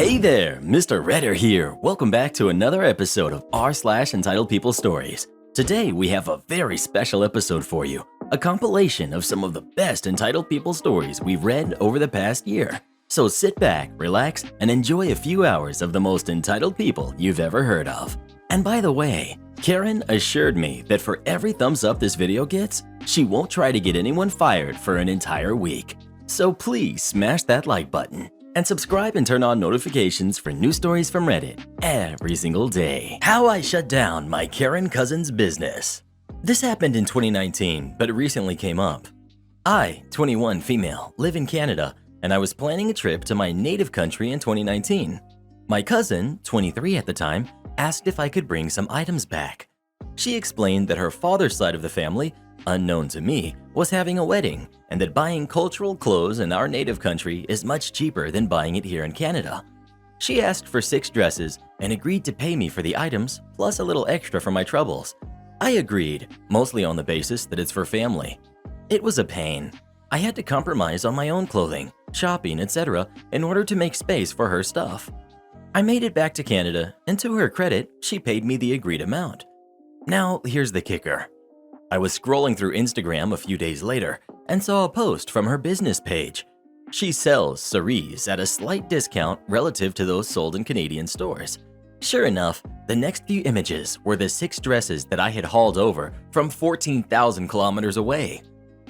Hey there, Mr. Redder here. Welcome back to another episode of r/Entitled People Stories. Today we have a very special episode for you, a compilation of some of the best entitled people stories we've read over the past year. So sit back, relax, and enjoy a few hours of the most entitled people you've ever heard of. And by the way, Karen assured me that for every thumbs up this video gets, she won't try to get anyone fired for an entire week. So please smash that like button and subscribe and turn on notifications for new stories from Reddit every single day. How I shut down my Karen cousin's business. This happened in 2019, but it recently came up. I, 21 female, live in Canada, and I was planning a trip to my native country in 2019. My cousin, 23 at the time, asked if I could bring some items back. She explained that her father's side of the family, unknown to me, was having a wedding, and that buying cultural clothes in our native country is much cheaper than buying it here in Canada. She asked for 6 dresses and agreed to pay me for the items, plus a little extra for my troubles. I agreed, mostly on the basis that it's for family. It was a pain. I had to compromise on my own clothing, shopping, etc. in order to make space for her stuff. I made it back to Canada, and to her credit, she paid me the agreed amount. Now, here's the kicker. I was scrolling through Instagram a few days later and saw a post from her business page. She sells cerise at a slight discount relative to those sold in Canadian stores. Sure enough, the next few images were the 6 dresses that I had hauled over from 14,000 kilometers away.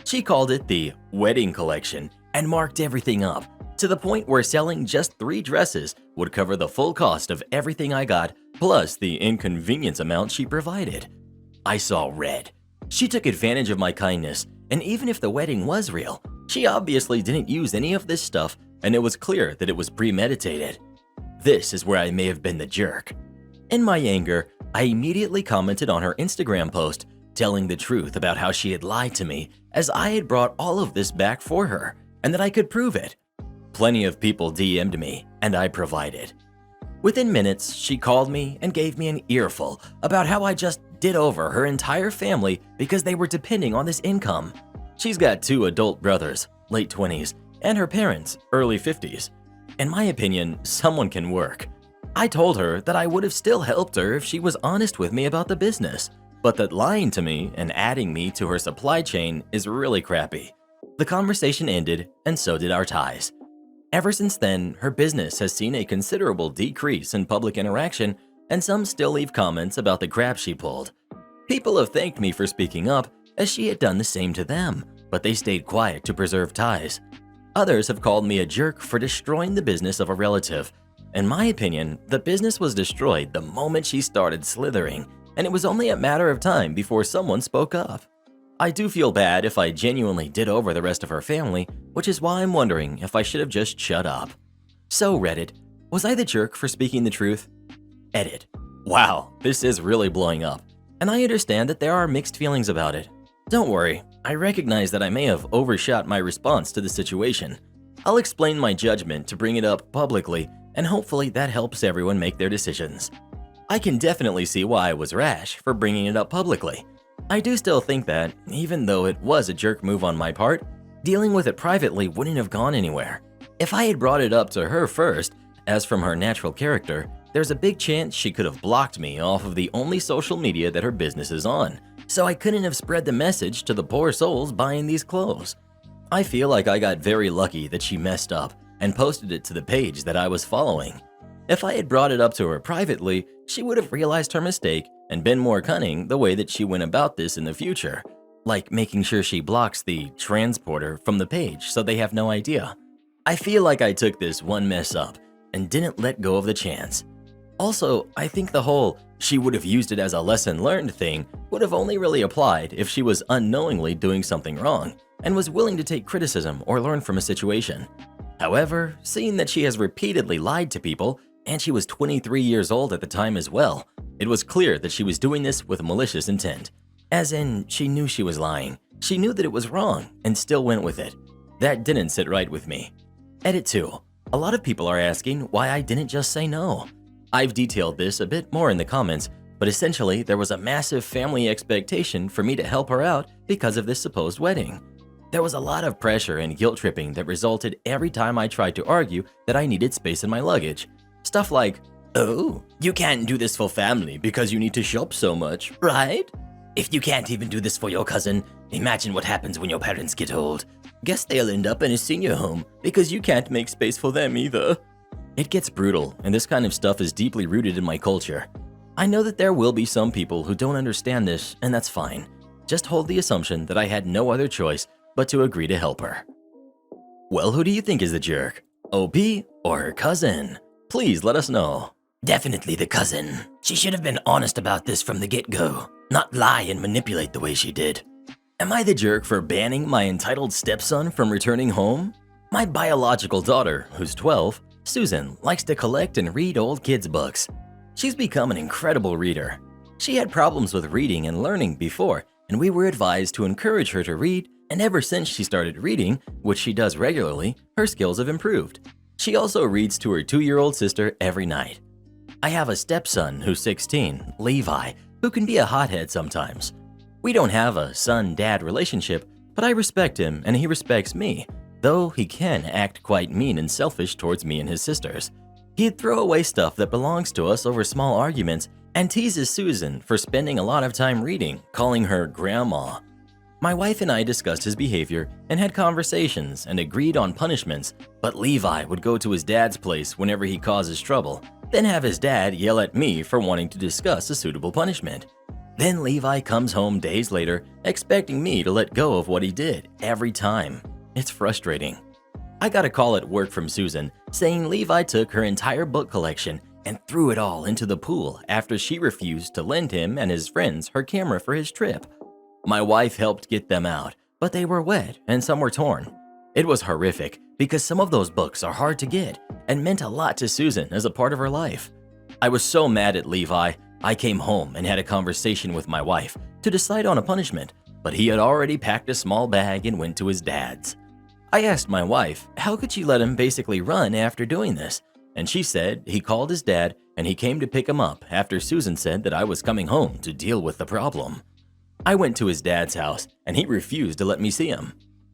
She called it the wedding collection and marked everything up to the point where selling just 3 dresses would cover the full cost of everything I got plus the inconvenience amount she provided. I saw red. She took advantage of my kindness, and even if the wedding was real, she obviously didn't use any of this stuff, and it was clear that it was premeditated. This is where I may have been the jerk. In my anger, I immediately commented on her Instagram post, telling the truth about how she had lied to me as I had brought all of this back for her, and that I could prove it. Plenty of people DM'd me, and I provided. Within minutes, she called me and gave me an earful about how I just did over her entire family because they were depending on this income. She's got 2 adult brothers, late 20s, and her parents, early 50s. In my opinion, someone can work. I told her that I would have still helped her if she was honest with me about the business, but that lying to me and adding me to her supply chain is really crappy. The conversation ended, and so did our ties. Ever since then, her business has seen a considerable decrease in public interaction, and some still leave comments about the crap she pulled. People have thanked me for speaking up, as she had done the same to them, but they stayed quiet to preserve ties. Others have called me a jerk for destroying the business of a relative. In my opinion, the business was destroyed the moment she started slithering, and it was only a matter of time before someone spoke up. I do feel bad if I genuinely did over the rest of her family, which is why I'm wondering if I should have just shut up. So Reddit, was I the jerk for speaking the truth? Edit. Wow, this is really blowing up, and I understand that there are mixed feelings about it. Don't worry, I recognize that I may have overshot my response to the situation. I'll explain my judgment to bring it up publicly, and hopefully that helps everyone make their decisions. I can definitely see why I was rash for bringing it up publicly. I do still think that, even though it was a jerk move on my part, dealing with it privately wouldn't have gone anywhere. If I had brought it up to her first, as from her natural character, there's a big chance she could have blocked me off of the only social media that her business is on, so I couldn't have spread the message to the poor souls buying these clothes. I feel like I got very lucky that she messed up and posted it to the page that I was following. If I had brought it up to her privately, she would have realized her mistake and been more cunning the way that she went about this in the future, like making sure she blocks the transporter from the page so they have no idea. I feel like I took this one mess up and didn't let go of the chance. Also, I think the whole "she would have used it as a lesson learned" thing would have only really applied if she was unknowingly doing something wrong and was willing to take criticism or learn from a situation. However, seeing that she has repeatedly lied to people, and she was 23 years old at the time as well, it was clear that she was doing this with malicious intent. As in, she knew she was lying. She knew that it was wrong and still went with it. That didn't sit right with me. Edit 2. A lot of people are asking why I didn't just say no. I've detailed this a bit more in the comments, but essentially there was a massive family expectation for me to help her out because of this supposed wedding. There was a lot of pressure and guilt tripping that resulted every time I tried to argue that I needed space in my luggage. Stuff like, "Oh, you can't do this for family because you need to shop so much, right? If you can't even do this for your cousin, imagine what happens when your parents get old. Guess they'll end up in a senior home because you can't make space for them either." It gets brutal, and this kind of stuff is deeply rooted in my culture. I know that there will be some people who don't understand this, and that's fine. Just hold the assumption that I had no other choice but to agree to help her. Well, who do you think is the jerk? OP or her cousin? Please let us know. Definitely the cousin. She should have been honest about this from the get-go, not lie and manipulate the way she did. Am I the jerk for banning my entitled stepson from returning home? My biological daughter, who's 12, Susan, likes to collect and read old kids' books. She's become an incredible reader. She had problems with reading and learning before, and we were advised to encourage her to read, and ever since she started reading, which she does regularly, her skills have improved. She also reads to her 2-year-old sister every night. I have a stepson who's 16, Levi, who can be a hothead sometimes. We don't have a son-dad relationship, but I respect him and he respects me, though he can act quite mean and selfish towards me and his sisters. He'd throw away stuff that belongs to us over small arguments and teases Susan for spending a lot of time reading, calling her grandma. My wife and I discussed his behavior and had conversations and agreed on punishments, but Levi would go to his dad's place whenever he causes trouble, then have his dad yell at me for wanting to discuss a suitable punishment. Then Levi comes home days later expecting me to let go of what he did every time. It's frustrating. I got a call at work from Susan saying Levi took her entire book collection and threw it all into the pool after she refused to lend him and his friends her camera for his trip. My wife helped get them out, but they were wet and some were torn. It was horrific because some of those books are hard to get and meant a lot to Susan as a part of her life. I was so mad at Levi, I came home and had a conversation with my wife to decide on a punishment, but he had already packed a small bag and went to his dad's. I asked my wife how could she let him basically run after doing this, and she said he called his dad and he came to pick him up after Susan said that I was coming home to deal with the problem. I went to his dad's house and he refused to let me see him.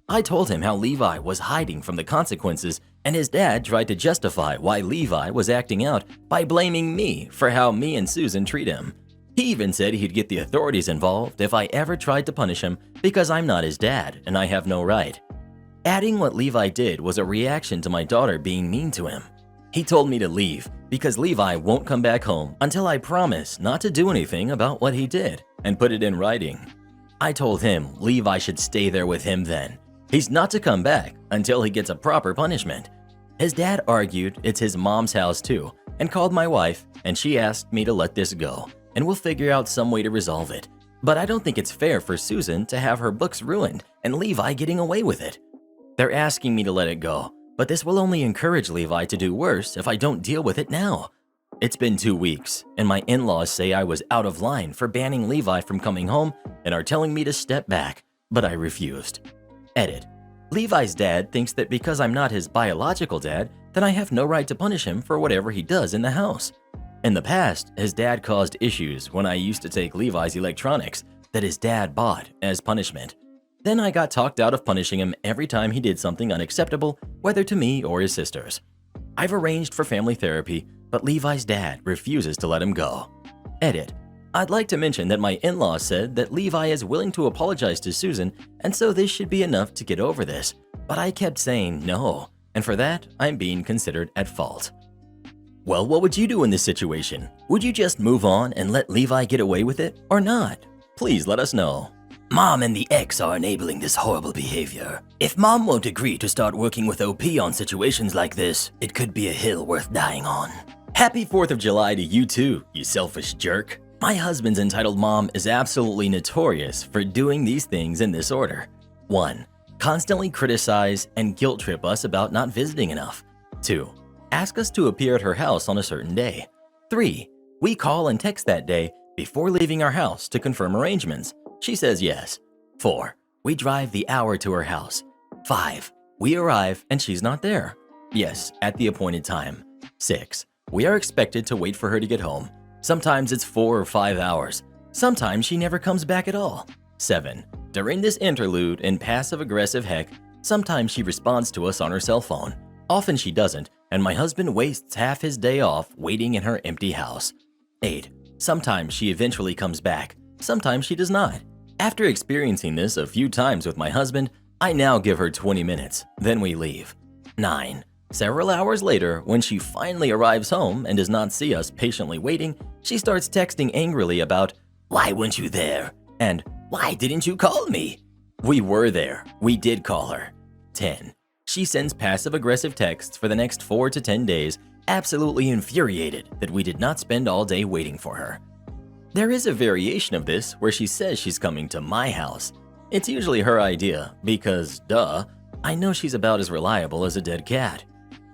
I told him how Levi was hiding from the consequences and his dad tried to justify why Levi was acting out by blaming me for how me and Susan treat him. He even said he'd get the authorities involved if I ever tried to punish him because I'm not his dad and I have no right. Adding what Levi did was a reaction to my daughter being mean to him. He told me to leave because Levi won't come back home until I promise not to do anything about what he did and put it in writing. I told him Levi should stay there with him then. He's not to come back until he gets a proper punishment. His dad argued it's his mom's house too and called my wife and she asked me to let this go and we'll figure out some way to resolve it. But I don't think it's fair for Susan to have her books ruined and Levi getting away with it. They're asking me to let it go, but this will only encourage Levi to do worse if I don't deal with it now. It's been 2 weeks, and my in-laws say I was out of line for banning Levi from coming home and are telling me to step back, but I refused. Edit. Levi's dad thinks that because I'm not his biological dad, then I have no right to punish him for whatever he does in the house. In the past, his dad caused issues when I used to take Levi's electronics that his dad bought as punishment. Then I got talked out of punishing him every time he did something unacceptable, whether to me or his sisters. I've arranged for family therapy, but Levi's dad refuses to let him go. Edit. I'd like to mention that my in-laws said that Levi is willing to apologize to Susan, and so this should be enough to get over this. But I kept saying no, and for that, I'm being considered at fault. Well, what would you do in this situation? Would you just move on and let Levi get away with it, or not? Please let us know. Mom and the ex are enabling this horrible behavior. If Mom won't agree to start working with OP on situations like this, it could be a hill worth dying on. Happy 4th of July to you too, you selfish jerk. My husband's entitled mom is absolutely notorious for doing these things in this order. 1. Constantly criticize and guilt trip us about not visiting enough. 2. Ask us to appear at her house on a certain day. 3. We call and text that day before leaving our house to confirm arrangements. She says yes. 4. We drive the hour to her house. 5. We arrive and she's not there. Yes, at the appointed time. 6. We are expected to wait for her to get home. Sometimes it's 4 or 5 hours. Sometimes she never comes back at all. 7. During this interlude in passive-aggressive heck, sometimes she responds to us on her cell phone. Often she doesn't, and my husband wastes half his day off waiting in her empty house. 8. Sometimes she eventually comes back. Sometimes she does not. After experiencing this a few times with my husband, I now give her 20 minutes, then we leave. 9. Several hours later, when she finally arrives home and does not see us patiently waiting, she starts texting angrily about, "Why weren't you there?" and "Why didn't you call me?" We were there. We did call her. 10. She sends passive-aggressive texts for the next 4 to 10 days, absolutely infuriated that we did not spend all day waiting for her. There is a variation of this where she says she's coming to my house. It's usually her idea because, duh, I know she's about as reliable as a dead cat.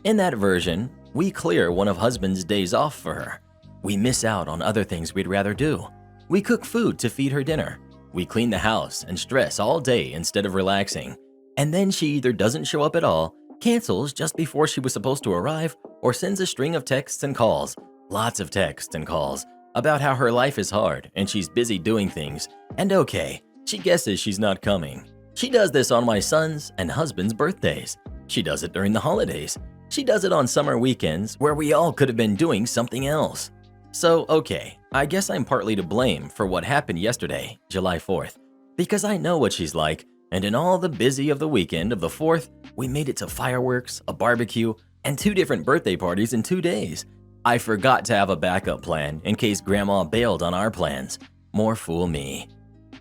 In that version, we clear one of husband's days off for her. We miss out on other things we'd rather do. We cook food to feed her dinner. We clean the house and stress all day instead of relaxing. And then she either doesn't show up at all, cancels just before she was supposed to arrive, or sends a string of texts and calls, lots of texts and calls, about how her life is hard and she's busy doing things. And okay, she guesses she's not coming. She does this on my son's and husband's birthdays. She does it during the holidays. She does it on summer weekends where we all could have been doing something else. So, okay, I guess I'm partly to blame for what happened yesterday, July 4th, because I know what she's like, and in all the busy of the weekend of the 4th, we made it to fireworks, a barbecue, and 2 different birthday parties in 2 days. I forgot to have a backup plan in case Grandma bailed on our plans. More fool me.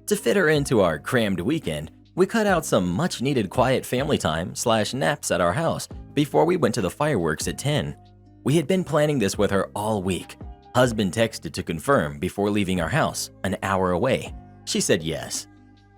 To fit her into our crammed weekend, we cut out some much-needed quiet family time / naps at our house before we went to the fireworks at 10. We had been planning this with her all week. Husband texted to confirm before leaving our house, an hour away. She said yes.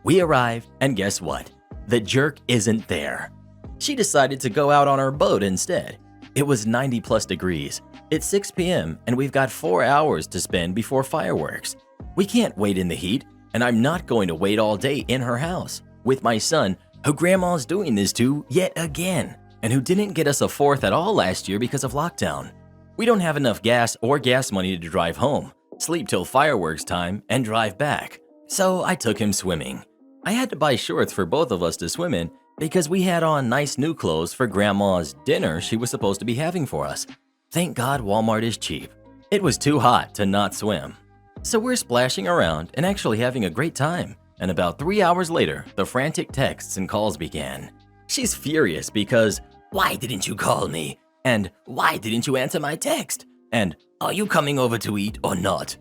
We arrived, and guess what? The jerk isn't there. She decided to go out on her boat instead. It was 90+ degrees. It's 6 p.m. and we've got 4 hours to spend before fireworks. We can't wait in the heat, and I'm not going to wait all day in her house with my son, who Grandma's doing this to yet again, and who didn't get us a 4th at all last year because of lockdown. We don't have enough gas or gas money to drive home, sleep till fireworks time, and drive back. So I took him swimming. I had to buy shorts for both of us to swim in because we had on nice new clothes for Grandma's dinner she was supposed to be having for us. Thank God Walmart is cheap. It was too hot to not swim. So we're splashing around and actually having a great time. And about 3 hours later, the frantic texts and calls began. She's furious because, "Why didn't you call me?" and "Why didn't you answer my text?" and "Are you coming over to eat or not?"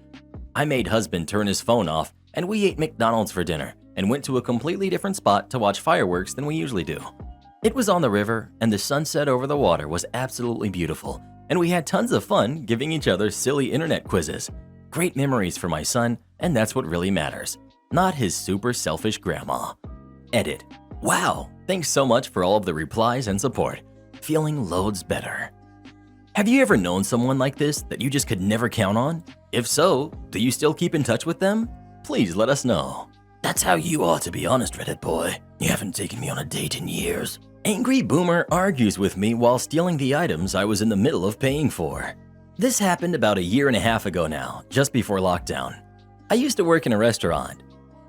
I made husband turn his phone off, and we ate McDonald's for dinner and went to a completely different spot to watch fireworks than we usually do. It was on the river, and the sunset over the water was absolutely beautiful, and we had tons of fun giving each other silly internet quizzes. Great memories for my son, and that's what really matters, not his super selfish grandma. Edit. Wow, thanks so much for all of the replies and support. Feeling loads better. Have you ever known someone like this that you just could never count on? If so, do you still keep in touch with them? Please let us know. That's how you ought to be honest, Reddit boy. You haven't taken me on a date in years. Angry Boomer argues with me while stealing the items I was in the middle of paying for. This happened about 1.5 years ago now, just before lockdown. I used to work in a restaurant.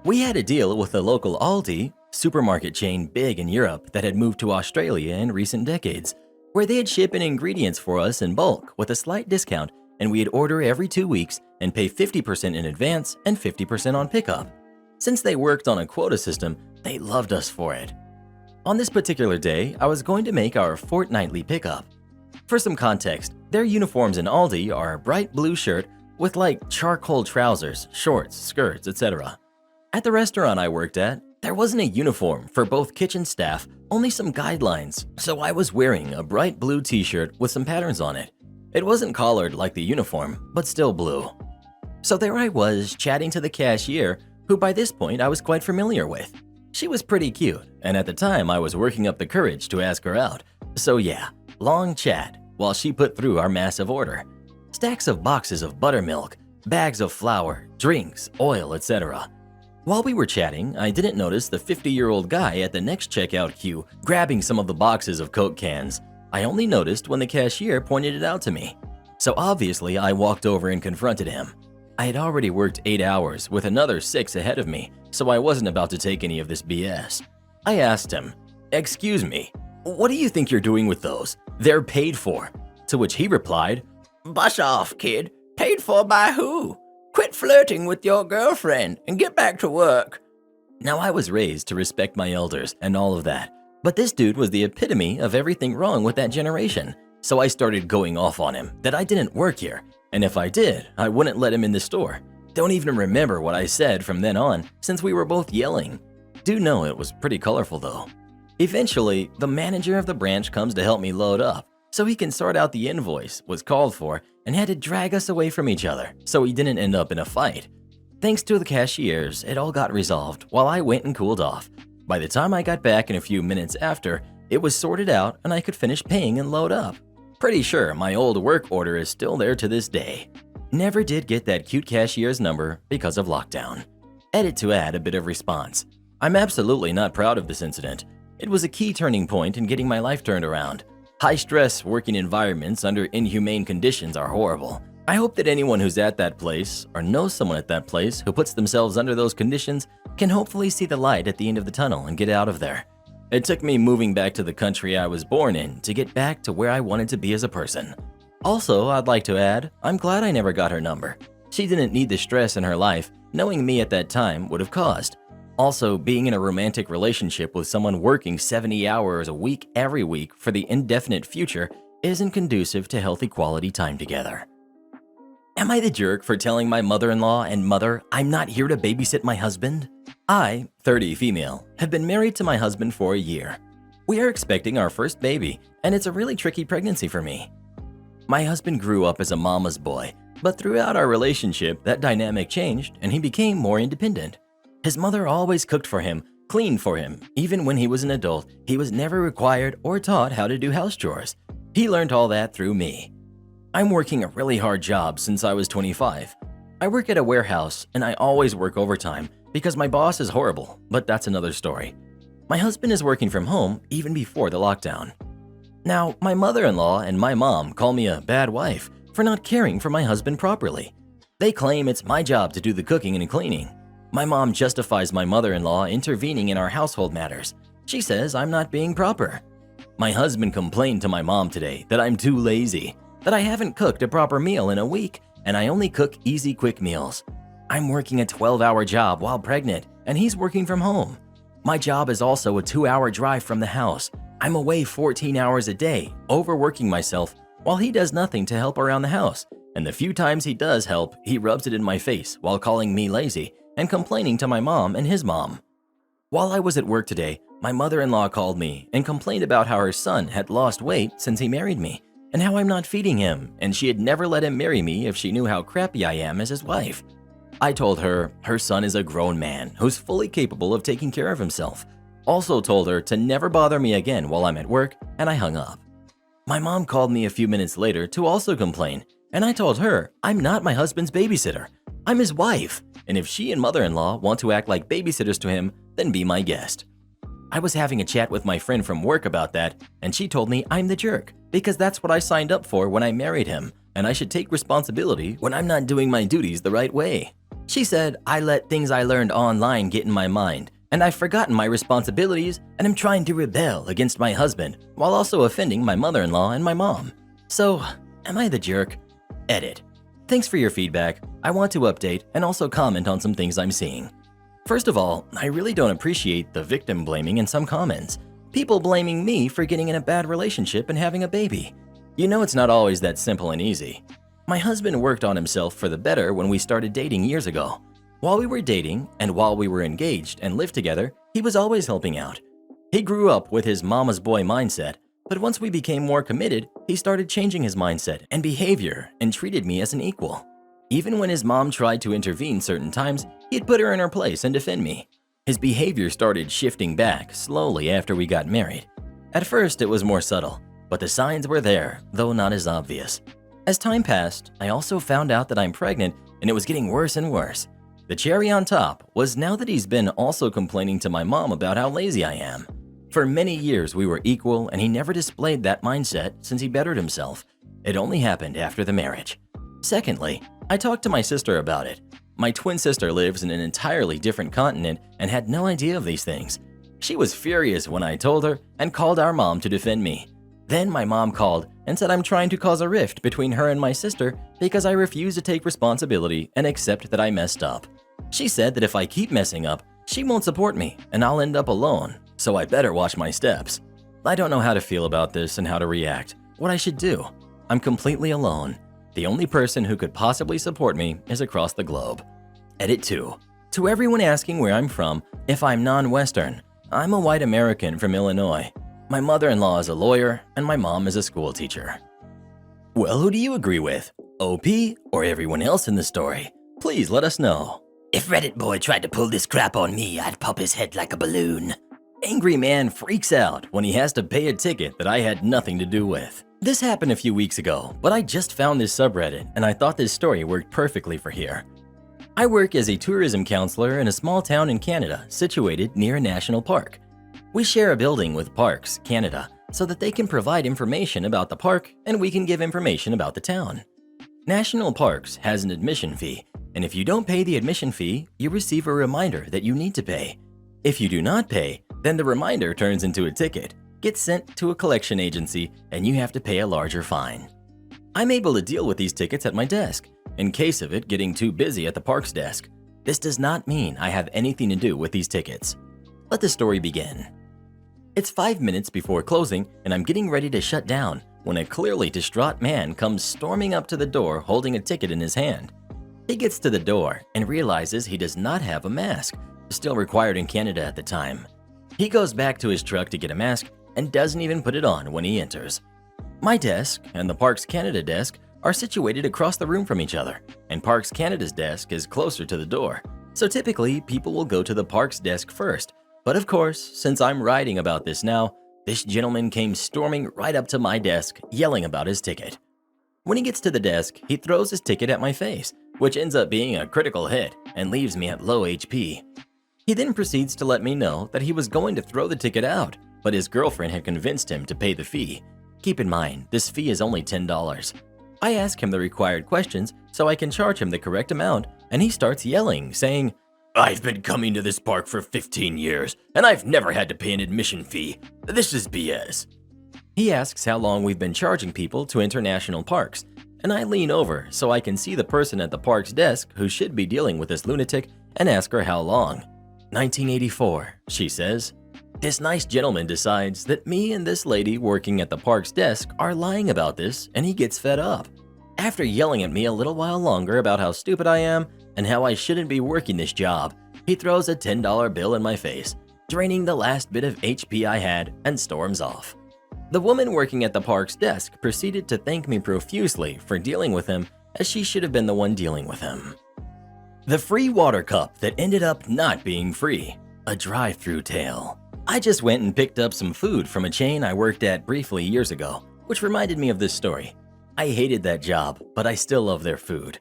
We had a deal with a local Aldi, supermarket chain big in Europe that had moved to Australia in recent decades, where they'd ship in ingredients for us in bulk with a slight discount, and we'd order every 2 weeks and pay 50% in advance and 50% on pickup. Since they worked on a quota system, they loved us for it. On this particular day, I was going to make our fortnightly pickup. For some context, their uniforms in Aldi are a bright blue shirt with like charcoal trousers, shorts, skirts, etc. At the restaurant I worked at, there wasn't a uniform for both kitchen staff, only some guidelines, so I was wearing a bright blue t-shirt with some patterns on it. It wasn't collared like the uniform, but still blue. So there I was chatting to the cashier, who by this point I was quite familiar with. She was pretty cute, and at the time I was working up the courage to ask her out. So yeah, long chat while she put through our massive order. Stacks of boxes of buttermilk, bags of flour, drinks, oil, etc. While we were chatting, I didn't notice the 50-year-old guy at the next checkout queue grabbing some of the boxes of Coke cans. I only noticed when the cashier pointed it out to me. So obviously I walked over and confronted him. I had already worked 8 hours with another 6 ahead of me, so I wasn't about to take any of this BS. I asked him, "Excuse me, what do you think you're doing with those? They're paid for." To which he replied, Bus off, kid. Paid for by who? Quit flirting with your girlfriend and get back to work. Now I was raised to respect my elders and all of that, but this dude was the epitome of everything wrong with that generation. So I started going off on him that I didn't work here, and if I did, I wouldn't let him in the store. Don't even remember what I said from then on since we were both yelling. Do know it was pretty colorful though. Eventually, the manager of the branch comes to help me load up so he can sort out the invoice was called for and had to drag us away from each other so we didn't end up in a fight. Thanks to the cashiers, it all got resolved while I went and cooled off. By the time I got back in a few minutes after, it was sorted out and I could finish paying and load up. Pretty sure my old work order is still there to this day. Never did get that cute cashier's number because of lockdown. Edit to add a bit of response. I'm absolutely not proud of this incident. It was a key turning point in getting my life turned around. High-stress working environments under inhumane conditions are horrible. I hope that anyone who's at that place or knows someone at that place who puts themselves under those conditions can hopefully see the light at the end of the tunnel and get out of there. It took me moving back to the country I was born in to get back to where I wanted to be as a person. Also, I'd like to add, I'm glad I never got her number. She didn't need the stress in her life knowing me at that time would have caused. Also, being in a romantic relationship with someone working 70 hours a week every week for the indefinite future isn't conducive to healthy quality time together. Am I the jerk for telling my mother-in-law and mother I'm not here to babysit my husband? I, 30 female, have been married to my husband for a year. We are expecting our first baby, and it's a really tricky pregnancy for me. My husband grew up as a mama's boy, but throughout our relationship, that dynamic changed and he became more independent. His mother always cooked for him, cleaned for him. Even when he was an adult, he was never required or taught how to do house chores. He learned all that through me. I'm working a really hard job since I was 25. I work at a warehouse and I always work overtime because my boss is horrible, but that's another story. My husband is working from home even before the lockdown. Now, my mother-in-law and my mom call me a bad wife for not caring for my husband properly. They claim it's my job to do the cooking and cleaning. My mom justifies my mother-in-law intervening in our household matters. She says I'm not being proper. My husband complained to my mom today that I'm too lazy, that I haven't cooked a proper meal in a week, and I only cook easy, quick meals. I'm working a 12-hour job while pregnant, and he's working from home. My job is also a 2-hour drive from the house. I'm away 14 hours a day, overworking myself, while he does nothing to help around the house. And the few times he does help, he rubs it in my face while calling me lazy and complaining to my mom and his mom. While I was at work today, my mother-in-law called me and complained about how her son had lost weight since he married me, and how I'm not feeding him, and she had never let him marry me if she knew how crappy I am as his wife. I told her her son is a grown man who's fully capable of taking care of himself. Also told her to never bother me again while I'm at work, and I hung up. My mom called me a few minutes later to also complain, and I told her I'm not my husband's babysitter. I'm his wife, and if she and mother-in-law want to act like babysitters to him, then be my guest. I was having a chat with my friend from work about that, and she told me I'm the jerk because that's what I signed up for when I married him, and I should take responsibility when I'm not doing my duties the right way. She said I let things I learned online get in my mind, and I've forgotten my responsibilities, and I'm trying to rebel against my husband while also offending my mother-in-law and my mom. So, am I the jerk? Edit. Thanks for your feedback. I want to update and also comment on some things I'm seeing. First of all, I really don't appreciate the victim blaming in some comments. People blaming me for getting in a bad relationship and having a baby. You know it's not always that simple and easy. My husband worked on himself for the better when we started dating years ago. While we were dating and while we were engaged and lived together, he was always helping out. He grew up with his mama's boy mindset, but once we became more committed, he started changing his mindset and behavior and treated me as an equal. Even when his mom tried to intervene certain times, he'd put her in her place and defend me. His behavior started shifting back slowly after we got married. At first, it was more subtle, but the signs were there, though not as obvious. As time passed, I also found out that I'm pregnant and it was getting worse and worse. The cherry on top was now that he's been also complaining to my mom about how lazy I am. For many years, we were equal and he never displayed that mindset since he bettered himself. It only happened after the marriage. Secondly, I talked to my sister about it. My twin sister lives in an entirely different continent and had no idea of these things. She was furious when I told her and called our mom to defend me. Then my mom called and said I'm trying to cause a rift between her and my sister because I refuse to take responsibility and accept that I messed up. She said that if I keep messing up, she won't support me and I'll end up alone, so I better watch my steps. I don't know how to feel about this and how to react, what I should do. I'm completely alone. The only person who could possibly support me is across the globe. Edit 2. To everyone asking where I'm from, if I'm non-Western, I'm a white American from Illinois. My mother-in-law is a lawyer and my mom is a school teacher. Well, who do you agree with? OP or everyone else in the story? Please let us know. If Reddit boy tried to pull this crap on me, I'd pop his head like a balloon. Angry man freaks out when he has to pay a ticket that I had nothing to do with. This happened a few weeks ago, but I just found this subreddit and I thought this story worked perfectly for here. I work as a tourism counselor in a small town in Canada situated near a national park. We share a building with Parks Canada so that they can provide information about the park and we can give information about the town. National Parks has an admission fee, and if you don't pay the admission fee, you receive a reminder that you need to pay. If you do not pay, then the reminder turns into a ticket, gets sent to a collection agency, and you have to pay a larger fine. I'm able to deal with these tickets at my desk, in case of it getting too busy at the park's desk. This does not mean I have anything to do with these tickets. Let the story begin. It's 5 minutes before closing, and I'm getting ready to shut down when a clearly distraught man comes storming up to the door holding a ticket in his hand. He gets to the door and realizes he does not have a mask, still required in Canada at the time. He goes back to his truck to get a mask and doesn't even put it on when he enters. My desk and the Parks Canada desk are situated across the room from each other, and Parks Canada's desk is closer to the door. So typically, people will go to the Parks desk first. But of course, since I'm writing about this now, this gentleman came storming right up to my desk, yelling about his ticket. When he gets to the desk, he throws his ticket at my face, which ends up being a critical hit and leaves me at low HP. He then proceeds to let me know that he was going to throw the ticket out, but his girlfriend had convinced him to pay the fee. Keep in mind, this fee is only $10. I ask him the required questions so I can charge him the correct amount, and he starts yelling, saying, "I've been coming to this park for 15 years, and I've never had to pay an admission fee. This is BS. He asks how long we've been charging people to enter national parks, and I lean over so I can see the person at the park's desk who should be dealing with this lunatic and ask her how long. 1984, she says. This nice gentleman decides that me and this lady working at the park's desk are lying about this, and he gets fed up. After yelling at me a little while longer about how stupid I am and how I shouldn't be working this job, he throws a $10 bill in my face, draining the last bit of HP I had, and storms off. The woman working at the park's desk proceeded to thank me profusely for dealing with him, as she should have been the one dealing with him. The free water cup that ended up not being free. A drive-through tale. I just went and picked up some food from a chain I worked at briefly years ago, which reminded me of this story. I hated that job, but I still love their food.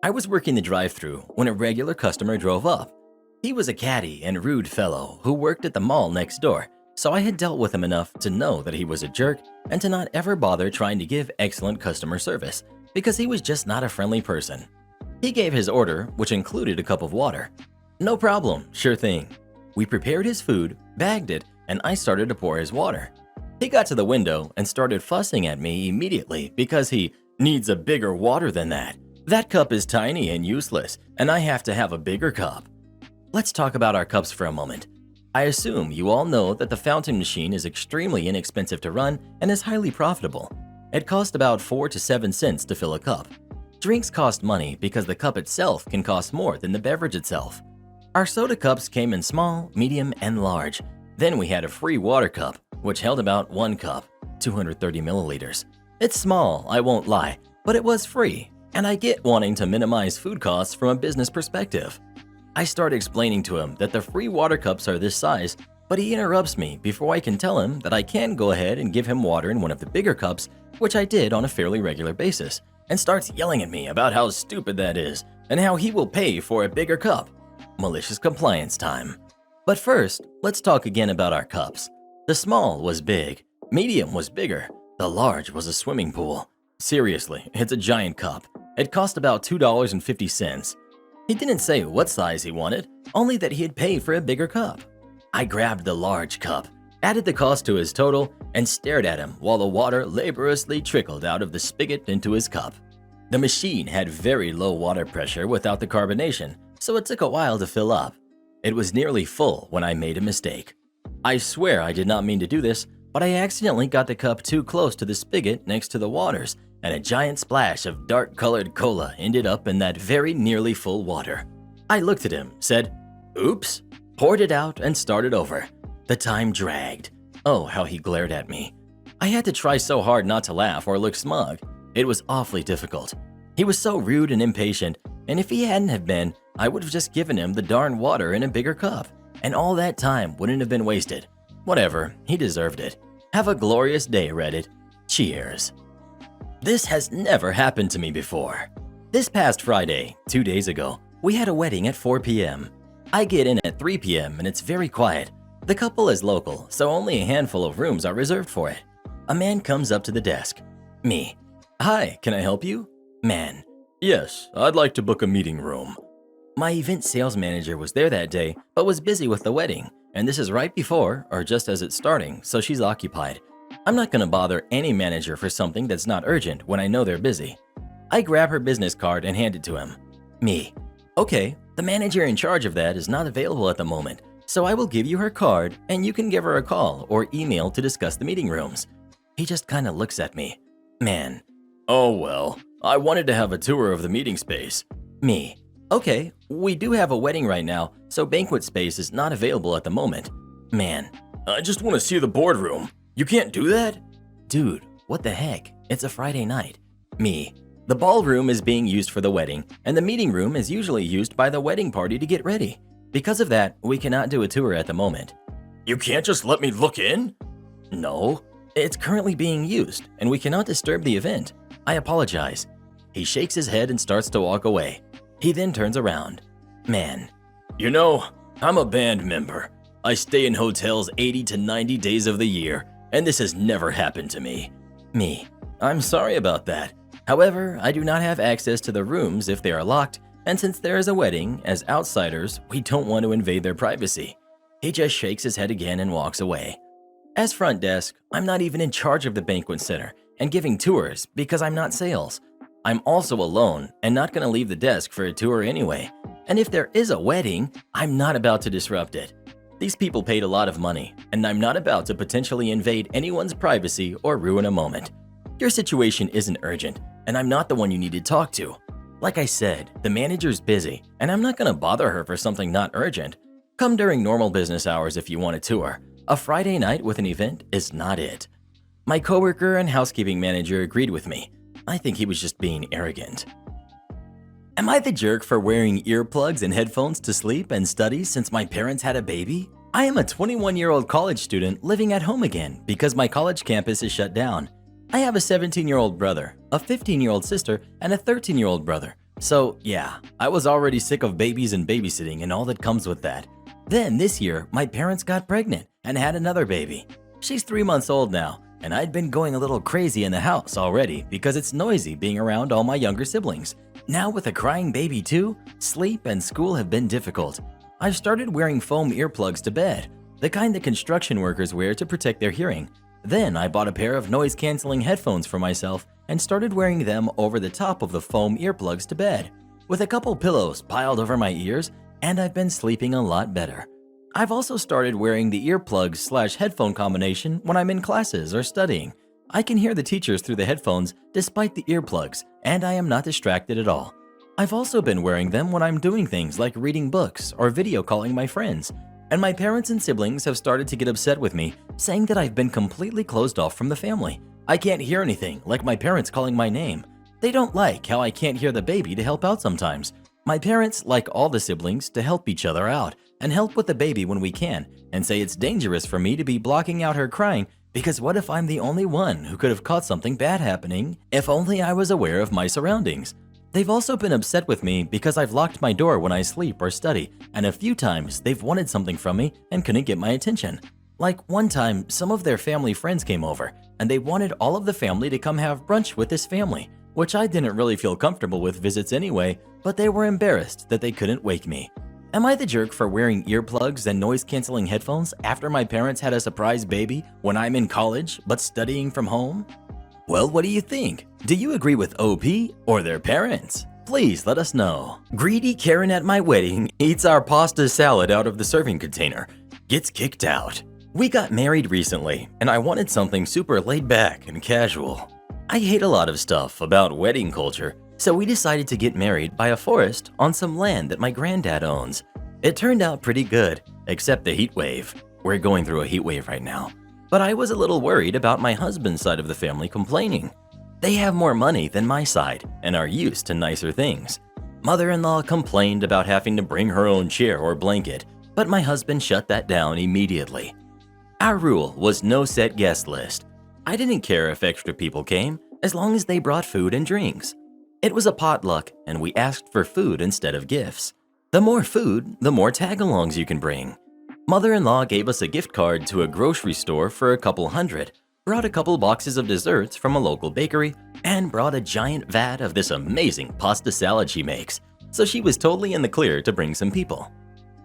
I was working the drive-thru when a regular customer drove up. He was a catty and rude fellow who worked at the mall next door, so I had dealt with him enough to know that he was a jerk and to not ever bother trying to give excellent customer service, because he was just not a friendly person. He gave his order, which included a cup of water. No problem, sure thing. We prepared his food, bagged it, and I started to pour his water. He got to the window and started fussing at me immediately because he needs a bigger water than that. That cup is tiny and useless, and I have to have a bigger cup. Let's talk about our cups for a moment. I assume you all know that the fountain machine is extremely inexpensive to run and is highly profitable. It costs about 4 to 7 cents to fill a cup. Drinks cost money because the cup itself can cost more than the beverage itself. Our soda cups came in small, medium, and large. Then we had a free water cup, which held about 1 cup, 230 milliliters. It's small, I won't lie, but it was free, and I get wanting to minimize food costs from a business perspective. I start explaining to him that the free water cups are this size, but he interrupts me before I can tell him that I can go ahead and give him water in one of the bigger cups, which I did on a fairly regular basis, and starts yelling at me about how stupid that is and how he will pay for a bigger cup. Malicious compliance time. But first, let's talk again about our cups. The small was big, medium was bigger, the large was a swimming pool. Seriously, it's a giant cup. It cost about $2.50. He didn't say what size he wanted, only that he had paid for a bigger cup. I grabbed the large cup, added the cost to his total, and stared at him while the water laboriously trickled out of the spigot into his cup. The machine had very low water pressure without the carbonation, so it took a while to fill up. It was nearly full when I made a mistake. I swear I did not mean to do this, but I accidentally got the cup too close to the spigot next to the waters, and a giant splash of dark-colored cola ended up in that very nearly full water. I looked at him, said, "Oops," poured it out, and started over. The time dragged. Oh, how he glared at me. I had to try so hard not to laugh or look smug. It was awfully difficult. He was so rude and impatient, and if he hadn't have been, I would have just given him the darn water in a bigger cup, and all that time wouldn't have been wasted. Whatever, he deserved it. Have a glorious day, Reddit. Cheers. This has never happened to me before. This past Friday, 2 days ago, we had a wedding at 4 p.m. I get in at 3 p.m. and it's very quiet. The couple is local, so only a handful of rooms are reserved for it. A man comes up to the desk. Me. "Hi, can I help you?" Man. "Yes, I'd like to book a meeting room." My event sales manager was there that day, but was busy with the wedding, and this is right before, or just as it's starting, so she's occupied. I'm not gonna bother any manager for something that's not urgent when I know they're busy. I grab her business card and hand it to him. Me. "Okay, the manager in charge of that is not available at the moment, so I will give you her card and you can give her a call or email to discuss the meeting rooms." He just kinda looks at me. Man. "Oh well, I wanted to have a tour of the meeting space." Me. "Okay, we do have a wedding right now, so banquet space is not available at the moment." Man. "I just want to see the boardroom. You can't do that?" Dude, what the heck? It's a Friday night. Me. "The ballroom is being used for the wedding, and the meeting room is usually used by the wedding party to get ready. Because of that, we cannot do a tour at the moment." "You can't just let me look in?" "No, it's currently being used, and we cannot disturb the event. I apologize." He shakes his head and starts to walk away. He then turns around. Man. "You know, I'm a band member. I stay in hotels 80 to 90 days of the year, and this has never happened to me." Me. "I'm sorry about that. However, I do not have access to the rooms if they are locked, and since there is a wedding, as outsiders, we don't want to invade their privacy." He just shakes his head again and walks away. As front desk, I'm not even in charge of the banquet center and giving tours because I'm not sales. I'm also alone and not going to leave the desk for a tour anyway. And if there is a wedding, I'm not about to disrupt it. These people paid a lot of money, and I'm not about to potentially invade anyone's privacy or ruin a moment. Your situation isn't urgent, and I'm not the one you need to talk to. Like I said, the manager's busy, and I'm not going to bother her for something not urgent. Come during normal business hours if you want a tour. A Friday night with an event is not it. My coworker and housekeeping manager agreed with me. I think he was just being arrogant. Am I the jerk for wearing earplugs and headphones to sleep and study since my parents had a baby? I am a 21-year-old college student living at home again because my college campus is shut down. I have a 17-year-old brother, a 15-year-old sister, and a 13-year-old brother. So yeah, I was already sick of babies and babysitting and all that comes with that. Then this year, my parents got pregnant and had another baby. She's 3 months old now, and I'd been going a little crazy in the house already because it's noisy being around all my younger siblings. Now with a crying baby too, sleep and school have been difficult. I've started wearing foam earplugs to bed, the kind that construction workers wear to protect their hearing. Then I bought a pair of noise-canceling headphones for myself and started wearing them over the top of the foam earplugs to bed, with a couple pillows piled over my ears, and I've been sleeping a lot better. I've also started wearing the earplugs/headphone combination when I'm in classes or studying. I can hear the teachers through the headphones despite the earplugs, and I am not distracted at all. I've also been wearing them when I'm doing things like reading books or video calling my friends. And my parents and siblings have started to get upset with me, saying that I've been completely closed off from the family. I can't hear anything, like my parents calling my name. They don't like how I can't hear the baby to help out sometimes. My parents like all the siblings to help each other out and help with the baby when we can, and say it's dangerous for me to be blocking out her crying because what if I'm the only one who could have caught something bad happening if only I was aware of my surroundings? They've also been upset with me because I've locked my door when I sleep or study, and a few times they've wanted something from me and couldn't get my attention. Like one time, some of their family friends came over, and they wanted all of the family to come have brunch with this family. which I didn't really feel comfortable with visits anyway, but they were embarrassed that they couldn't wake me. Am I the jerk for wearing earplugs and noise-canceling headphones after my parents had a surprise baby when I'm in college but studying from home? Well, what do you think? Do you agree with OP or their parents? Please let us know. Greedy Karen at my wedding eats our pasta salad out of the serving container, gets kicked out. We got married recently, and I wanted something super laid back and casual. I hate a lot of stuff about wedding culture, so we decided to get married by a forest on some land that my granddad owns. It turned out pretty good, except the heat wave. We're going through a heat wave right now. But I was a little worried about my husband's side of the family complaining. They have more money than my side and are used to nicer things. Mother-in-law complained about having to bring her own chair or blanket, but my husband shut that down immediately. Our rule was no set guest list. I didn't care if extra people came, as long as they brought food and drinks. It was a potluck, and we asked for food instead of gifts. The more food, the more tag-alongs you can bring. Mother-in-law gave us a gift card to a grocery store for a couple hundred, brought a couple boxes of desserts from a local bakery, and brought a giant vat of this amazing pasta salad she makes, so she was totally in the clear to bring some people.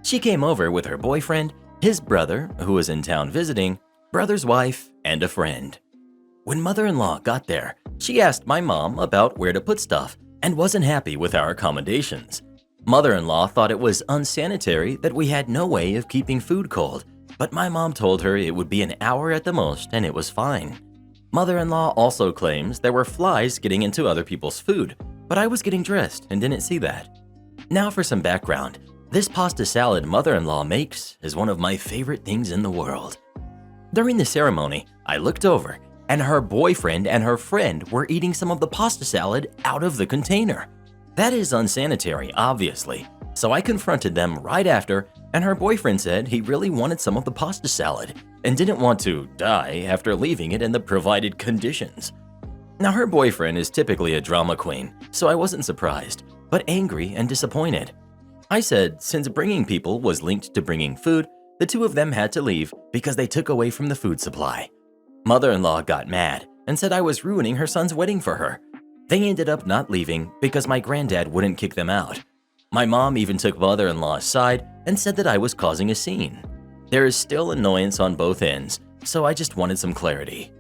She came over with her boyfriend, his brother, who was in town visiting, brother's wife, and a friend. When mother-in-law got there, she asked my mom about where to put stuff and wasn't happy with our accommodations. Mother-in-law thought it was unsanitary that we had no way of keeping food cold, but my mom told her it would be an hour at the most and it was fine. Mother-in-law also claims there were flies getting into other people's food, but I was getting dressed and didn't see that. Now for some background. This pasta salad mother-in-law makes is one of my favorite things in the world. During the ceremony, I looked over and her boyfriend and her friend were eating some of the pasta salad out of the container. That is unsanitary, obviously, so I confronted them right after, and her boyfriend said he really wanted some of the pasta salad and didn't want to die after leaving it in the provided conditions. Now her boyfriend is typically a drama queen, so I wasn't surprised, but angry and disappointed. I said since bringing people was linked to bringing food, the two of them had to leave because they took away from the food supply. Mother-in-law got mad and said I was ruining her son's wedding for her. They ended up not leaving because my granddad wouldn't kick them out. My mom even took mother-in-law's side and said that I was causing a scene. There is still annoyance on both ends, so I just wanted some clarity.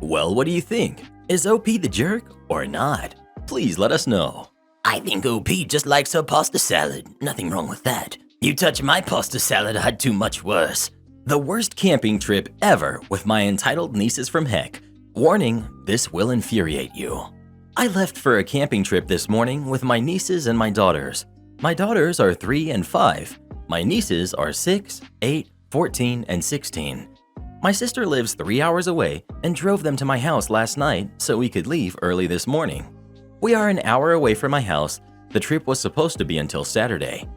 Well, what do you think? Is OP the jerk or not? Please let us know. I think OP just likes her pasta salad. Nothing wrong with that. You touch my pasta salad, I'd do much worse. The worst camping trip ever with my entitled nieces from heck. Warning, this will infuriate you. I left for a camping trip this morning with my nieces and my daughters. My daughters are 3 and 5. My nieces are 6, 8, 14, and 16. My sister lives 3 hours away and drove them to my house last night so we could leave early this morning. We are an hour away from my house. The trip was supposed to be until Saturday.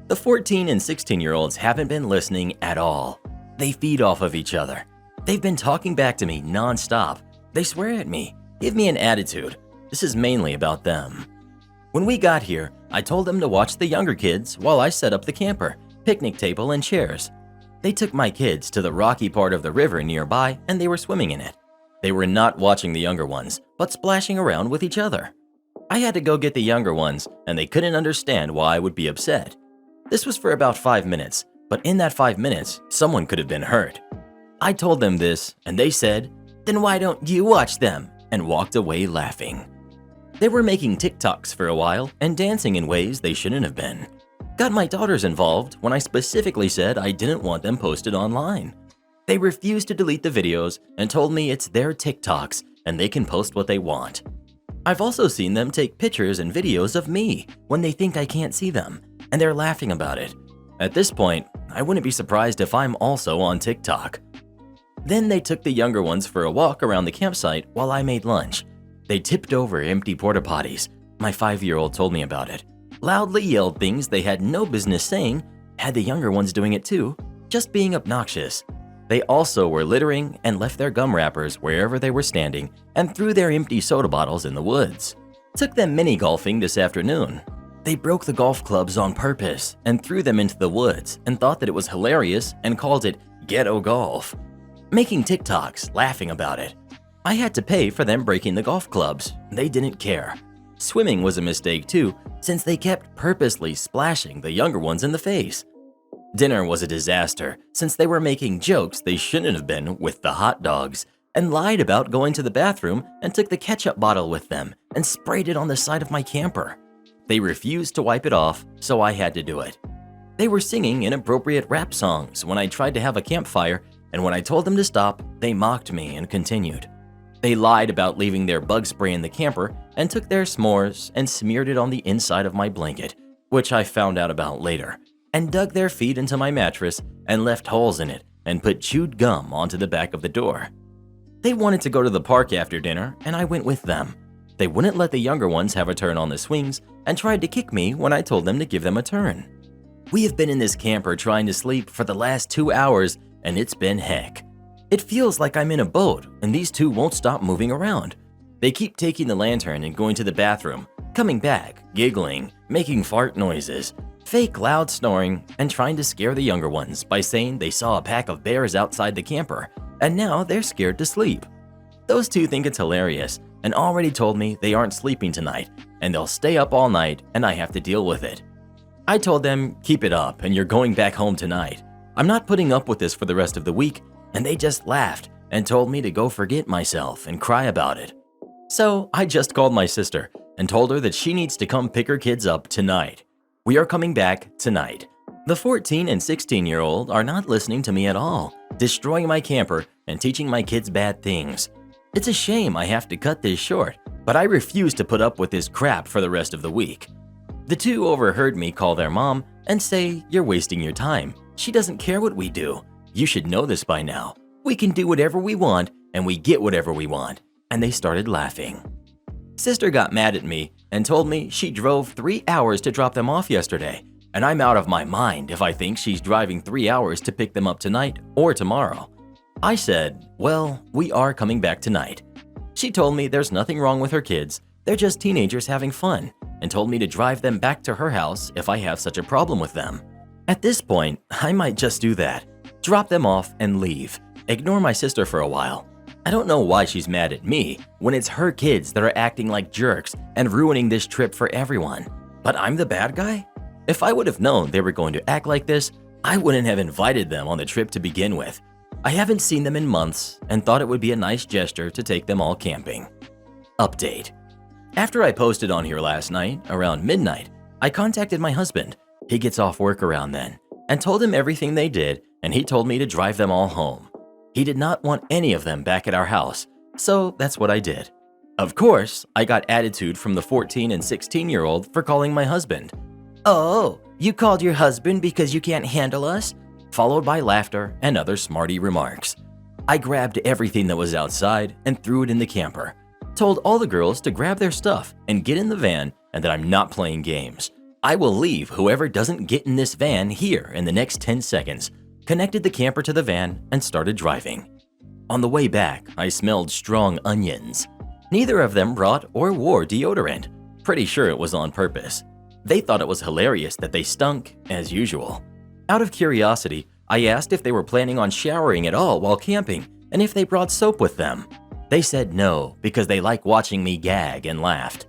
The 14 and 16-year-olds haven't been listening at all. They feed off of each other. They've been talking back to me non-stop. They swear at me, give me an attitude. This is mainly about them. When we got here, I told them to watch the younger kids while I set up the camper, picnic table, and chairs. They took my kids to the rocky part of the river nearby and they were swimming in it. They were not watching the younger ones, but splashing around with each other. I had to go get the younger ones and they couldn't understand why I would be upset. This was for about 5 minutes, but in that 5 minutes, someone could have been hurt. I told them this and they said, "Then why don't you watch them?" and walked away laughing. They were making TikToks for a while and dancing in ways they shouldn't have been. Got my daughters involved when I specifically said I didn't want them posted online. They refused to delete the videos and told me it's their TikToks and they can post what they want. I've also seen them take pictures and videos of me when they think I can't see them, and they're laughing about it. At this point, I wouldn't be surprised if I'm also on TikTok. Then they took the younger ones for a walk around the campsite while I made lunch. They tipped over empty porta potties. My 5-year-old told me about it. Loudly yelled things they had no business saying, had the younger ones doing it too, just being obnoxious. They also were littering and left their gum wrappers wherever they were standing and threw their empty soda bottles in the woods. Took them mini golfing this afternoon. They broke the golf clubs on purpose and threw them into the woods and thought that it was hilarious and called it ghetto golf. Making TikToks, laughing about it. I had to pay for them breaking the golf clubs. They didn't care. Swimming was a mistake too, since they kept purposely splashing the younger ones in the face. Dinner was a disaster, since they were making jokes they shouldn't have been with the hot dogs, and lied about going to the bathroom and took the ketchup bottle with them and sprayed it on the side of my camper. They refused to wipe it off, so I had to do it. They were singing inappropriate rap songs when I tried to have a campfire, and when I told them to stop, they mocked me and continued. They lied about leaving their bug spray in the camper and took their s'mores and smeared it on the inside of my blanket, which I found out about later, and dug their feet into my mattress and left holes in it and put chewed gum onto the back of the door. They wanted to go to the park after dinner, and I went with them. They wouldn't let the younger ones have a turn on the swings and tried to kick me when I told them to give them a turn. We have been in this camper trying to sleep for the last 2 hours, and it's been heck. It feels like I'm in a boat, and these two won't stop moving around. They keep taking the lantern and going to the bathroom, coming back, giggling, making fart noises, fake loud snoring, and trying to scare the younger ones by saying they saw a pack of bears outside the camper, and now they're scared to sleep. Those two think it's hilarious and already told me they aren't sleeping tonight, and they'll stay up all night and I have to deal with it. I told them, keep it up and you're going back home tonight. I'm not putting up with this for the rest of the week, and they just laughed and told me to go forget myself and cry about it. So I just called my sister and told her that she needs to come pick her kids up tonight. We are coming back tonight. The 14 and 16-year-old are not listening to me at all, destroying my camper and teaching my kids bad things. It's a shame I have to cut this short, but I refuse to put up with this crap for the rest of the week. The two overheard me call their mom and say, "You're wasting your time. She doesn't care what we do. You should know this by now. We can do whatever we want and we get whatever we want." And they started laughing. Sister got mad at me and told me she drove 3 hours to drop them off yesterday, and I'm out of my mind if I think she's driving 3 hours to pick them up tonight or tomorrow. I said, well, we are coming back tonight. She told me there's nothing wrong with her kids, they're just teenagers having fun, and told me to drive them back to her house if I have such a problem with them. At this point, I might just do that. Drop them off and leave. Ignore my sister for a while. I don't know why she's mad at me when it's her kids that are acting like jerks and ruining this trip for everyone. But I'm the bad guy? If I would have known they were going to act like this, I wouldn't have invited them on the trip to begin with. I haven't seen them in months and thought it would be a nice gesture to take them all camping. Update. After I posted on here last night, around midnight, I contacted my husband. He gets off work around then, and told him everything they did, and he told me to drive them all home. He did not want any of them back at our house, so that's what I did. Of course, I got attitude from the 14 and 16-year-old for calling my husband. "Oh, you called your husband because you can't handle us?" Followed by laughter and other smarty remarks. I grabbed everything that was outside and threw it in the camper. Told all the girls to grab their stuff and get in the van, and that I'm not playing games. I will leave whoever doesn't get in this van here in the next 10 seconds. Connected the camper to the van and started driving. On the way back, I smelled strong onions. Neither of them brought or wore deodorant. Pretty sure it was on purpose. They thought it was hilarious that they stunk, as usual. Out of curiosity, I asked if they were planning on showering at all while camping and if they brought soap with them. They said no because they like watching me gag and laughed.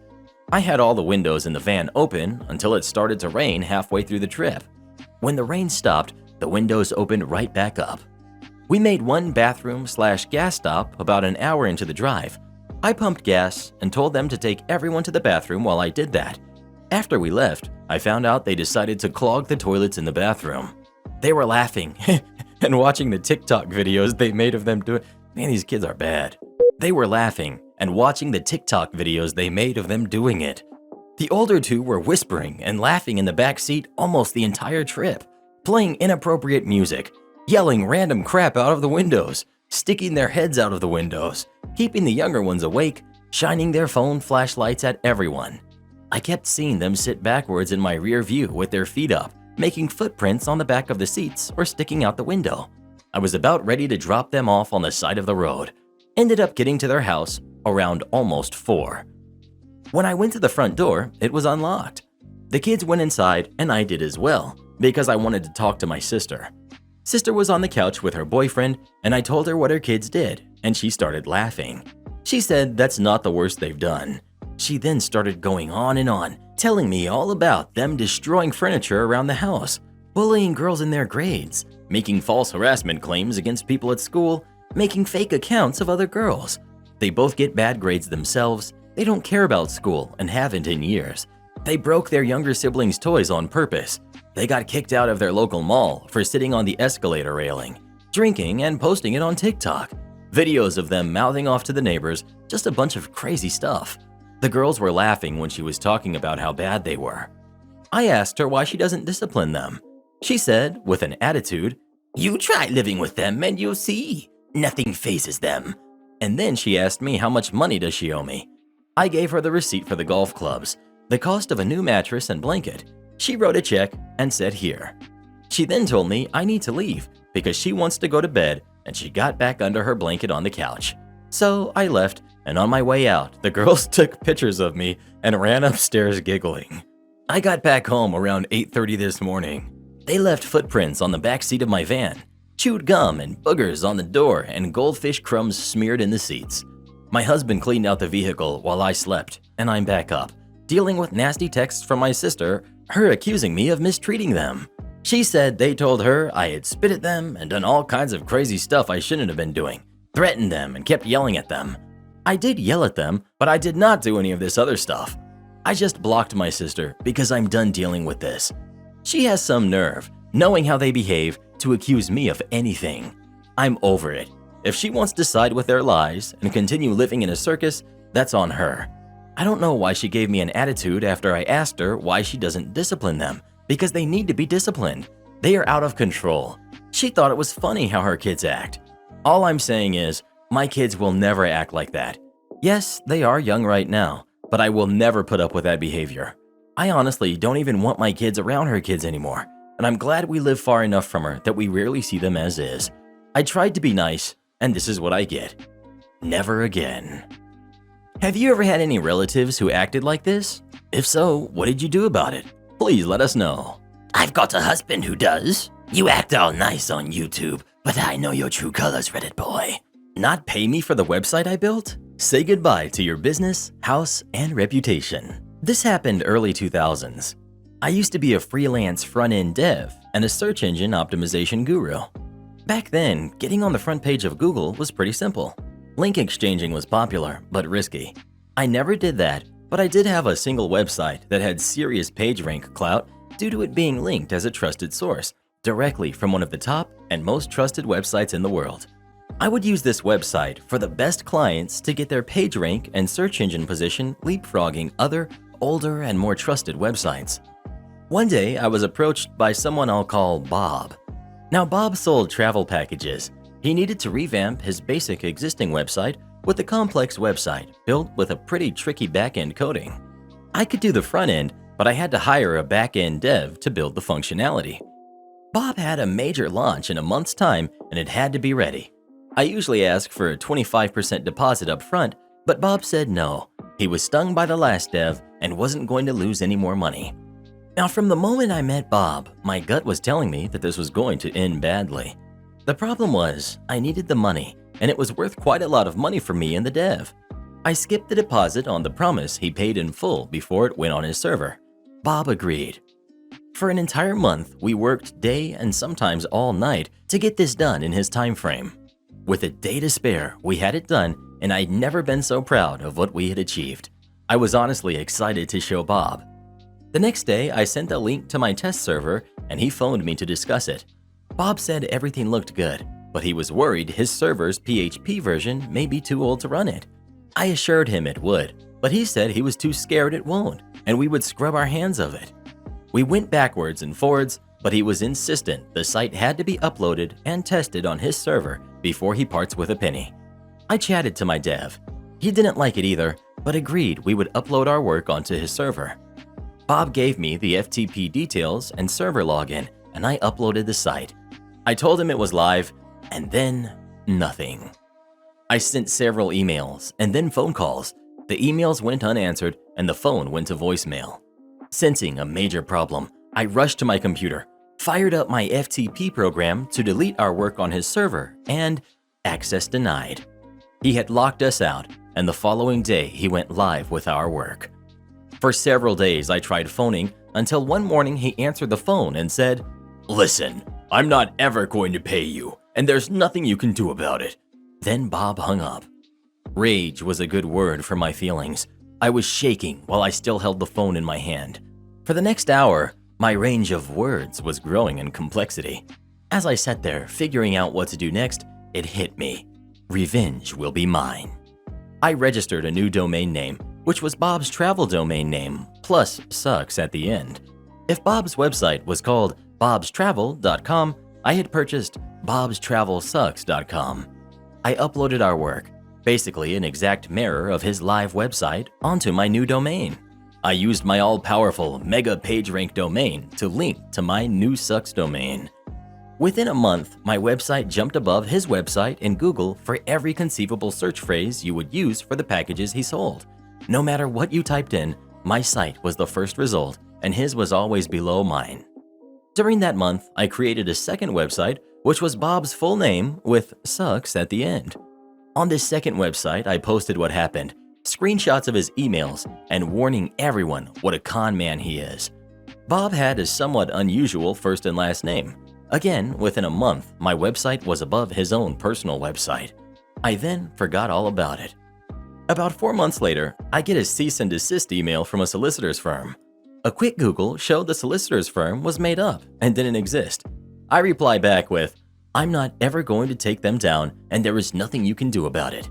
I had all the windows in the van open until it started to rain halfway through the trip. When the rain stopped, the windows opened right back up. We made one bathroom/gas stop about an hour into the drive. I pumped gas and told them to take everyone to the bathroom while I did that. After we left, I found out they decided to clog the toilets in the bathroom. They were laughing and watching the TikTok videos they made of them doing. Man, these kids are bad. They were laughing and watching the TikTok videos they made of them doing it. The older two were whispering and laughing in the back seat almost the entire trip, playing inappropriate music, yelling random crap out of the windows, sticking their heads out of the windows, keeping the younger ones awake, shining their phone flashlights at everyone. I kept seeing them sit backwards in my rear view with their feet up, making footprints on the back of the seats or sticking out the window. I was about ready to drop them off on the side of the road. Ended up getting to their house around almost 4. When I went to the front door, it was unlocked. The kids went inside and I did as well, because I wanted to talk to my sister. Sister was on the couch with her boyfriend and I told her what her kids did, and she started laughing. She said that's not the worst they've done. She then started going on and on, telling me all about them destroying furniture around the house, bullying girls in their grades, making false harassment claims against people at school, making fake accounts of other girls. They both get bad grades themselves, they don't care about school and haven't in years. They broke their younger siblings' toys on purpose. They got kicked out of their local mall for sitting on the escalator railing, drinking and posting it on TikTok. Videos of them mouthing off to the neighbors, just a bunch of crazy stuff. The girls were laughing when she was talking about how bad they were. I asked her why she doesn't discipline them. She said, with an attitude, You try living with them and you'll see. Nothing phases them. And then she asked me how much money does she owe me. I gave her the receipt for the golf clubs, the cost of a new mattress and blanket. She wrote a check and said here. She then told me I need to leave because she wants to go to bed, and she got back under her blanket on the couch. So I left, and on my way out, the girls took pictures of me and ran upstairs giggling. I got back home around 8:30 this morning. They left footprints on the back seat of my van, chewed gum and boogers on the door, and goldfish crumbs smeared in the seats. My husband cleaned out the vehicle while I slept, and I'm back up, dealing with nasty texts from my sister, her accusing me of mistreating them. She said they told her I had spit at them and done all kinds of crazy stuff I shouldn't have been doing, threatened them and kept yelling at them. I did yell at them, but I did not do any of this other stuff. I just blocked my sister because I'm done dealing with this. She has some nerve, knowing how they behave, to accuse me of anything. I'm over it. If she wants to side with their lies and continue living in a circus, that's on her. I don't know why she gave me an attitude after I asked her why she doesn't discipline them, because they need to be disciplined. They are out of control. She thought it was funny how her kids act. All I'm saying is, my kids will never act like that. Yes, they are young right now, but I will never put up with that behavior. I honestly don't even want my kids around her kids anymore, and I'm glad we live far enough from her that we rarely see them as is. I tried to be nice, and this is what I get. Never again. Have you ever had any relatives who acted like this? If so, what did you do about it? Please let us know. I've got a husband who does. You act all nice on YouTube, but I know your true colors, Reddit boy. Not pay me for the website I built? Say goodbye to your business, house, and reputation. This happened early 2000s. I used to be a freelance front-end dev and a search engine optimization guru. Back then, getting on the front page of Google was pretty simple. Link exchanging was popular, but risky. I never did that, but I did have a single website that had serious PageRank clout due to it being linked as a trusted source, directly from one of the top and most trusted websites in the world. I would use this website for the best clients to get their PageRank and search engine position leapfrogging other, older, and more trusted websites. One day, I was approached by someone I'll call Bob. Now, Bob sold travel packages. He needed to revamp his basic existing website with a complex website built with a pretty tricky backend coding. I could do the front end, but I had to hire a backend dev to build the functionality. Bob had a major launch in a month's time, and it had to be ready. I usually ask for a 25% deposit up front, but Bob said no. He was stung by the last dev and wasn't going to lose any more money. Now, from the moment I met Bob, my gut was telling me that this was going to end badly. The problem was, I needed the money, and it was worth quite a lot of money for me and the dev. I skipped the deposit on the promise he paid in full before it went on his server. Bob agreed. For an entire month, we worked day and sometimes all night to get this done in his time frame. With a day to spare, we had it done, and I'd never been so proud of what we had achieved. I was honestly excited to show Bob. The next day, I sent a link to my test server, and he phoned me to discuss it. Bob said everything looked good, but he was worried his server's PHP version may be too old to run it. I assured him it would, but he said he was too scared it won't, and we would scrub our hands of it. We went backwards and forwards, but he was insistent the site had to be uploaded and tested on his server before he parts with a penny. I chatted to my dev. He didn't like it either, but agreed we would upload our work onto his server. Bob gave me the FTP details and server login, and I uploaded the site. I told him it was live, and then nothing. I sent several emails and then phone calls. The emails went unanswered and the phone went to voicemail. Sensing a major problem, I rushed to my computer, fired up my FTP program to delete our work on his server, and access denied. He had locked us out, and the following day he went live with our work. For several days I tried phoning until one morning he answered the phone and said, "Listen, I'm not ever going to pay you, and there's nothing you can do about it." Then Bob hung up. Rage was a good word for my feelings. I was shaking while I still held the phone in my hand. For the next hour, my range of words was growing in complexity. As I sat there figuring out what to do next, it hit me. Revenge will be mine. I registered a new domain name, which was Bob's travel domain name, plus sucks at the end. If Bob's website was called bobstravel.com, I had purchased bobstravelsucks.com. I uploaded our work, basically an exact mirror of his live website, onto my new domain. I used my all-powerful mega PageRank domain to link to my new sucks domain. Within a month, my website jumped above his website in Google for every conceivable search phrase you would use for the packages he sold. No matter what you typed in, my site was the first result, and his was always below mine. During that month, I created a second website, which was Bob's full name with sucks at the end. On this second website, I posted what happened, screenshots of his emails, and warning everyone what a con man he is. Bob had a somewhat unusual first and last name. Again, within a month, my website was above his own personal website. I then forgot all about it. About 4 months later, I get a cease and desist email from a solicitor's firm. A quick Google showed the solicitor's firm was made up and didn't exist. I reply back with, "I'm not ever going to take them down, and there is nothing you can do about it."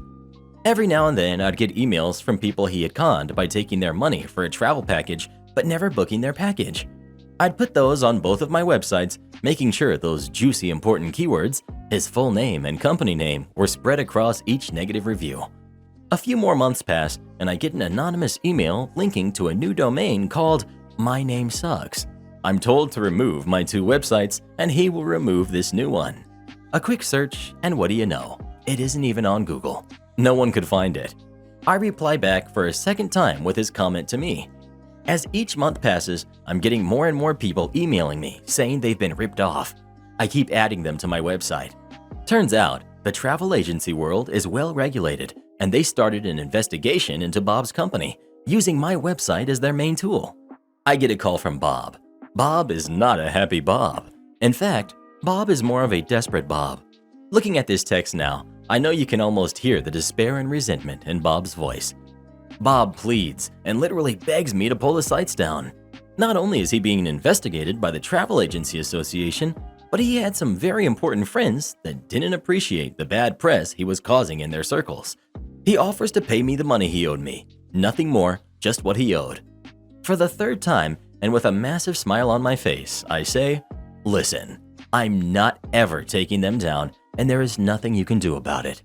Every now and then, I'd get emails from people he had conned by taking their money for a travel package but never booking their package. I'd put those on both of my websites, making sure those juicy important keywords, his full name and company name, were spread across each negative review. A few more months pass, and I get an anonymous email linking to a new domain called My Name Sucks. I'm told to remove my 2 websites, and he will remove this new one. A quick search, and what do you know? It isn't even on Google. No one could find it. I reply back for a second time with his comment to me. As each month passes, I'm getting more and more people emailing me saying they've been ripped off. I keep adding them to my website. Turns out, the travel agency world is well regulated, and they started an investigation into Bob's company, using my website as their main tool. I get a call from Bob. Bob is not a happy Bob. In fact, Bob is more of a desperate Bob. Looking at this text now, I know you can almost hear the despair and resentment in Bob's voice. Bob pleads and literally begs me to pull the sites down. Not only is he being investigated by the Travel Agency Association, but he had some very important friends that didn't appreciate the bad press he was causing in their circles. He offers to pay me the money he owed me, nothing more, just what he owed. For the third time, and with a massive smile on my face, I say, "Listen, I'm not ever taking them down, and there is nothing you can do about it."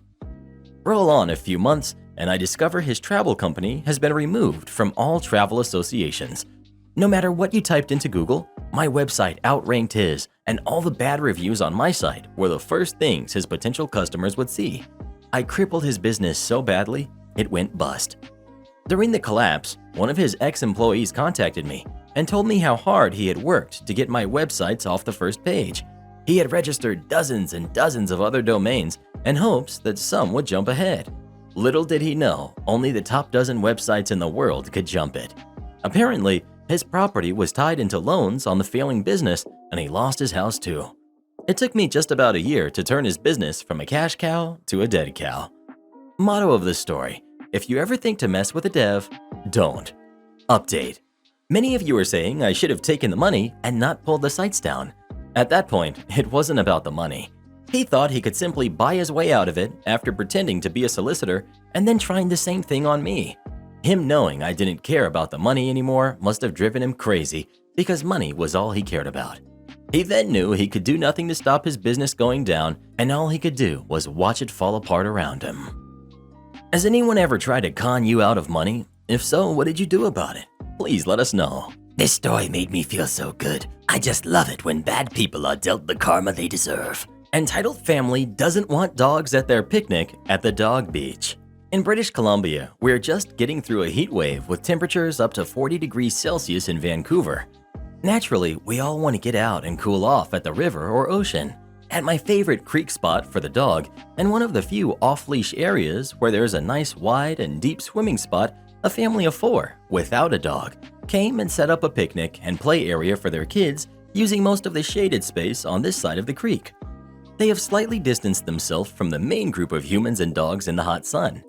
Roll on a few months, and I discover his travel company has been removed from all travel associations. No matter what you typed into Google, my website outranked his, and all the bad reviews on my site were the first things his potential customers would see. I crippled his business so badly, it went bust. During the collapse, one of his ex-employees contacted me and told me how hard he had worked to get my websites off the first page. He had registered dozens and dozens of other domains in hopes that some would jump ahead. Little did he know, only the top dozen websites in the world could jump it. Apparently, his property was tied into loans on the failing business, and he lost his house too. It took me just about a year to turn his business from a cash cow to a dead cow. Motto of this story: if you ever think to mess with a dev, don't. Update: many of you are saying I should have taken the money and not pulled the sites down. At that point, it wasn't about the money. He thought he could simply buy his way out of it after pretending to be a solicitor and then trying the same thing on me. Him knowing I didn't care about the money anymore must have driven him crazy, because money was all he cared about. He then knew he could do nothing to stop his business going down, and all he could do was watch it fall apart around him. Has anyone ever tried to con you out of money? If so, what did you do about it? Please let us know. This story made me feel so good. I just love it when bad people are dealt the karma they deserve. Entitled family doesn't want dogs at their picnic at the dog beach. In British Columbia, we're just getting through a heat wave with temperatures up to 40 degrees Celsius in Vancouver. Naturally, we all want to get out and cool off at the river or ocean. at my favorite creek spot for the dog and one of the few off-leash areas where there's a nice wide and deep swimming spot, a family of 4, without a dog, came and set up a picnic and play area for their kids using most of the shaded space on this side of the creek. They have slightly distanced themselves from the main group of humans and dogs in the hot sun.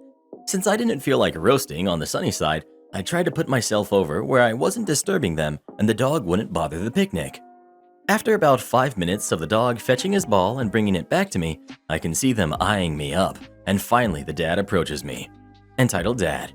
Since I didn't feel like roasting on the sunny side, I tried to put myself over where I wasn't disturbing them and the dog wouldn't bother the picnic. After about 5 minutes of the dog fetching his ball and bringing it back to me, I can see them eyeing me up, and finally the dad approaches me. Entitled Dad.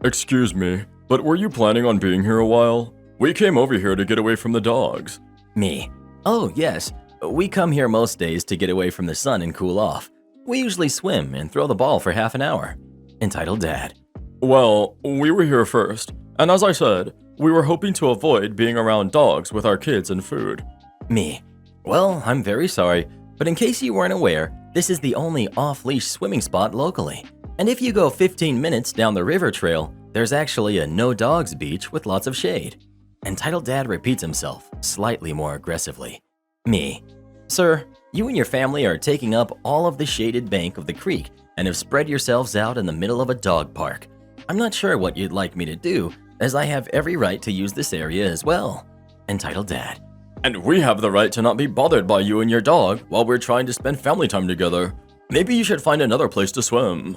Excuse me, but were you planning on being here a while? We came over here to get away from the dogs. Me. Oh, yes. We come here most days to get away from the sun and cool off. We usually swim and throw the ball for half an hour. Entitled Dad. Well, we were here first, and as I said, we were hoping to avoid being around dogs with our kids and food. Me. Well, I'm very sorry, but in case you weren't aware, this is the only off-leash swimming spot locally. And if you go 15 minutes down the river trail, there's actually a no-dogs beach with lots of shade. Entitled Dad repeats himself, slightly more aggressively. Me. Sir, you and your family are taking up all of the shaded bank of the creek and have spread yourselves out in the middle of a dog park. I'm not sure what you'd like me to do, as I have every right to use this area as well. Entitled Dad. And we have the right to not be bothered by you and your dog while we're trying to spend family time together. Maybe you should find another place to swim.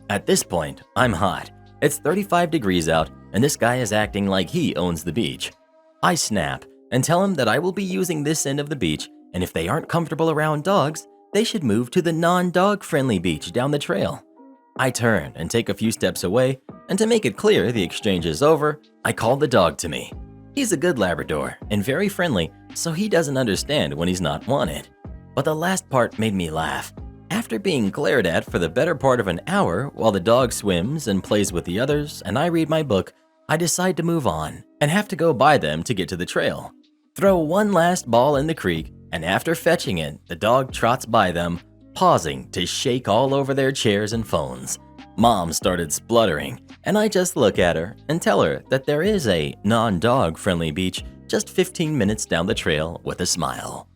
At this point, I'm hot. It's 35 degrees out, and this guy is acting like he owns the beach. I snap and tell him that I will be using this end of the beach, and if they aren't comfortable around dogs, they should move to the non-dog friendly beach down the trail. I turn and take a few steps away, and to make it clear the exchange is over, I call the dog to me. He's a good Labrador and very friendly, so he doesn't understand when he's not wanted. But the last part made me laugh. After being glared at for the better part of an hour while the dog swims and plays with the others and I read my book, I decide to move on and have to go by them to get to the trail. Throw one last ball in the creek, and after fetching it, the dog trots by them, pausing to shake all over their chairs and phones. Mom started spluttering, and I just look at her and tell her that there is a non-dog friendly beach just 15 minutes down the trail with a smile.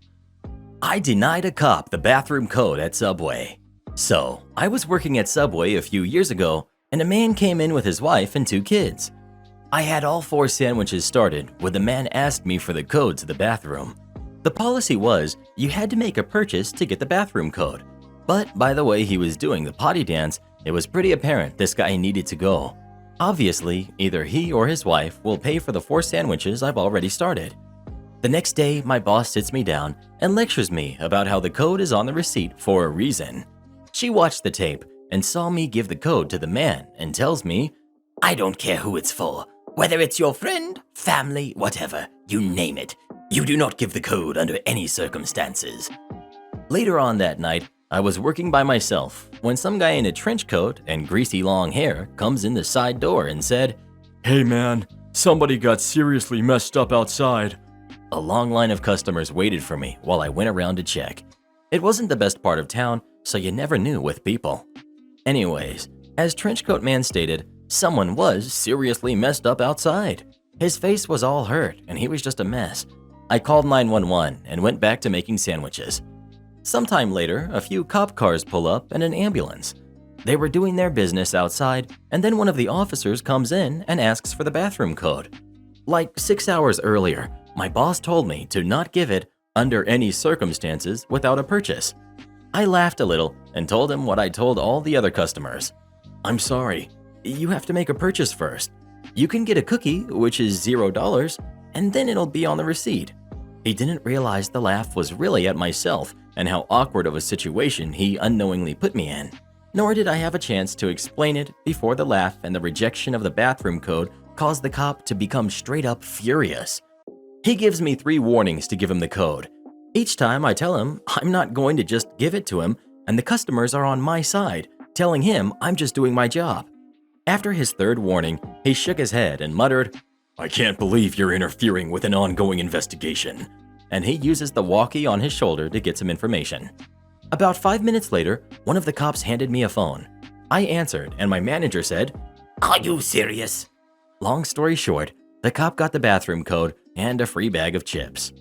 I denied a cop the bathroom code at Subway. So, I was working at Subway a few years ago, and a man came in with his wife and 2 kids. I had all 4 sandwiches started when the man asked me for the code to the bathroom. The policy was you had to make a purchase to get the bathroom code. But by the way he was doing the potty dance, it was pretty apparent this guy needed to go. Obviously, either he or his wife will pay for the 4 sandwiches I've already started. The next day, my boss sits me down and lectures me about how the code is on the receipt for a reason. She watched the tape and saw me give the code to the man and tells me, I don't care who it's for. Whether it's your friend, family, whatever, you name it. You do not give the code under any circumstances. Later on that night, I was working by myself when some guy in a trench coat and greasy long hair comes in the side door and said, Hey man, somebody got seriously messed up outside. A long line of customers waited for me while I went around to check. It wasn't the best part of town, so you never knew with people. Anyways, as Trenchcoat Man stated, someone was seriously messed up outside. His face was all hurt and he was just a mess. I called 911 and went back to making sandwiches. Sometime later, a few cop cars pull up and an ambulance. They were doing their business outside, and then one of the officers comes in and asks for the bathroom code. Like 6 hours earlier, my boss told me to not give it under any circumstances without a purchase. I laughed a little and told him what I told all the other customers. I'm sorry, you have to make a purchase first. You can get a cookie, which is $0, and then it'll be on the receipt. He didn't realize the laugh was really at myself and how awkward of a situation he unknowingly put me in. Nor did I have a chance to explain it before the laugh and the rejection of the bathroom code caused the cop to become straight up furious. He gives me 3 warnings to give him the code. Each time I tell him I'm not going to just give it to him and the customers are on my side, telling him I'm just doing my job. After his 3rd warning, he shook his head and muttered, I can't believe you're interfering with an ongoing investigation. And he uses the walkie on his shoulder to get some information. About 5 minutes later, one of the cops handed me a phone. I answered and my manager said, Are you serious? Long story short, the cop got the bathroom code and a free bag of chips.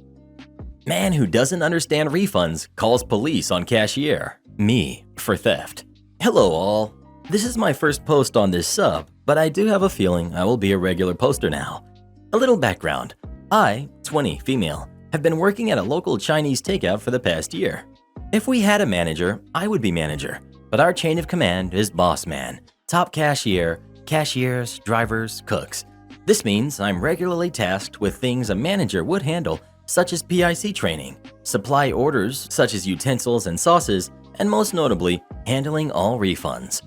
Man who doesn't understand refunds calls police on cashier, me, for theft. Hello all. This is my first post on this sub, but I do have a feeling I will be a regular poster now. A little background. I, 20, female, have been working at a local Chinese takeout for the past year. If we had a manager, I would be manager, but our chain of command is boss man, top cashier, cashiers, drivers, cooks. This means I'm regularly tasked with things a manager would handle, such as PIC training, supply orders such as utensils and sauces, and most notably, handling all refunds.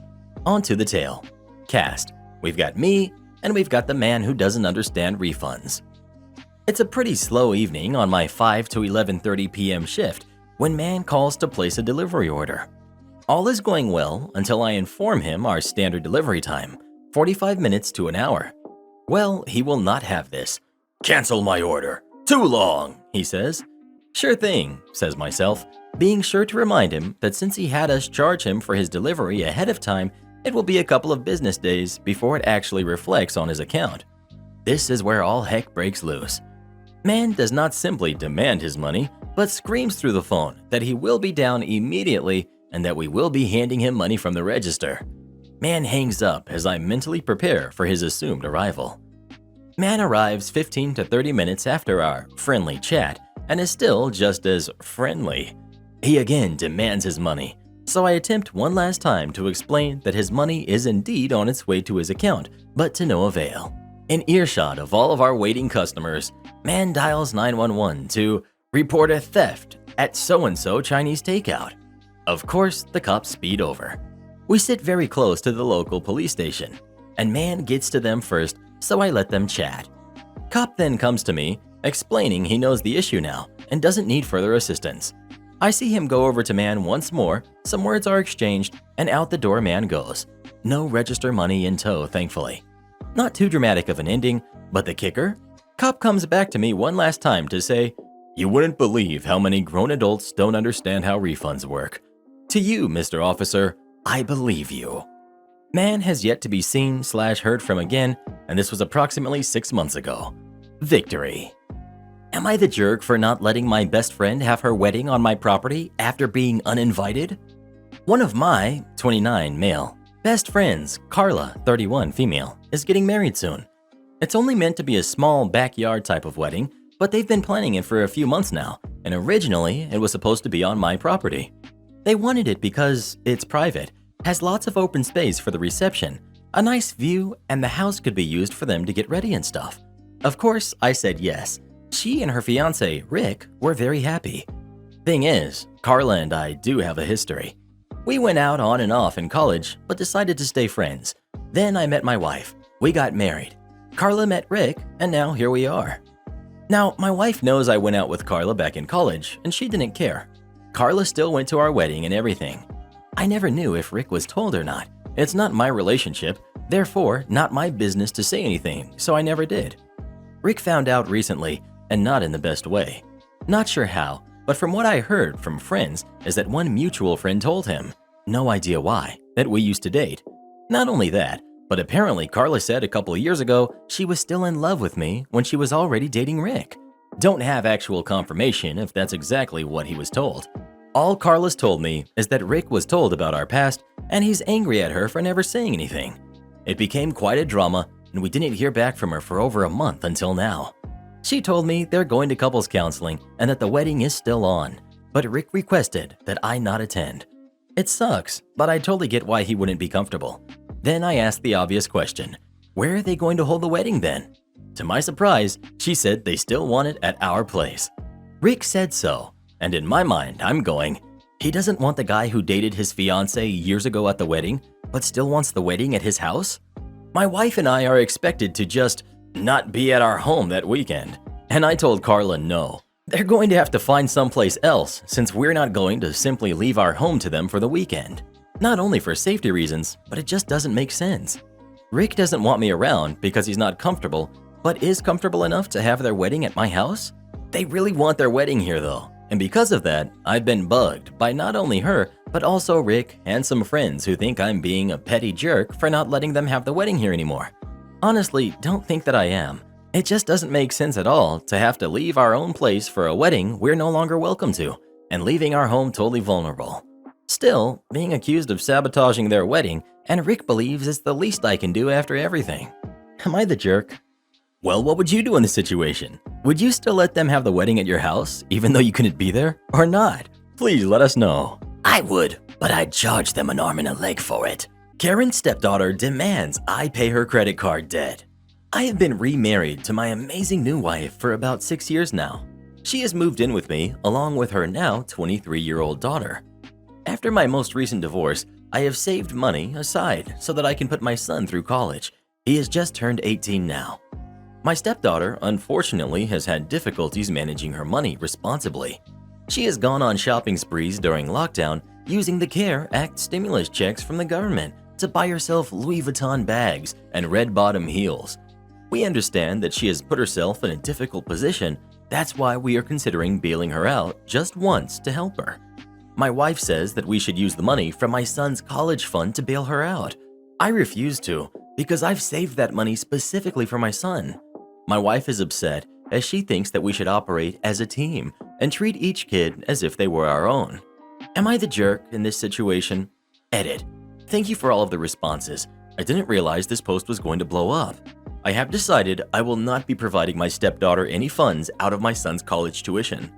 On to the tale. Cast. We've got me, and we've got the man who doesn't understand refunds. It's a pretty slow evening on my 5 to 11:30 p.m. shift when man calls to place a delivery order. All is going well until I inform him our standard delivery time, 45 minutes to an hour. Well, he will not have this. Cancel my order. Too long, he says. Sure thing, says myself, being sure to remind him that since he had us charge him for his delivery ahead of time, it will be a couple of business days before it actually reflects on his account. This is where all heck breaks loose. Man does not simply demand his money, but screams through the phone that he will be down immediately and that we will be handing him money from the register. Man hangs up as I mentally prepare for his assumed arrival. Man arrives 15 to 30 minutes after our friendly chat and is still just as friendly. He again demands his money, so I attempt one last time to explain that his money is indeed on its way to his account, but to no avail. In earshot of all of our waiting customers, man dials 911 to report a theft at so-and-so Chinese takeout. Of course, the cops speed over. We sit very close to the local police station, and man gets to them first, so I let them chat. Cop then comes to me, explaining he knows the issue now and doesn't need further assistance. I see him go over to man once more, some words are exchanged, and out the door man goes. No register money in tow, thankfully. Not too dramatic of an ending, but the kicker? Cop comes back to me one last time to say, "You wouldn't believe how many grown adults don't understand how refunds work. To you, Mr. Officer, I believe you." Man has yet to be seen/heard from again, and this was approximately 6 months ago. Victory. Am I the jerk for not letting my best friend have her wedding on my property after being uninvited? One of my, 29 male, best friends, Carla, 31 female, is getting married soon. It's only meant to be a small backyard type of wedding, but they've been planning it for a few months now, and originally it was supposed to be on my property. They wanted it because it's private, has lots of open space for the reception, a nice view, and the house could be used for them to get ready and stuff. Of course, I said yes. She and her fiance, Rick, were very happy. Thing is, Carla and I do have a history. We went out on and off in college, but decided to stay friends. Then I met my wife. We got married. Carla met Rick, and now here we are. Now, my wife knows I went out with Carla back in college, and she didn't care. Carla still went to our wedding and everything. I never knew if Rick was told or not. It's not my relationship, therefore not my business to say anything, so I never did. Rick found out recently, and not in the best way. Not sure how, but from what I heard from friends is that one mutual friend told him, no idea why, that we used to date. Not only that, but apparently Carla said a couple of years ago she was still in love with me when she was already dating Rick. Don't have actual confirmation if that's exactly what he was told. All Carla's told me is that Rick was told about our past and he's angry at her for never saying anything. It became quite a drama and we didn't hear back from her for over a month until now. She told me they're going to couples counseling and that the wedding is still on, but Rick requested that I not attend. It sucks, but I totally get why he wouldn't be comfortable. Then I asked the obvious question, where are they going to hold the wedding then? To my surprise, she said they still want it at our place. Rick said so, and in my mind, I'm going, he doesn't want the guy who dated his fiancée years ago at the wedding, but still wants the wedding at his house? My wife and I are expected to just not be at our home that weekend, and I told Carla no. They're going to have to find someplace else since we're not going to simply leave our home to them for the weekend. Not only for safety reasons, but it just doesn't make sense. Rick doesn't want me around because he's not comfortable, but is comfortable enough to have their wedding at my house? They really want their wedding here though, and because of that, I've been bugged by not only her, but also Rick and some friends who think I'm being a petty jerk for not letting them have the wedding here anymore. Honestly, don't think that I am, It just doesn't make sense at all to have to leave our own place for a wedding we're no longer welcome to, and leaving our home totally vulnerable. Still, being accused of sabotaging their wedding, and Rick believes it's the least I can do after everything. Am I the jerk? Well, what would you do in this situation? Would you still let them have the wedding at your house, even though you couldn't be there, or not? Please let us know. I would, but I'd charge them an arm and a leg for it. Karen's stepdaughter demands I pay her credit card debt. I have been remarried to my amazing new wife for about 6 years now. She has moved in with me along with her now 23-year-old daughter. After my most recent divorce, I have saved money aside so that I can put my son through college. He has just turned 18 now. My stepdaughter, unfortunately, has had difficulties managing her money responsibly. She has gone on shopping sprees during lockdown using the CARE Act stimulus checks from the government to buy herself Louis Vuitton bags and red bottom heels. We understand that she has put herself in a difficult position. That's why we are considering bailing her out just once to help her. My wife says that we should use the money from my son's college fund to bail her out. I refuse to because I've saved that money specifically for my son. My wife is upset as she thinks that we should operate as a team and treat each kid as if they were our own. Am I the jerk in this situation? Edit. Thank you for all of the responses. I didn't realize this post was going to blow up. I have decided I will not be providing my stepdaughter any funds out of my son's college tuition.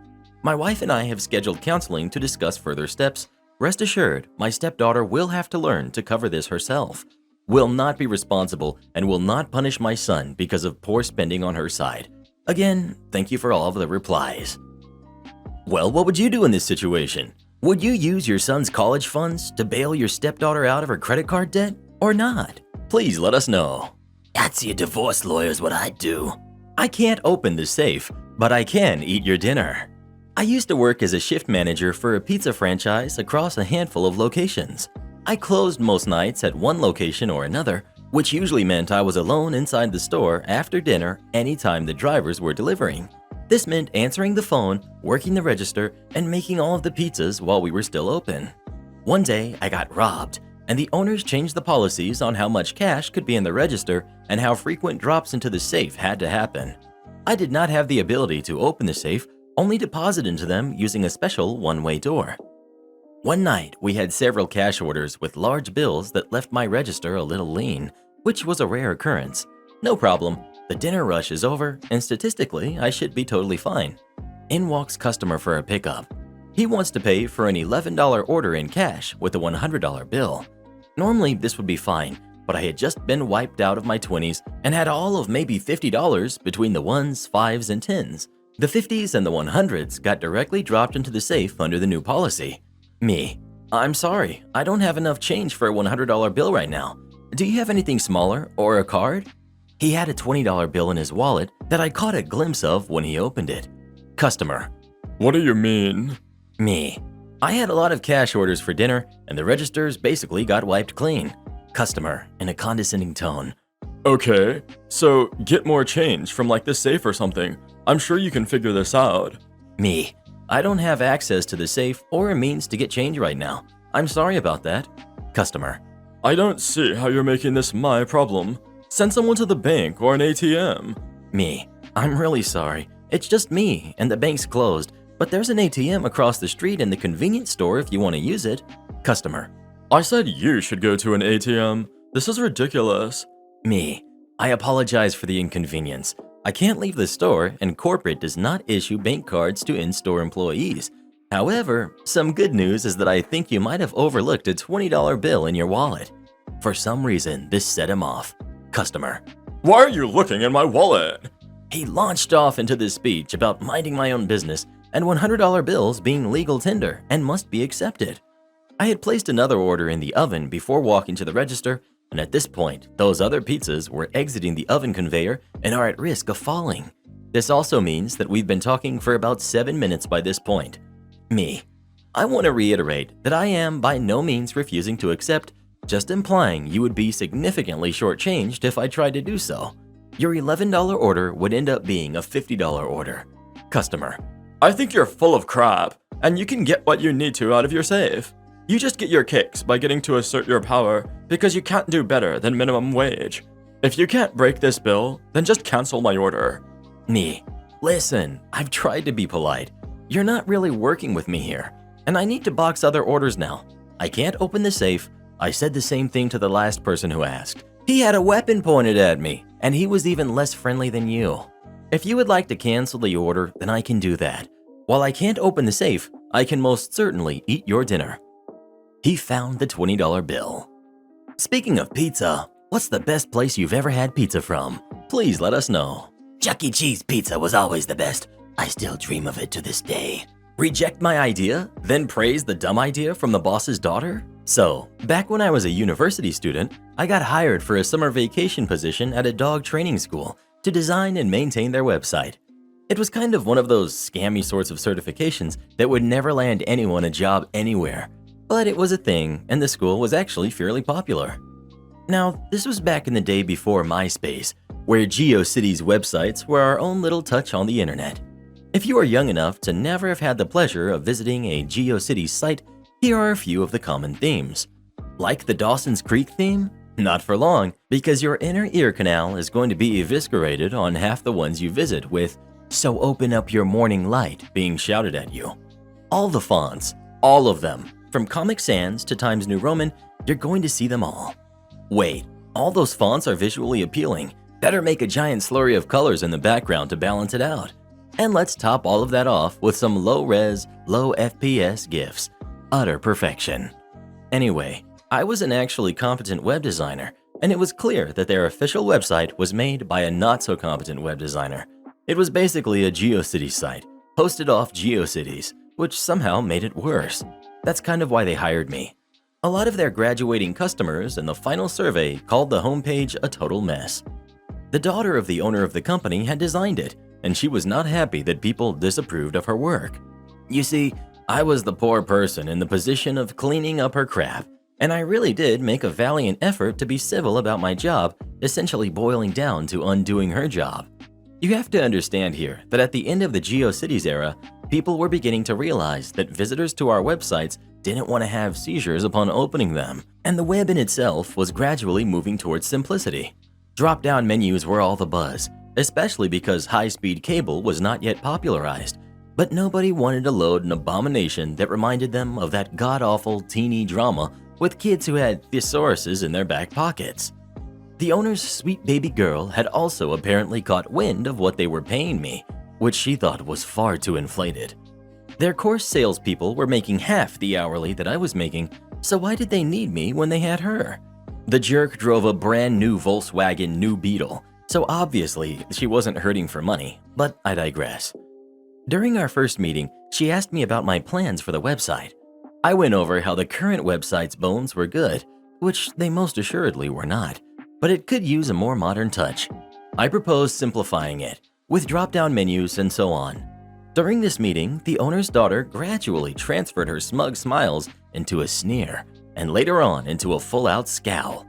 My wife and I have scheduled counseling to discuss further steps. Rest assured, my stepdaughter will have to learn to cover this herself, will not be responsible, and will not punish my son because of poor spending on her side. Again, thank you for all of the replies. Well, what would you do in this situation? Would you use your son's college funds to bail your stepdaughter out of her credit card debt or not? Please let us know. That's your divorce lawyer's what I'd do. I can't open the safe, but I can eat your dinner. I used to work as a shift manager for a pizza franchise across a handful of locations. I closed most nights at one location or another, which usually meant I was alone inside the store after dinner anytime the drivers were delivering. This meant answering the phone, working the register, and making all of the pizzas while we were still open. One day, I got robbed, and the owners changed the policies on how much cash could be in the register and how frequent drops into the safe had to happen. I did not have the ability to open the safe, only deposit into them using a special one-way door. One night, we had several cash orders with large bills that left my register a little lean, which was a rare occurrence. No problem, the dinner rush is over, and statistically, I should be totally fine. In walks customer for a pickup. He wants to pay for an $11 order in cash with a $100 bill. Normally, this would be fine, but I had just been wiped out of my 20s and had all of maybe $50 between the 1s, 5s, and 10s. The 50s and the 100s got directly dropped into the safe under the new policy. Me. I'm sorry, I don't have enough change for a $100 bill right now. Do you have anything smaller or a card? He had a $20 bill in his wallet that I caught a glimpse of when he opened it. Customer. What do you mean? Me. I had a lot of cash orders for dinner and the registers basically got wiped clean. Customer in a condescending tone. Okay, so get more change from like this safe or something. I'm sure you can figure this out. Me. I don't have access to the safe or a means to get change right now. I'm sorry about that. Customer. I don't see how you're making this my problem. Send someone to the bank or an ATM. Me. I'm really sorry. It's just me and the bank's closed, but there's an ATM across the street in the convenience store if you want to use it. Customer. I said you should go to an ATM. This is ridiculous. Me. I apologize for the inconvenience. I can't leave the store and corporate does not issue bank cards to in-store employees. However, some good news is that I think you might have overlooked a $20 bill in your wallet. For some reason, this set him off. Customer. Why are you looking in my wallet? He launched off into this speech about minding my own business and $100 bills being legal tender and must be accepted. I had placed another order in the oven before walking to the register, and at this point, those other pizzas were exiting the oven conveyor and are at risk of falling. This also means that we've been talking for about 7 minutes by this point. Me. I want to reiterate that I am by no means refusing to accept, just implying you would be significantly shortchanged if I tried to do so. Your $11 order would end up being a $50 order. Customer. I think you're full of crap, and you can get what you need to out of your safe. You just get your kicks by getting to assert your power because you can't do better than minimum wage. If you can't break this bill, then just cancel my order. Me. Listen, I've tried to be polite. You're not really working with me here, and I need to box other orders now. I can't open the safe. I said the same thing to the last person who asked. He had a weapon pointed at me, and he was even less friendly than you. If you would like to cancel the order, then I can do that. While I can't open the safe, I can most certainly eat your dinner. He found the $20 bill. Speaking of pizza, what's the best place you've ever had pizza from? Please let us know. Chuck E. Cheese pizza was always the best. I still dream of it to this day. Reject my idea, then praise the dumb idea from the boss's daughter? So, back when I was a university student, I got hired for a summer vacation position at a dog training school to design and maintain their website. It was kind of one of those scammy sorts of certifications that would never land anyone a job anywhere. But it was a thing, and the school was actually fairly popular. Now, this was back in the day before MySpace, where GeoCities websites were our own little touch on the internet. If you are young enough to never have had the pleasure of visiting a GeoCities site, here are a few of the common themes. Like the Dawson's Creek theme? Not for long, because your inner ear canal is going to be eviscerated on half the ones you visit with "So open up your morning light" being shouted at you. All the fonts, all of them, from Comic Sans to Times New Roman, you're going to see them all. Wait, all those fonts are visually appealing. Better make a giant slurry of colors in the background to balance it out. And let's top all of that off with some low-res, low-FPS GIFs. Utter perfection. Anyway, I was an actually competent web designer, and it was clear that their official website was made by a not-so-competent web designer. It was basically a GeoCities site, hosted off GeoCities, which somehow made it worse. That's kind of why they hired me. A lot of their graduating customers in the final survey called the homepage a total mess. The daughter of the owner of the company had designed it, and she was not happy that people disapproved of her work. You see, I was the poor person in the position of cleaning up her crap, and I really did make a valiant effort to be civil about my job, essentially boiling down to undoing her job. You have to understand here that at the end of the GeoCities era, people were beginning to realize that visitors to our websites didn't want to have seizures upon opening them, and the web in itself was gradually moving towards simplicity. Drop-down menus were all the buzz, especially because high-speed cable was not yet popularized, but nobody wanted to load an abomination that reminded them of that god-awful teeny drama with kids who had thesauruses in their back pockets. The owner's sweet baby girl had also apparently caught wind of what they were paying me, which she thought was far too inflated. Their course salespeople were making half the hourly that I was making, so why did they need me when they had her? The jerk drove a brand new Volkswagen New Beetle, so obviously she wasn't hurting for money, but I digress. During our first meeting, she asked me about my plans for the website. I went over how the current website's bones were good, which they most assuredly were not, but it could use a more modern touch. I proposed simplifying it, with drop-down menus and so on. During this meeting, the owner's daughter gradually transferred her smug smiles into a sneer, and later on into a full-out scowl.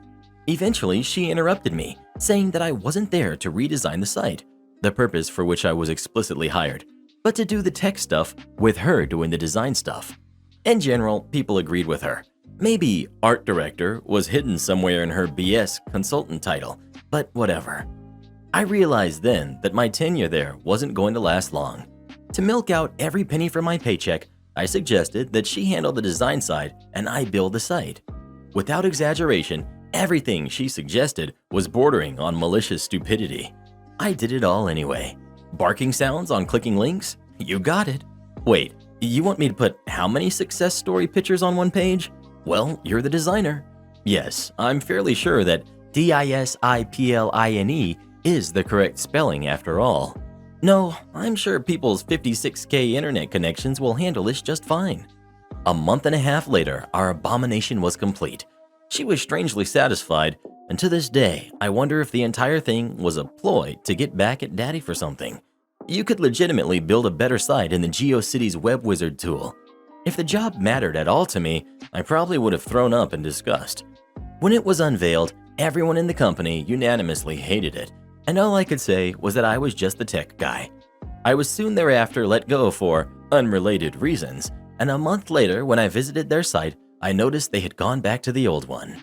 Eventually, she interrupted me, saying that I wasn't there to redesign the site, the purpose for which I was explicitly hired, but to do the tech stuff with her doing the design stuff. In general, people agreed with her. Maybe art director was hidden somewhere in her BS consultant title, but whatever. I realized then that my tenure there wasn't going to last long. To milk out every penny from my paycheck, I suggested that she handle the design side and I build the site. Without exaggeration, everything she suggested was bordering on malicious stupidity. I did it all anyway. Barking sounds on clicking links? You got it. Wait, you want me to put how many success story pictures on one page? Well, you're the designer. Yes, I'm fairly sure that DISIPLINE is the correct spelling after all. No, I'm sure people's 56K internet connections will handle this just fine. A month and a half later, our abomination was complete. She was strangely satisfied, and to this day, I wonder if the entire thing was a ploy to get back at Daddy for something. You could legitimately build a better site in the GeoCities Web Wizard tool. If the job mattered at all to me, I probably would have thrown up in disgust. When it was unveiled, everyone in the company unanimously hated it, and all I could say was that I was just the tech guy. I was soon thereafter let go for unrelated reasons, and a month later when I visited their site, I noticed they had gone back to the old one.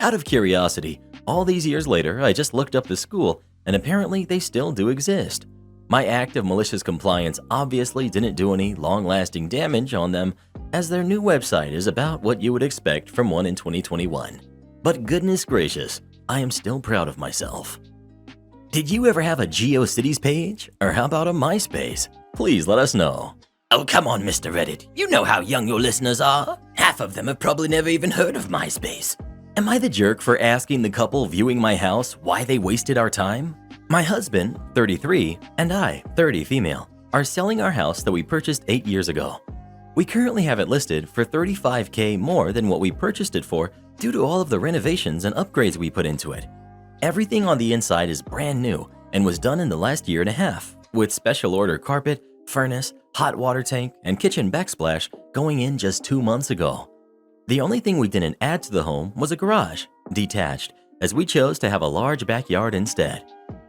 Out of curiosity, All these years later, I just looked up the school, and apparently they still do exist. My act of malicious compliance obviously didn't do any long-lasting damage on them, as their new website is about what you would expect from one in 2021. But goodness gracious, I am still proud of myself. Did you ever have a GeoCities page? Or how about a MySpace? Please let us know. Oh, come on, Mr. Reddit. You know how young your listeners are. Half of them have probably never even heard of MySpace. Am I the jerk for asking the couple viewing my house why they wasted our time? My husband, 33, and I, 30 female, are selling our house that we purchased 8 years ago. We currently have it listed for $35,000 more than what we purchased it for due to all of the renovations and upgrades we put into it. Everything on the inside is brand new and was done in the last year and a half, with special order carpet, furnace, hot water tank, and kitchen backsplash going in just 2 months ago. The only thing we didn't add to the home was a garage, detached, as we chose to have a large backyard instead.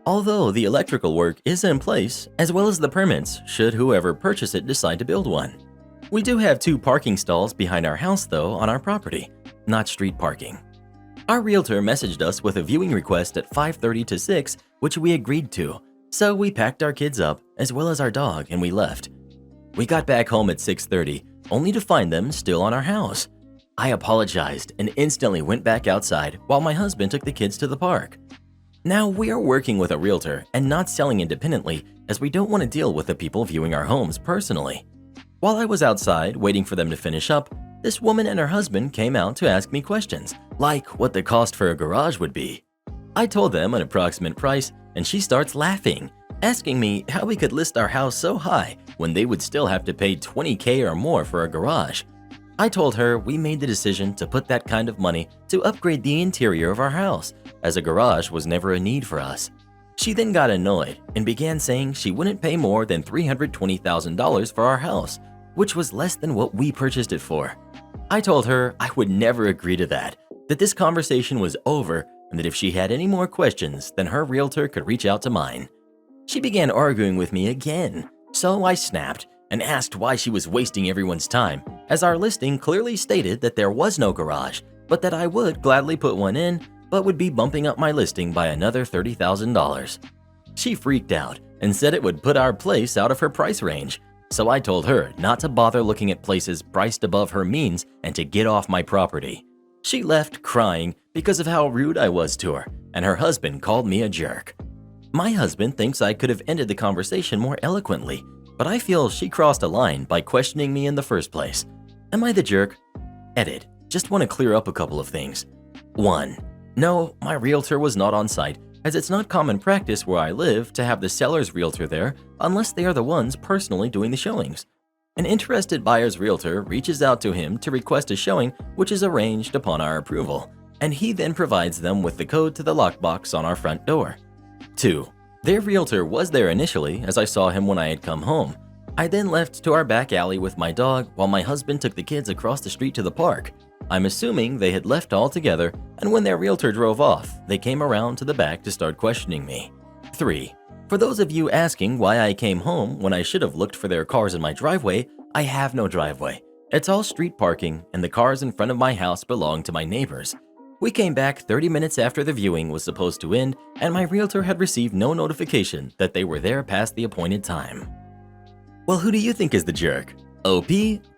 Although the electrical work is in place, as well as the permits should whoever purchase it decide to build one. We do have 2 parking stalls behind our house though on our property, not street parking. Our realtor messaged us with a viewing request at 5:30 to 6, which we agreed to, so we packed our kids up as well as our dog and we left. We got back home at 6:30, only to find them still on our house. I apologized and instantly went back outside while my husband took the kids to the park. Now we are working with a realtor and not selling independently, as we don't want to deal with the people viewing our homes personally. While I was outside waiting for them to finish up, this woman and her husband came out to ask me questions, like what the cost for a garage would be. I told them an approximate price, and she starts laughing, asking me how we could list our house so high when they would still have to pay $20,000 or more for a garage. I told her we made the decision to put that kind of money to upgrade the interior of our house, as a garage was never a need for us. She then got annoyed and began saying she wouldn't pay more than $320,000 for our house, which was less than what we purchased it for. I told her I would never agree to that this conversation was over, and that if she had any more questions, then her realtor could reach out to mine. She began arguing with me again, so I snapped and asked why she was wasting everyone's time, as our listing clearly stated that there was no garage, but that I would gladly put one in, but would be bumping up my listing by another $30,000. She freaked out and said it would put our place out of her price range, so I told her not to bother looking at places priced above her means and to get off my property. She left crying because of how rude I was to her, and her husband called me a jerk. My husband thinks I could have ended the conversation more eloquently, but I feel she crossed a line by questioning me in the first place. Am I the jerk? Edit. Just want to clear up a couple of things. 1. No, my realtor was not on site, as it's not common practice where I live to have the seller's realtor there unless they are the ones personally doing the showings. An interested buyer's realtor reaches out to him to request a showing, which is arranged upon our approval, and he then provides them with the code to the lockbox on our front door. 2. Their realtor was there initially, as I saw him when I had come home. I then left to our back alley with my dog while my husband took the kids across the street to the park. I'm assuming they had left all together, and when their realtor drove off, they came around to the back to start questioning me. 3. For those of you asking why I came home when I should have looked for their cars in my driveway, I have no driveway. It's all street parking, and the cars in front of my house belong to my neighbors. We came back 30 minutes after the viewing was supposed to end, and my realtor had received no notification that they were there past the appointed time. Well, who do you think is the jerk? OP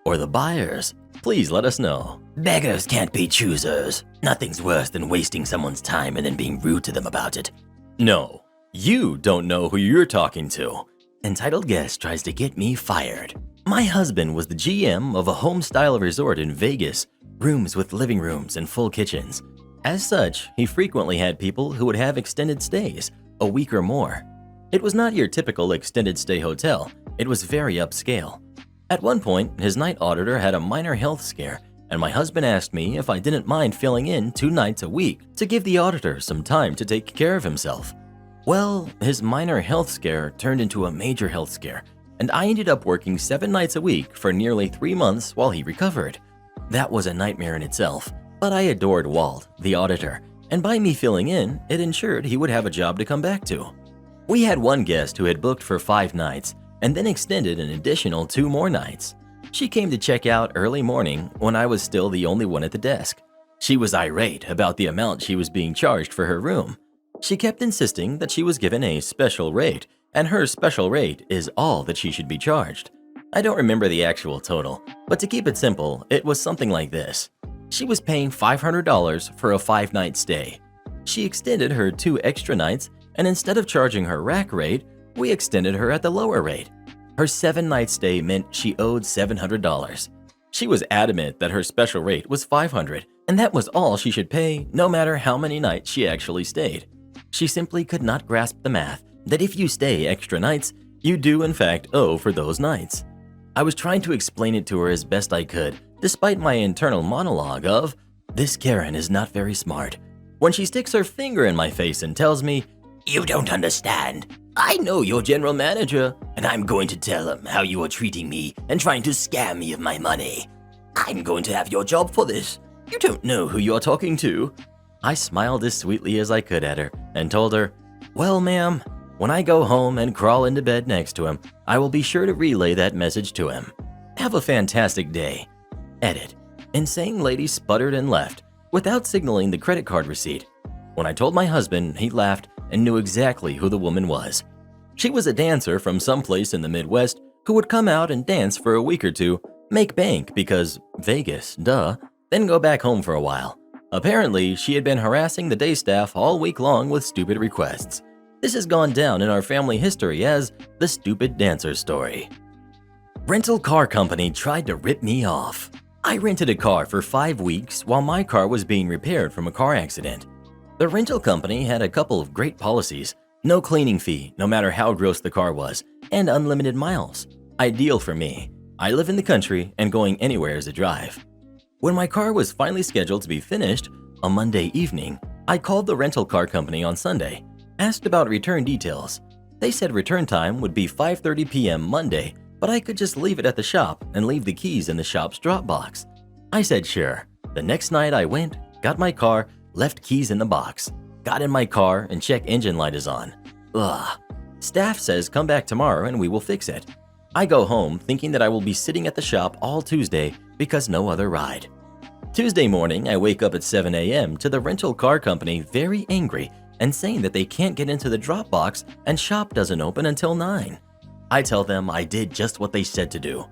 or the buyers? Please let us know. Beggars can't be choosers. Nothing's worse than wasting someone's time and then being rude to them about it. No, you don't know who you're talking to. Entitled guest tries to get me fired. My husband was the GM of a home-style resort in Vegas, rooms with living rooms and full kitchens. As such, he frequently had people who would have extended stays, a week or more. It was not your typical extended stay hotel, it was very upscale. At one point, his night auditor had a minor health scare, and my husband asked me if I didn't mind filling in 2 nights a week to give the auditor some time to take care of himself. Well, his minor health scare turned into a major health scare, and I ended up working 7 nights a week for nearly 3 months while he recovered. That was a nightmare in itself, but I adored Walt, the auditor, and by me filling in, it ensured he would have a job to come back to. We had one guest who had booked for 5 nights, and then extended an additional 2 more nights. She came to check out early morning when I was still the only one at the desk. She was irate about the amount she was being charged for her room. She kept insisting that she was given a special rate, and her special rate is all that she should be charged. I don't remember the actual total, but to keep it simple, it was something like this. She was paying $500 for a 5-night stay. She extended her 2 extra nights, and instead of charging her rack rate, we extended her at the lower rate. Her 7-night stay meant she owed $700. She was adamant that her special rate was $500, and that was all she should pay no matter how many nights she actually stayed. She simply could not grasp the math that if you stay extra nights, you do in fact owe for those nights. I was trying to explain it to her as best I could, despite my internal monologue of, "This Karen is not very smart," when she sticks her finger in my face and tells me, You don't understand. I know your general manager, and I'm going to tell him how you are treating me and trying to scam me of my money. I'm going to have your job for this. You don't know who you're talking to." I smiled as sweetly as I could at her and told her, "Well, ma'am, when I go home and crawl into bed next to him, I will be sure to relay that message to him. Have a fantastic day." Edit. Insane lady sputtered and left without signaling the credit card receipt. When I told my husband, he laughed and knew exactly who the woman was. She was a dancer from someplace in the Midwest who would come out and dance for a week or two, make bank because Vegas, duh, then go back home for a while. Apparently, she had been harassing the day staff all week long with stupid requests. This has gone down in our family history as the stupid dancer story. Rental car company tried to rip me off. I rented a car for 5 weeks while my car was being repaired from a car accident. The rental company had a couple of great policies: no cleaning fee, no matter how gross the car was, and unlimited miles. Ideal for me. I live in the country and going anywhere is a drive. When my car was finally scheduled to be finished, a Monday evening, I called the rental car company on Sunday, asked about return details. They said return time would be 5:30 p.m. Monday, but I could just leave it at the shop and leave the keys in the shop's drop box. I said sure. The next night I went, got my car, left keys in the box, got in my car and check engine light is on. Ugh. Staff says come back tomorrow and we will fix it. I go home thinking that I will be sitting at the shop all Tuesday because no other ride. Tuesday morning, I wake up at 7 a.m. to the rental car company very angry and saying that they can't get into the drop box and shop doesn't open until 9. I tell them I did just what they said to do.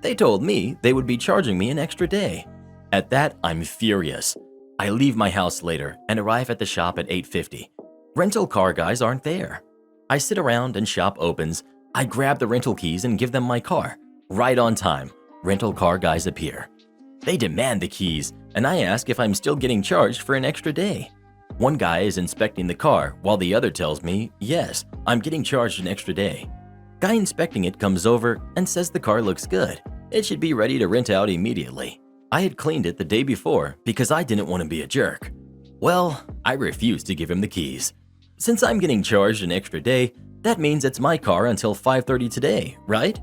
They told me they would be charging me an extra day. At that, I'm furious. I leave my house later and arrive at the shop at 8:50. Rental car guys aren't there. I sit around and shop opens. I grab the rental keys and give them my car. Right on time, rental car guys appear. They demand the keys, and I ask if I'm still getting charged for an extra day. One guy is inspecting the car while the other tells me, yes, I'm getting charged an extra day. Guy inspecting it comes over and says the car looks good. It should be ready to rent out immediately. I had cleaned it the day before because I didn't want to be a jerk. Well, I refused to give him the keys. Since I'm getting charged an extra day, that means it's my car until 5:30 today, right?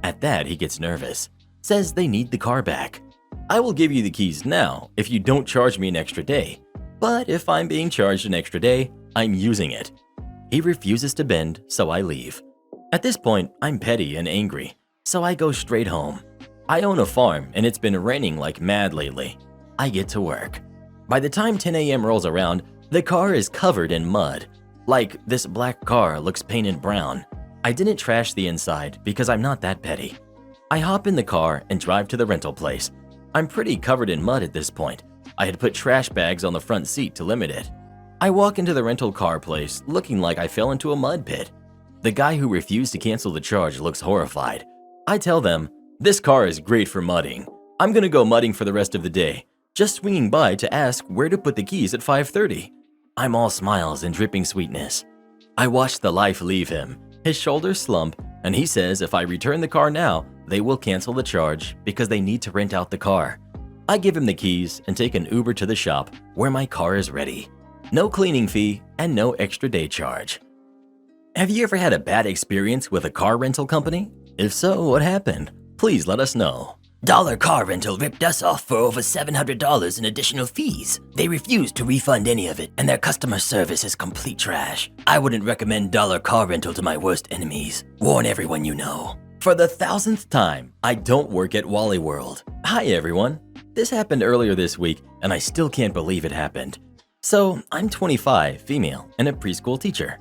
At that, he gets nervous. Says they need the car back. I will give you the keys now if you don't charge me an extra day. But if I'm being charged an extra day, I'm using it. He refuses to bend, so I leave. At this point, I'm petty and angry, so I go straight home. I own a farm and it's been raining like mad lately. I get to work. By the time 10 a.m. rolls around, the car is covered in mud. Like, this black car looks painted brown. I didn't trash the inside because I'm not that petty. I hop in the car and drive to the rental place. I'm pretty covered in mud at this point. I had put trash bags on the front seat to limit it. I walk into the rental car place looking like I fell into a mud pit. The guy who refused to cancel the charge looks horrified. I tell them, this car is great for mudding. I'm gonna go mudding for the rest of the day, just swinging by to ask where to put the keys at 5:30. I'm all smiles and dripping sweetness. I watch the life leave him. His shoulders slump, and he says if I return the car now, they will cancel the charge because they need to rent out the car. I give him the keys and take an Uber to the shop where my car is ready. No cleaning fee and no extra day charge. Have you ever had a bad experience with a car rental company? If so, what happened? Please let us know. Dollar Car Rental ripped us off for over $700 in additional fees. They refused to refund any of it, and their customer service is complete trash. I wouldn't recommend Dollar Car Rental to my worst enemies. Warn everyone you know. For the 1000th time, I don't work at Wally World. Hi everyone. This happened earlier this week, and I still can't believe it happened. So, I'm 25, female, and a preschool teacher.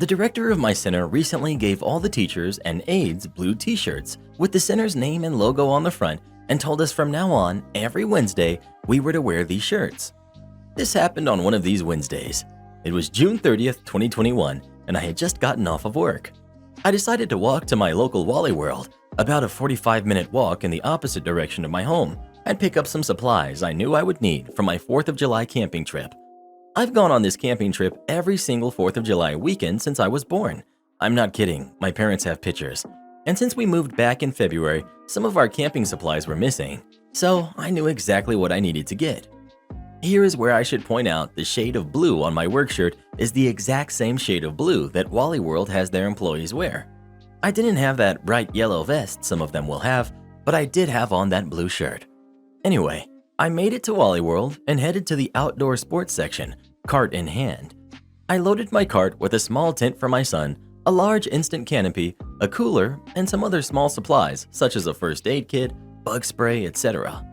The director of my center recently gave all the teachers and aides blue t-shirts with the center's name and logo on the front and told us from now on, every Wednesday, we were to wear these shirts. This happened on one of these Wednesdays. It was June 30th, 2021, and I had just gotten off of work. I decided to walk to my local Wally World, about a 45-minute walk in the opposite direction of my home, and pick up some supplies I knew I would need for my 4th of July camping trip. I've gone on this camping trip every single 4th of July weekend since I was born. I'm not kidding, my parents have pictures. And since we moved back in February, some of our camping supplies were missing, so I knew exactly what I needed to get. Here is where I should point out the shade of blue on my work shirt is the exact same shade of blue that Wally World has their employees wear. I didn't have that bright yellow vest some of them will have, but I did have on that blue shirt. Anyway, I made it to Wally World and headed to the outdoor sports section, cart in hand. I loaded my cart with a small tent for my son, a large instant canopy, a cooler, and some other small supplies such as a first aid kit, bug spray, etc.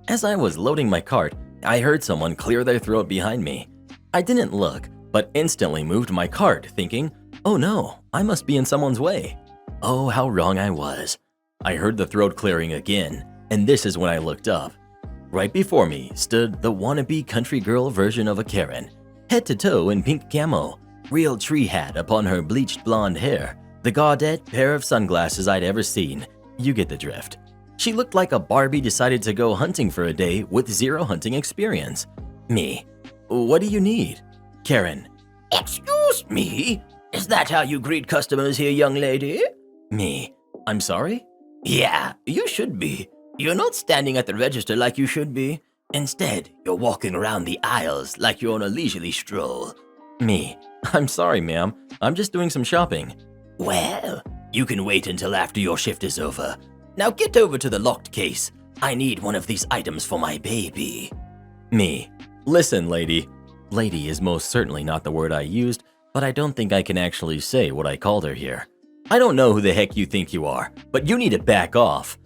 As I was loading my cart, I heard someone clear their throat behind me. I didn't look, but instantly moved my cart thinking, oh no, I must be in someone's way. Oh, how wrong I was. I heard the throat clearing again, and this is when I looked up. Right before me stood the wannabe country girl version of a Karen, head to toe in pink camo, real tree hat upon her bleached blonde hair, the gaudette pair of sunglasses I'd ever seen. You get the drift. She looked like a Barbie decided to go hunting for a day with zero hunting experience. Me. What do you need? Karen. Excuse me? Is that how you greet customers here, young lady? Me. I'm sorry? Yeah, you should be. You're not standing at the register like you should be. Instead, you're walking around the aisles like you're on a leisurely stroll. Me. I'm sorry, ma'am. I'm just doing some shopping. Well, you can wait until after your shift is over. Now get over to the locked case. I need one of these items for my baby. Me. Listen, lady. Lady is most certainly not the word I used, but I don't think I can actually say what I called her here. I don't know who the heck you think you are, but you need to back off.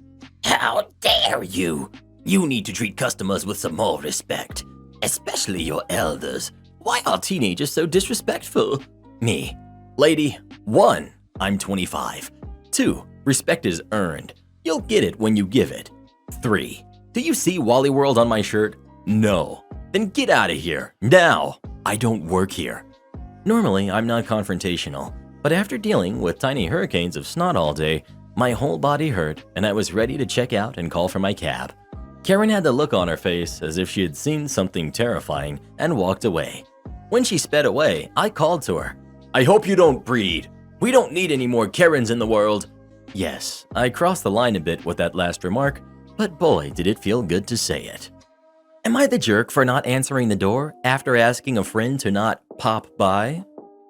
How dare you? You need to treat customers with some more respect, especially your elders. Why are teenagers so disrespectful? Me. Lady, 1, I'm 25. 2, respect is earned. You'll get it when you give it. 3, do you see Wally World on my shirt? No. Then get out of here, now. I don't work here. Normally, I'm not confrontational, but after dealing with tiny hurricanes of snot all day, my whole body hurt and I was ready to check out and call for my cab. Karen had the look on her face as if she had seen something terrifying and walked away. When she sped away, I called to her. I hope you don't breed. We don't need any more Karens in the world. Yes, I crossed the line a bit with that last remark, but boy, did it feel good to say it. Am I the jerk for not answering the door after asking a friend to not pop by?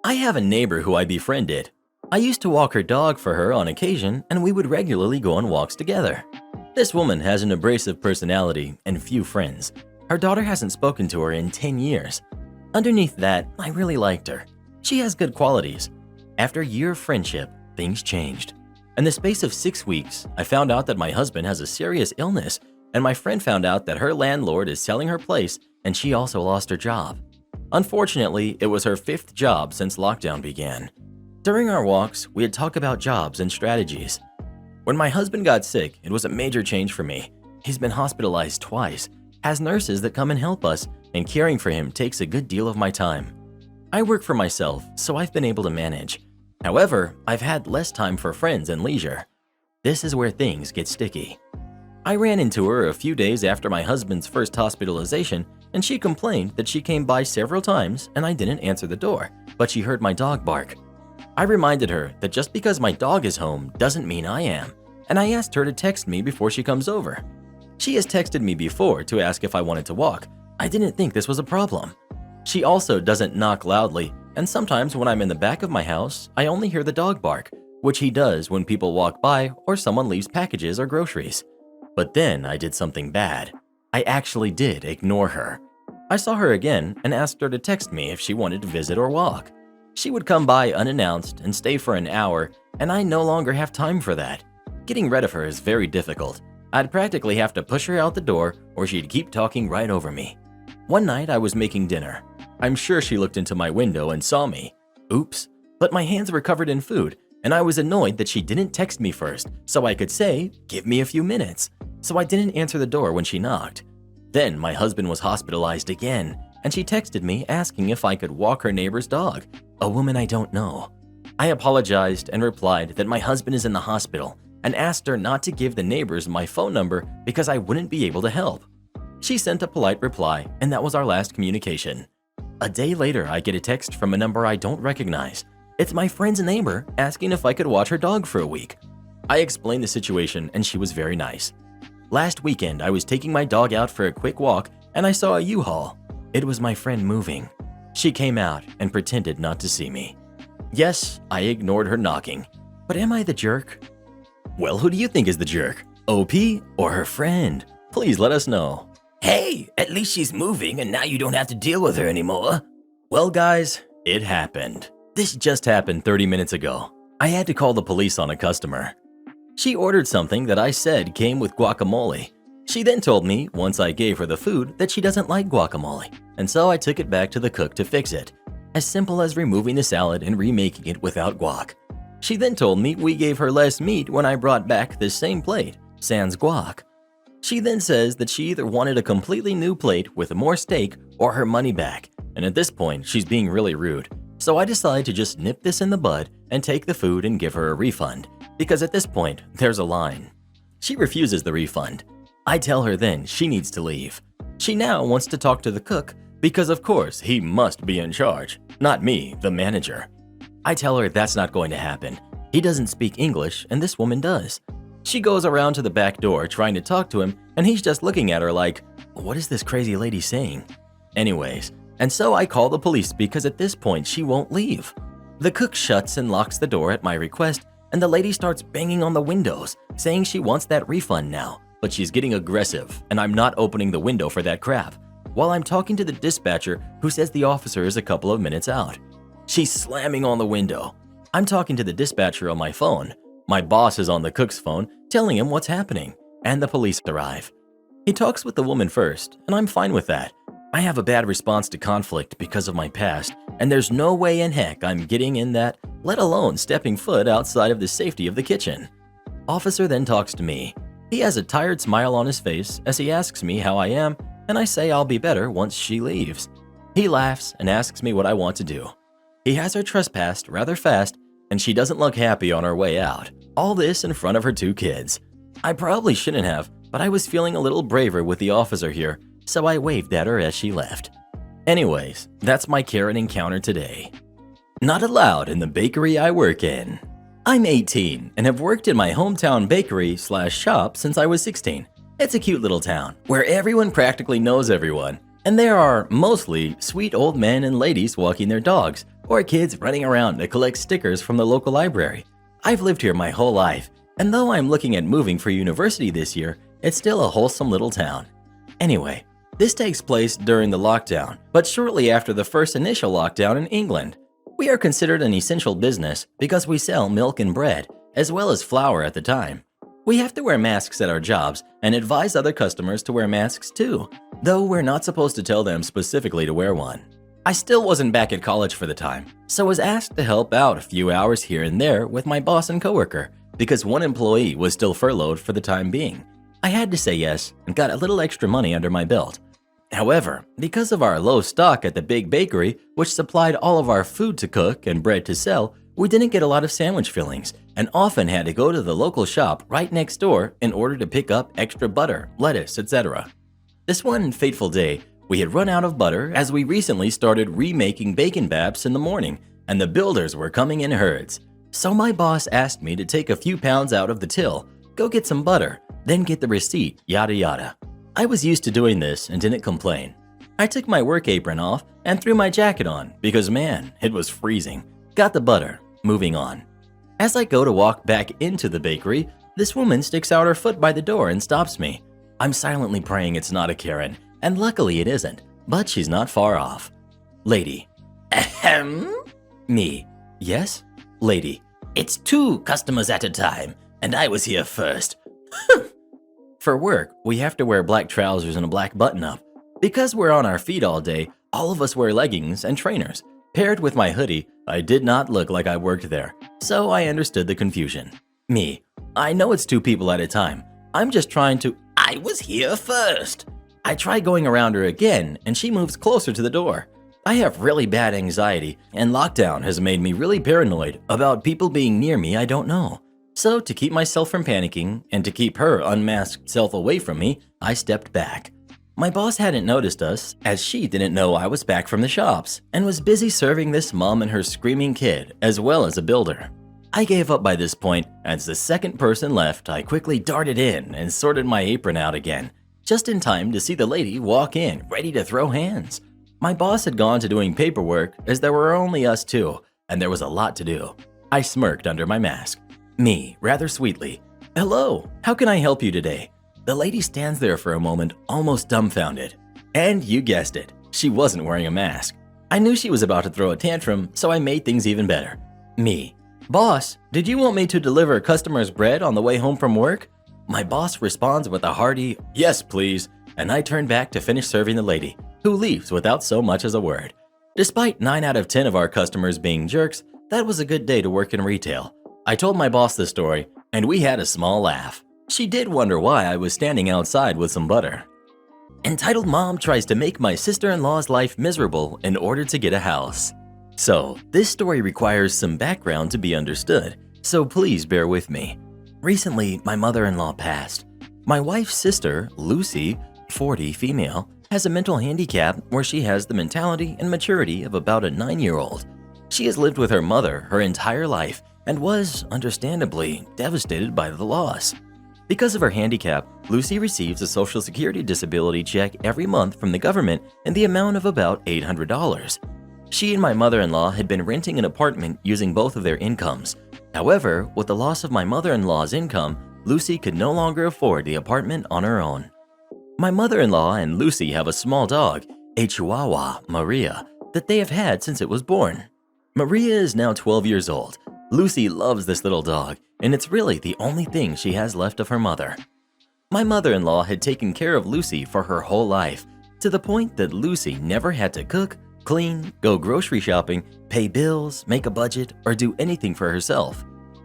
I have a neighbor who I befriended. I used to walk her dog for her on occasion, and we would regularly go on walks together. This woman has an abrasive personality and few friends. Her daughter hasn't spoken to her in 10 years. Underneath that, I really liked her. She has good qualities. After a year of friendship, things changed. In the space of 6 weeks, I found out that my husband has a serious illness, and my friend found out that her landlord is selling her place and she also lost her job. Unfortunately, it was her 5th job since lockdown began. During our walks, we had talked about jobs and strategies. When my husband got sick, it was a major change for me. He's been hospitalized twice, has nurses that come and help us, and caring for him takes a good deal of my time. I work for myself, so I've been able to manage. However, I've had less time for friends and leisure. This is where things get sticky. I ran into her a few days after my husband's first hospitalization, and she complained that she came by several times and I didn't answer the door, but she heard my dog bark. I reminded her that just because my dog is home doesn't mean I am, and I asked her to text me before she comes over. She has texted me before to ask if I wanted to walk. I didn't think this was a problem. She also doesn't knock loudly, and sometimes when I'm in the back of my house, I only hear the dog bark, which he does when people walk by or someone leaves packages or groceries. But then I did something bad. I actually did ignore her. I saw her again and asked her to text me if she wanted to visit or walk. She would come by unannounced and stay for an hour, and I no longer have time for that. Getting rid of her is very difficult. I'd practically have to push her out the door or she'd keep talking right over me. One night I was making dinner. I'm sure she looked into my window and saw me. Oops, but my hands were covered in food and I was annoyed that she didn't text me first so I could say, "Give me a few minutes." So I didn't answer the door when she knocked. Then my husband was hospitalized again and she texted me asking if I could walk her neighbor's dog, a woman I don't know. I apologized and replied that my husband is in the hospital and asked her not to give the neighbors my phone number because I wouldn't be able to help. She sent a polite reply and that was our last communication. A day later, I get a text from a number I don't recognize. It's my friend's neighbor asking if I could watch her dog for a week. I explained the situation and she was very nice. Last weekend, I was taking my dog out for a quick walk and I saw a U-Haul. It was my friend moving. She came out and pretended not to see me. Yes, I ignored her knocking. But am I the jerk? Well, who do you think is the jerk? OP or her friend? Please let us know. Hey, at least she's moving and now you don't have to deal with her anymore. Well, guys, it happened. This just happened 30 minutes ago. I had to call the police on a customer. She ordered something that I said came with guacamole. She then told me, once I gave her the food, that she doesn't like guacamole, and so I took it back to the cook to fix it. As simple as removing the salad and remaking it without guac. She then told me we gave her less meat when I brought back this same plate, sans guac. She then says that she either wanted a completely new plate with more steak or her money back, and at this point she's being really rude. So I decide to just nip this in the bud and take the food and give her a refund, because at this point there's a line. She refuses the refund. I tell her then she needs to leave. She now wants to talk to the cook because of course he must be in charge, not me, the manager. I tell her that's not going to happen. He doesn't speak English and this woman does. She goes around to the back door trying to talk to him and he's just looking at her like, what is this crazy lady saying? Anyways, and so I call the police because at this point she won't leave. The cook shuts and locks the door at my request and the lady starts banging on the windows saying she wants that refund now, but she's getting aggressive and I'm not opening the window for that crap while I'm talking to the dispatcher who says the officer is a couple of minutes out. She's slamming on the window. I'm talking to the dispatcher on my phone. My boss is on the cook's phone telling him what's happening and the police arrive. He talks with the woman first and I'm fine with that. I have a bad response to conflict because of my past and there's no way in heck I'm getting in that, let alone stepping foot outside of the safety of the kitchen. Officer then talks to me. He has a tired smile on his face as he asks me how I am and I say I'll be better once she leaves. He laughs and asks me what I want to do. He has her trespassed rather fast and she doesn't look happy on her way out. All this in front of her 2 kids. I probably shouldn't have, but I was feeling a little braver with the officer here, so I waved at her as she left. Anyways, that's my Karen encounter today. Not allowed in the bakery I work in. I'm 18 and have worked in my hometown bakery/shop since I was 16. It's a cute little town where everyone practically knows everyone, and there are mostly sweet old men and ladies walking their dogs or kids running around to collect stickers from the local library. I've lived here my whole life, and though I'm looking at moving for university this year, it's still a wholesome little town. Anyway, this takes place during the lockdown, but shortly after the first initial lockdown in England. We are considered an essential business because we sell milk and bread, as well as flour at the time. We have to wear masks at our jobs and advise other customers to wear masks too, though we're not supposed to tell them specifically to wear one. I still wasn't back at college for the time, so was asked to help out a few hours here and there with my boss and coworker because one employee was still furloughed for the time being. I had to say yes and got a little extra money under my belt. However, because of our low stock at the big bakery, which supplied all of our food to cook and bread to sell, we didn't get a lot of sandwich fillings and often had to go to the local shop right next door in order to pick up extra butter, lettuce, etc. This one fateful day, we had run out of butter as we recently started remaking bacon baps in the morning and the builders were coming in herds. So my boss asked me to take a few pounds out of the till, go get some butter, then get the receipt, yada yada. I was used to doing this and didn't complain. I took my work apron off and threw my jacket on because man, it was freezing. Got the butter, moving on. As I go to walk back into the bakery, this woman sticks out her foot by the door and stops me. I'm silently praying it's not a Karen, and luckily it isn't, but she's not far off. Lady. Ahem. Me. Yes? Lady. It's 2 customers at a time, and I was here first. For work, we have to wear black trousers and a black button-up. Because we're on our feet all day, all of us wear leggings and trainers. Paired with my hoodie, I did not look like I worked there, so I understood the confusion. Me, I know it's 2 people at a time. I'm just trying to— I was here first. I try going around her again, and she moves closer to the door. I have really bad anxiety, and lockdown has made me really paranoid about people being near me I don't know. So to keep myself from panicking, and to keep her unmasked self away from me, I stepped back. My boss hadn't noticed us, as she didn't know I was back from the shops, and was busy serving this mom and her screaming kid, as well as a builder. I gave up by this point. As the second person left, I quickly darted in and sorted my apron out again, just in time to see the lady walk in, ready to throw hands. My boss had gone to doing paperwork, as there were only us 2, and there was a lot to do. I smirked under my mask. Me, rather sweetly, "Hello, how can I help you today?" The lady stands there for a moment, almost dumbfounded. And you guessed it, she wasn't wearing a mask. I knew she was about to throw a tantrum, so I made things even better. Me, "Boss, did you want me to deliver customers bread on the way home from work?" My boss responds with a hearty, "Yes, please," and I turn back to finish serving the lady, who leaves without so much as a word. Despite 9 out of 10 of our customers being jerks, that was a good day to work in retail. I told my boss this story, and we had a small laugh. She did wonder why I was standing outside with some butter. Entitled mom tries to make my sister-in-law's life miserable in order to get a house. So, this story requires some background to be understood, so please bear with me. Recently, my mother-in-law passed. My wife's sister, Lucy, 40, female, has a mental handicap where she has the mentality and maturity of about a 9-year-old. She has lived with her mother her entire life and was, understandably, devastated by the loss. Because of her handicap, Lucy receives a Social Security disability check every month from the government in the amount of about $800. She and my mother-in-law had been renting an apartment using both of their incomes. However, with the loss of my mother-in-law's income, Lucy could no longer afford the apartment on her own. My mother-in-law and Lucy have a small dog, a Chihuahua, Maria, that they have had since it was born. Maria is now 12 years old. Lucy loves this little dog, and it's really the only thing she has left of her mother. My mother-in-law had taken care of Lucy for her whole life, to the point that Lucy never had to cook, clean, go grocery shopping, pay bills, make a budget, or do anything for herself.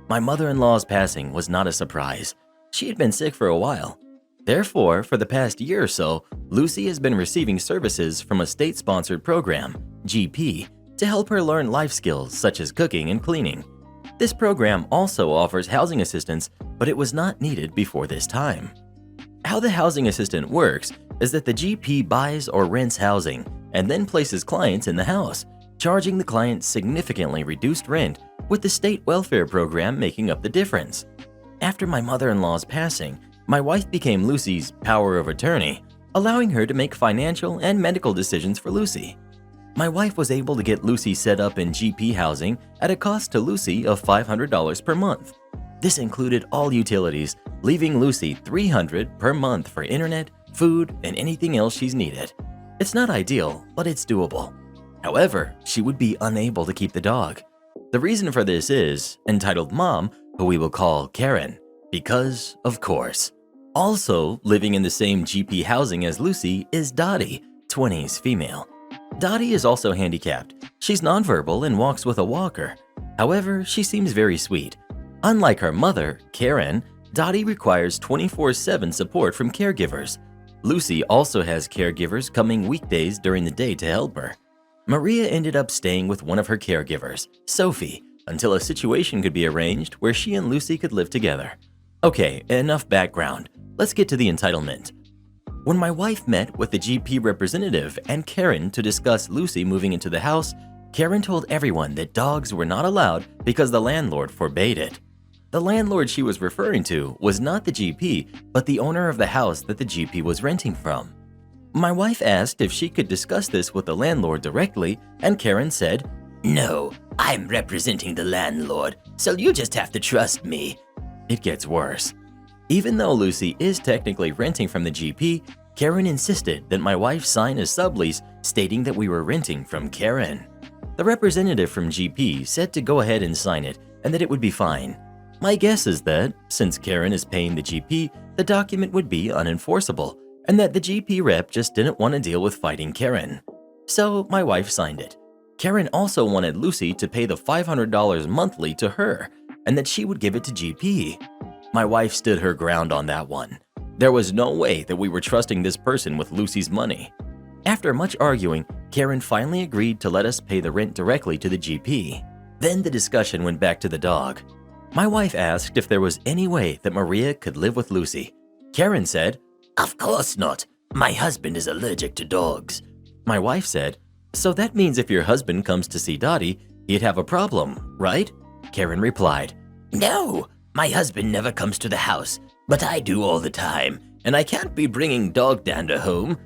My mother-in-law's passing was not a surprise. She had been sick for a while. Therefore, for the past year or so, Lucy has been receiving services from a state-sponsored program, GP, to help her learn life skills such as cooking and cleaning. This program also offers housing assistance, but it was not needed before this time. How the housing assistant works is that the GP buys or rents housing and then places clients in the house, charging the client significantly reduced rent, with the state welfare program making up the difference. After my mother-in-law's passing, my wife became Lucy's power of attorney, allowing her to make financial and medical decisions for Lucy. My wife was able to get Lucy set up in GP housing at a cost to Lucy of $500 per month. This included all utilities, leaving Lucy $300 per month for internet, food, and anything else she's needed. It's not ideal, but it's doable. However, she would be unable to keep the dog. The reason for this is entitled mom, who we will call Karen, because of course. Also living in the same GP housing as Lucy is Dottie, 20s female. Dottie is also handicapped. She's nonverbal and walks with a walker. However, she seems very sweet. Unlike her mother, Karen, Dottie requires 24/7 support from caregivers. Lucy also has caregivers coming weekdays during the day to help her. Maria ended up staying with one of her caregivers, Sophie, until a situation could be arranged where she and Lucy could live together. Okay, enough background. Let's get to the entitlement. When my wife met with the GP representative and Karen to discuss Lucy moving into the house, Karen told everyone that dogs were not allowed because the landlord forbade it. The landlord she was referring to was not the GP, but the owner of the house that the GP was renting from. My wife asked if she could discuss this with the landlord directly, and Karen said, "No, I'm representing the landlord, so you just have to trust me." It gets worse. Even though Lucy is technically renting from the GP, Karen insisted that my wife sign a sublease stating that we were renting from Karen. The representative from GP said to go ahead and sign it and that it would be fine. My guess is that, since Karen is paying the GP, the document would be unenforceable and that the GP rep just didn't want to deal with fighting Karen. So my wife signed it. Karen also wanted Lucy to pay the $500 monthly to her and that she would give it to GP. My wife stood her ground on that one. There was no way that we were trusting this person with Lucy's money. After much arguing, Karen finally agreed to let us pay the rent directly to the GP. Then the discussion went back to the dog. My wife asked if there was any way that Maria could live with Lucy. Karen said, Of course not. My husband is allergic to dogs. My wife said, so that means if your husband comes to see Dottie, he'd have a problem, right? Karen replied, No, my husband never comes to the house, but I do all the time, and I can't be bringing dog dander home.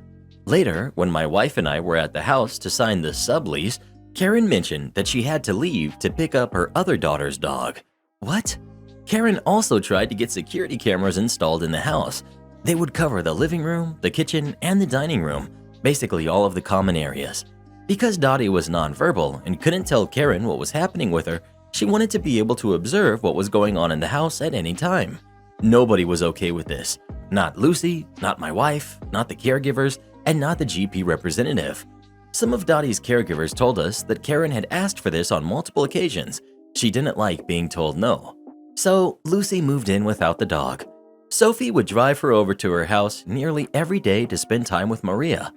Later, when my wife and I were at the house to sign the sublease, Karen mentioned that she had to leave to pick up her other daughter's dog. What? Karen also tried to get security cameras installed in the house. They would cover the living room, the kitchen, and the dining room, basically all of the common areas. Because Dottie was nonverbal and couldn't tell Karen what was happening with her, she wanted to be able to observe what was going on in the house at any time. Nobody was okay with this. Not Lucy, not my wife, not the caregivers, and not the GP representative. Some of Dottie's caregivers told us that Karen had asked for this on multiple occasions. She didn't like being told no. So Lucy moved in without the dog. Sophie would drive her over to her house nearly every day to spend time with Maria.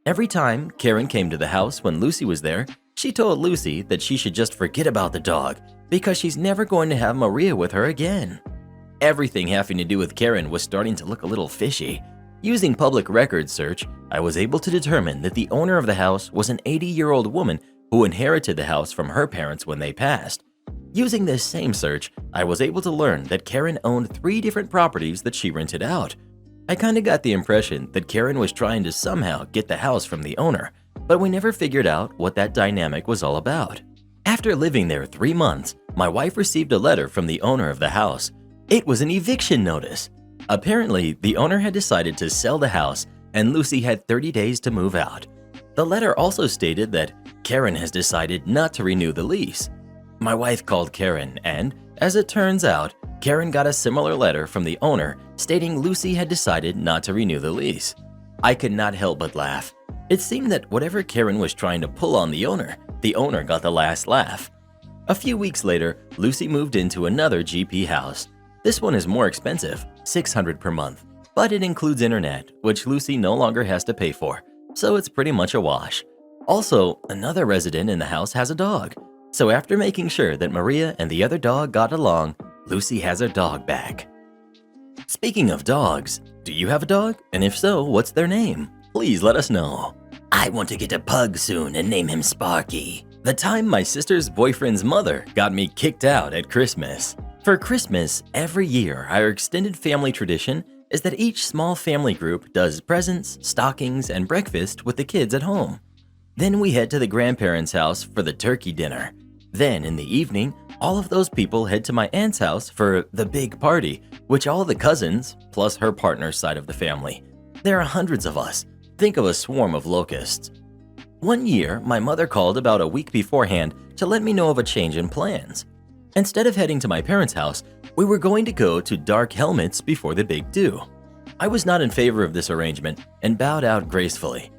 Every time Karen came to the house when Lucy was there, she told Lucy that she should just forget about the dog because she's never going to have Maria with her again. Everything having to do with Karen was starting to look a little fishy. Using public records search, I was able to determine that the owner of the house was an 80-year-old woman who inherited the house from her parents when they passed. Using this same search, I was able to learn that Karen owned 3 different properties that she rented out. I kinda got the impression that Karen was trying to somehow get the house from the owner, but we never figured out what that dynamic was all about. After living there 3 months, my wife received a letter from the owner of the house. It was an eviction notice. Apparently, the owner had decided to sell the house and Lucy had 30 days to move out. The letter also stated that Karen has decided not to renew the lease. My wife called Karen and, as it turns out, Karen got a similar letter from the owner stating Lucy had decided not to renew the lease. I could not help but laugh. It seemed that whatever Karen was trying to pull on the owner got the last laugh. A few weeks later, Lucy moved into another GP house. This one is more expensive, $600 per month, but it includes internet, which Lucy no longer has to pay for, so it's pretty much a wash. Also, another resident in the house has a dog. So after making sure that Maria and the other dog got along, Lucy has her dog back. Speaking of dogs, do you have a dog? And if so, what's their name? Please let us know. I want to get a pug soon and name him Sparky. The time my sister's boyfriend's mother got me kicked out at Christmas. For Christmas, every year, our extended family tradition is that each small family group does presents, stockings, and breakfast with the kids at home. Then we head to the grandparents' house for the turkey dinner. Then in the evening, all of those people head to my aunt's house for the big party, which all the cousins, plus her partner's side of the family. There are hundreds of us. Think of a swarm of locusts. One year, my mother called about a week beforehand to let me know of a change in plans. Instead of heading to my parents' house, we were going to go to Dark Helmets before the big do. I was not in favor of this arrangement and bowed out gracefully.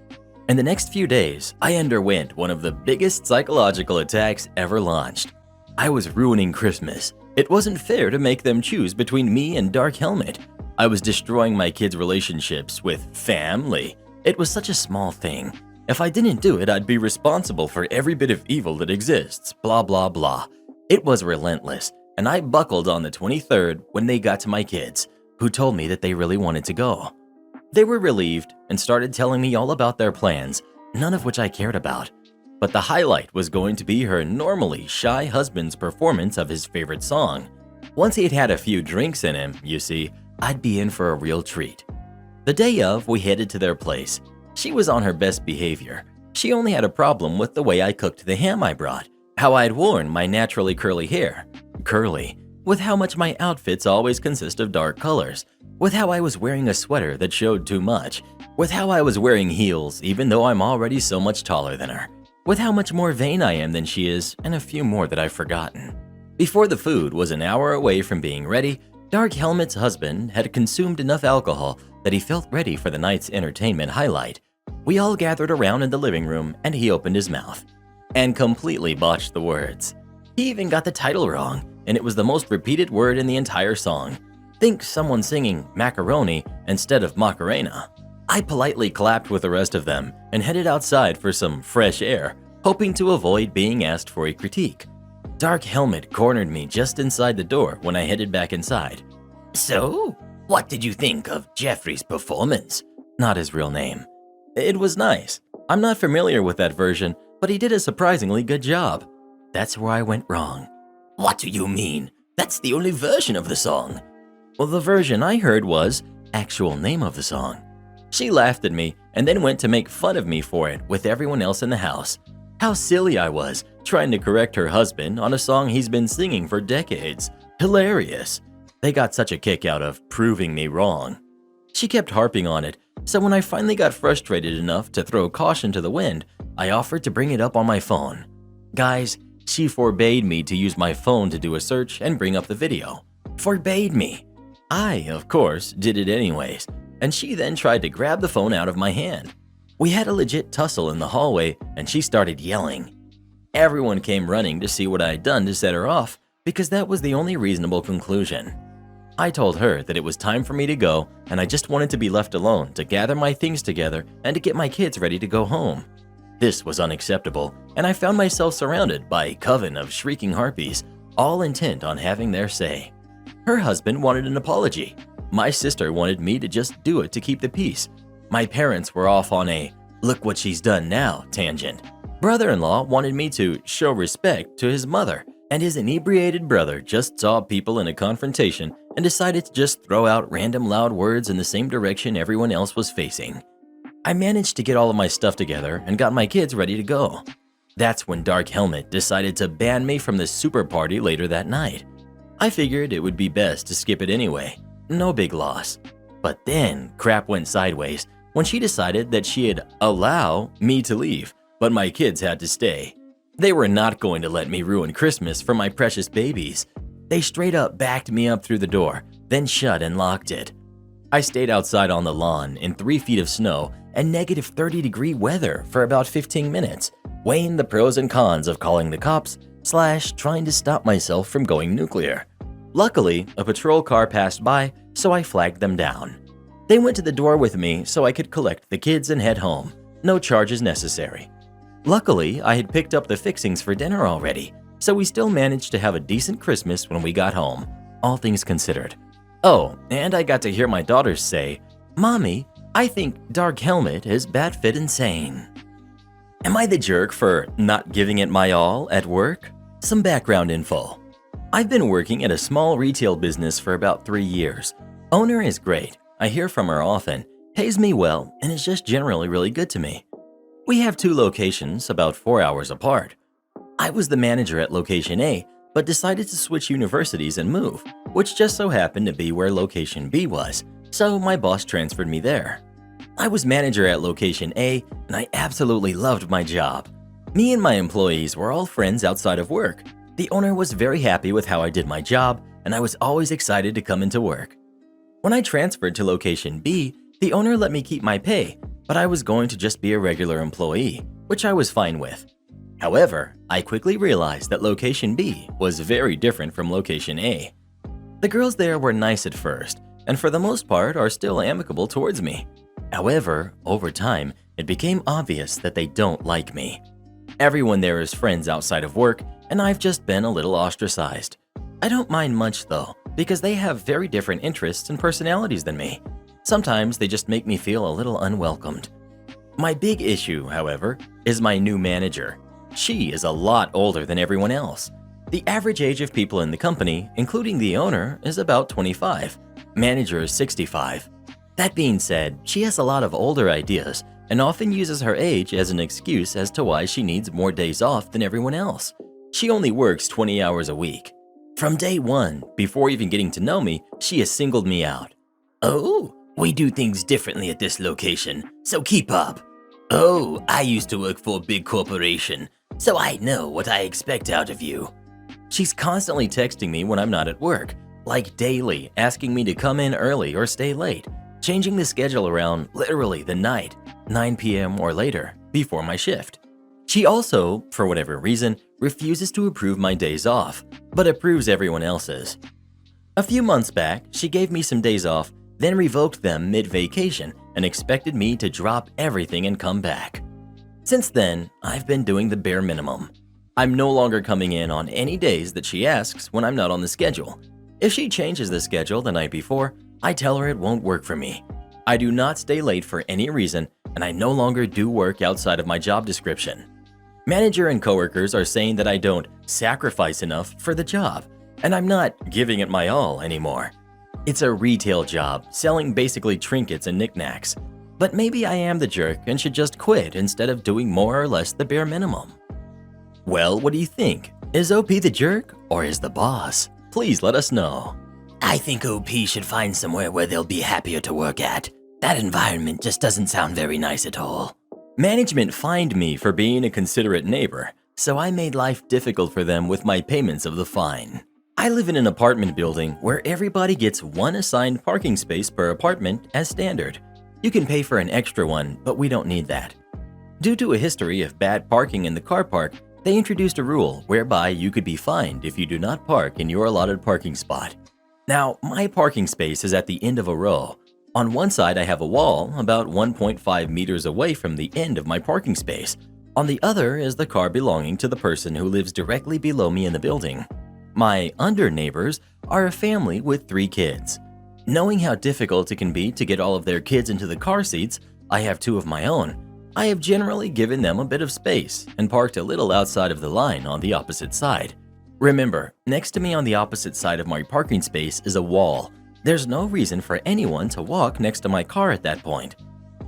In the next few days, I underwent one of the biggest psychological attacks ever launched. I was ruining Christmas. It wasn't fair to make them choose between me and Dark Helmet. I was destroying my kids' relationships with family. It was such a small thing. If I didn't do it, I'd be responsible for every bit of evil that exists, blah blah blah. It was relentless, and I buckled on the 23rd when they got to my kids, who told me that they really wanted to go. They were relieved and started telling me all about their plans, none of which I cared about. But the highlight was going to be her normally shy husband's performance of his favorite song. Once he'd had a few drinks in him, you see, I'd be in for a real treat. The day of, we headed to their place. She was on her best behavior. She only had a problem with the way I cooked the ham I brought, how I'd worn my naturally curly hair, curly, with how much my outfits always consist of dark colors, with how I was wearing a sweater that showed too much, with how I was wearing heels even though I'm already so much taller than her, with how much more vain I am than she is, and a few more that I've forgotten. Before the food was an hour away from being ready, Dark Helmet's husband had consumed enough alcohol that he felt ready for the night's entertainment highlight. We all gathered around in the living room and he opened his mouth and completely botched the words. He even got the title wrong, and it was the most repeated word in the entire song. Think someone singing macaroni instead of Macarena. I politely clapped with the rest of them and headed outside for some fresh air, hoping to avoid being asked for a critique. Dark Helmet cornered me just inside the door when I headed back inside. So, what did you think of Jeffrey's performance? Not his real name. It was nice. I'm not familiar with that version, but he did a surprisingly good job. That's where I went wrong. What do you mean? That's the only version of the song. Well, the version I heard was actual name of the song. She laughed at me and then went to make fun of me for it with everyone else in the house. How silly I was, trying to correct her husband on a song he's been singing for decades. Hilarious. They got such a kick out of proving me wrong. She kept harping on it, so when I finally got frustrated enough to throw caution to the wind, I offered to bring it up on my phone. Guys, she forbade me to use my phone to do a search and bring up the video. Forbade me. I, of course, did it anyways, and she then tried to grab the phone out of my hand. We had a legit tussle in the hallway and she started yelling. Everyone came running to see what I had done to set her off because that was the only reasonable conclusion. I told her that it was time for me to go and I just wanted to be left alone to gather my things together and to get my kids ready to go home. This was unacceptable, and I found myself surrounded by a coven of shrieking harpies, all intent on having their say. Her husband wanted an apology. My sister wanted me to just do it to keep the peace. My parents were off on a "look what she's done now" tangent. Brother-in-law wanted me to show respect to his mother, and his inebriated brother just saw people in a confrontation and decided to just throw out random loud words in the same direction everyone else was facing. I managed to get all of my stuff together and got my kids ready to go. That's when Dark Helmet decided to ban me from the super party later that night. I figured it would be best to skip it anyway. No big loss. But then crap went sideways when she decided that she'd allow me to leave, but my kids had to stay. They were not going to let me ruin Christmas for my precious babies. They straight up backed me up through the door, then shut and locked it. I stayed outside on the lawn in 3 feet of snow and negative 30-degree weather for about 15 minutes, weighing the pros and cons of calling the cops / trying to stop myself from going nuclear. Luckily, a patrol car passed by, so I flagged them down. They went to the door with me so I could collect the kids and head home. No charges necessary. Luckily, I had picked up the fixings for dinner already, so we still managed to have a decent Christmas when we got home, all things considered. Oh, and I got to hear my daughters say, "Mommy, I think Dark Helmet is bat-fit insane." Am I the jerk for not giving it my all at work? Some background info. I've been working at a small retail business for about 3 years. Owner is great. I hear from her often, pays me well, and is just generally really good to me. We have 2 locations about 4 hours apart. I was the manager at location A, but decided to switch universities and move, which just so happened to be where location B was, so my boss transferred me there. I was manager at location A, and I absolutely loved my job. Me and my employees were all friends outside of work. The owner was very happy with how I did my job, and I was always excited to come into work. When I transferred to location B, the owner let me keep my pay, but I was going to just be a regular employee, which I was fine with. However, I quickly realized that location B was very different from location A. The girls there were nice at first, and for the most part are still amicable towards me. However, over time, it became obvious that they don't like me. Everyone there is friends outside of work, and I've just been a little ostracized. I don't mind much though, because they have very different interests and personalities than me. Sometimes they just make me feel a little unwelcomed. My big issue, however, is my new manager. She is a lot older than everyone else. The average age of people in the company, including the owner, is about 25. Manager is 65. That being said, she has a lot of older ideas and often uses her age as an excuse as to why she needs more days off than everyone else. She only works 20 hours a week. From day one, before even getting to know me, she has singled me out. "Oh, we do things differently at this location, so keep up. Oh, I used to work for a big corporation, so I know what I expect out of you." She's constantly texting me when I'm not at work, like daily asking me to come in early or stay late, changing the schedule around literally the night, 9 p.m. or later, before my shift. She also, for whatever reason, refuses to approve my days off, but approves everyone else's. A few months back, she gave me some days off, then revoked them mid-vacation and expected me to drop everything and come back. Since then, I've been doing the bare minimum. I'm no longer coming in on any days that she asks when I'm not on the schedule. If she changes the schedule the night before, I tell her it won't work for me. I do not stay late for any reason, and I no longer do work outside of my job description. Manager and coworkers are saying that I don't sacrifice enough for the job, and I'm not giving it my all anymore. It's a retail job, selling basically trinkets and knickknacks. But maybe I am the jerk and should just quit instead of doing more or less the bare minimum. Well, what do you think? Is OP the jerk or is the boss? Please let us know. I think OP should find somewhere where they'll be happier to work at. That environment just doesn't sound very nice at all. Management fined me for being a considerate neighbor, so I made life difficult for them with my payments of the fine. I live in an apartment building where everybody gets one assigned parking space per apartment as standard. You can pay for an extra one, but we don't need that. Due to a history of bad parking in the car park, they introduced a rule whereby you could be fined if you do not park in your allotted parking spot. Now, my parking space is at the end of a row. On one side, I have a wall about 1.5 meters away from the end of my parking space. On the other is the car belonging to the person who lives directly below me in the building. My under neighbors are a family with 3 kids. Knowing how difficult it can be to get all of their kids into the car seats, I have 2 of my own. I have generally given them a bit of space and parked a little outside of the line on the opposite side. Remember, next to me on the opposite side of my parking space is a wall. There's no reason for anyone to walk next to my car at that point.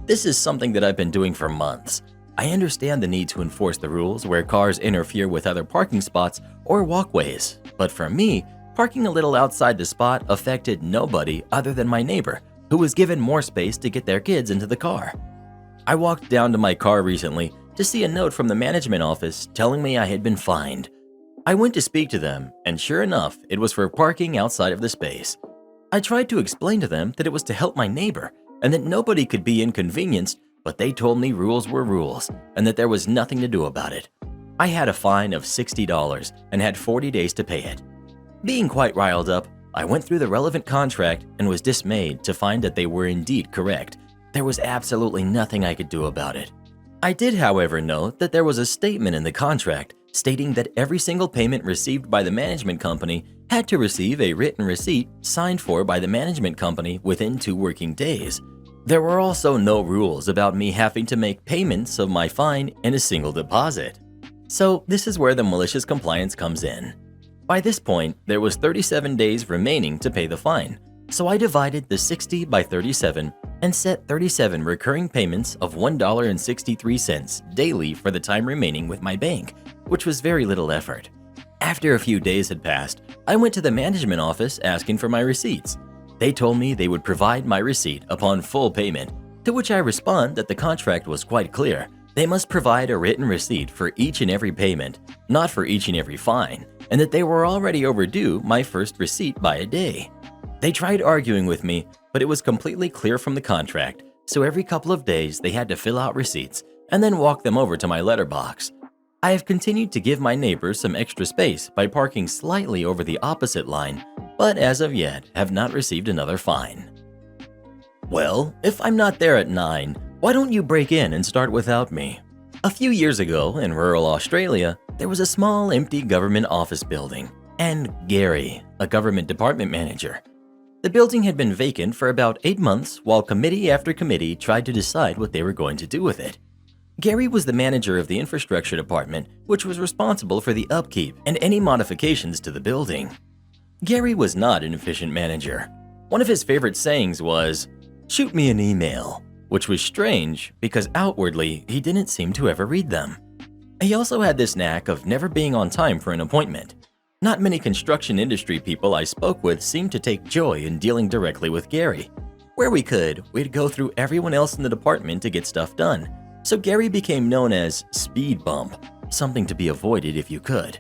This is something that I've been doing for months. I understand the need to enforce the rules where cars interfere with other parking spots or walkways, but for me, parking a little outside the spot affected nobody other than my neighbor, who was given more space to get their kids into the car. I walked down to my car recently to see a note from the management office telling me I had been fined. I went to speak to them, and sure enough, it was for parking outside of the space. I tried to explain to them that it was to help my neighbor and that nobody could be inconvenienced, but they told me rules were rules and that there was nothing to do about it. I had a fine of $60 and had 40 days to pay it. Being quite riled up, I went through the relevant contract and was dismayed to find that they were indeed correct. There was absolutely nothing I could do about it. I did, however, note that there was a statement in the contract stating that every single payment received by the management company had to receive a written receipt signed for by the management company within 2 working days. There were also no rules about me having to make payments of my fine in a single deposit. So this is where the malicious compliance comes in. By this point, there was 37 days remaining to pay the fine, so I divided the 60 by 37 and set 37 recurring payments of $1.63 daily for the time remaining with my bank, which was very little effort. After a few days had passed, I went to the management office asking for my receipts. They told me they would provide my receipt upon full payment, to which I respond that the contract was quite clear. They must provide a written receipt for each and every payment, not for each and every fine, and that they were already overdue my first receipt by a day. They tried arguing with me, but it was completely clear from the contract, so every couple of days they had to fill out receipts and then walk them over to my letterbox. I have continued to give my neighbors some extra space by parking slightly over the opposite line, but as of yet have not received another fine. Well, if I'm not there at 9, why don't you break in and start without me? A few years ago in rural Australia, there was a small empty government office building, and Gary, a government department manager. The building had been vacant for about 8 months while committee after committee tried to decide what they were going to do with it. Gary was the manager of the infrastructure department, which was responsible for the upkeep and any modifications to the building. Gary was not an efficient manager. One of his favorite sayings was, "Shoot me an email," which was strange because outwardly he didn't seem to ever read them. He also had this knack of never being on time for an appointment. Not many construction industry people I spoke with seemed to take joy in dealing directly with Gary. Where we could, we'd go through everyone else in the department to get stuff done. So Gary became known as Speed Bump, something to be avoided if you could.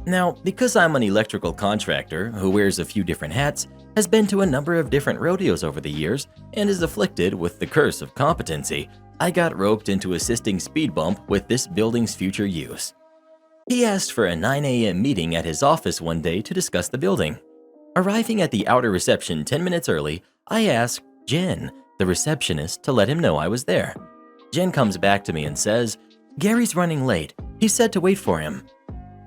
Now, because I'm an electrical contractor who wears a few different hats, has been to a number of different rodeos over the years, and is afflicted with the curse of competency, I got roped into assisting Speed Bump with this building's future use. He asked for a 9 a.m. meeting at his office one day to discuss the building. Arriving at the outer reception 10 minutes early, I asked Jen, the receptionist, to let him know I was there. Jen comes back to me and says, "Gary's running late. He said to wait for him."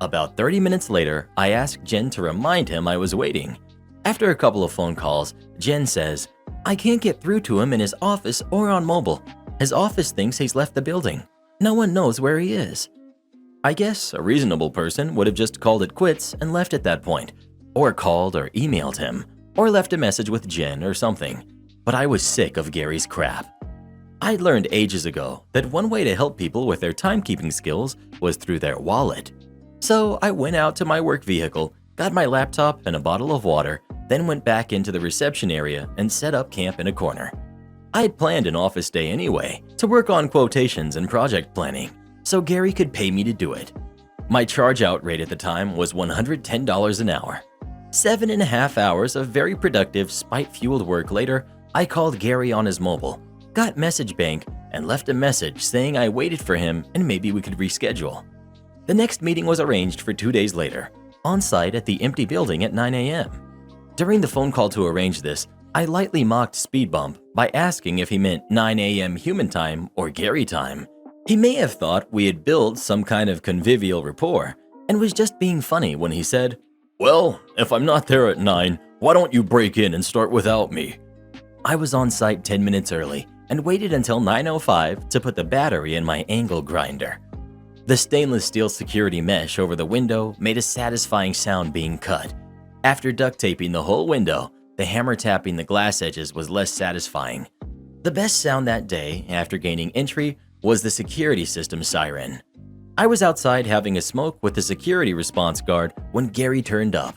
About 30 minutes later, I asked Jen to remind him I was waiting. After a couple of phone calls, Jen says, "I can't get through to him in his office or on mobile. His office thinks he's left the building. No one knows where he is." I guess a reasonable person would have just called it quits and left at that point, or called or emailed him, or left a message with Jen or something. But I was sick of Gary's crap. I'd learned ages ago that one way to help people with their timekeeping skills was through their wallet. So I went out to my work vehicle, got my laptop and a bottle of water, then went back into the reception area and set up camp in a corner. I had planned an office day anyway, to work on quotations and project planning, so Gary could pay me to do it. My charge-out rate at the time was $110 an hour. 7.5 hours of very productive, spite-fueled work later, I called Gary on his mobile, got message bank, and left a message saying I waited for him and maybe we could reschedule. The next meeting was arranged for 2 days later, on site at the empty building at 9 a.m. During the phone call to arrange this, I lightly mocked Speed Bump by asking if he meant 9 a.m. human time or Gary time. He may have thought we had built some kind of convivial rapport and was just being funny when he said, Well, if I'm not there at 9, why don't you break in and start without me? I was on site 10 minutes early and waited until 9:05 to put the battery in my angle grinder. The stainless steel security mesh over the window made a satisfying sound being cut. After duct taping the whole window, the hammer tapping the glass edges was less satisfying. The best sound that day, after gaining entry, was the security system siren. I was outside having a smoke with the security response guard when Gary turned up.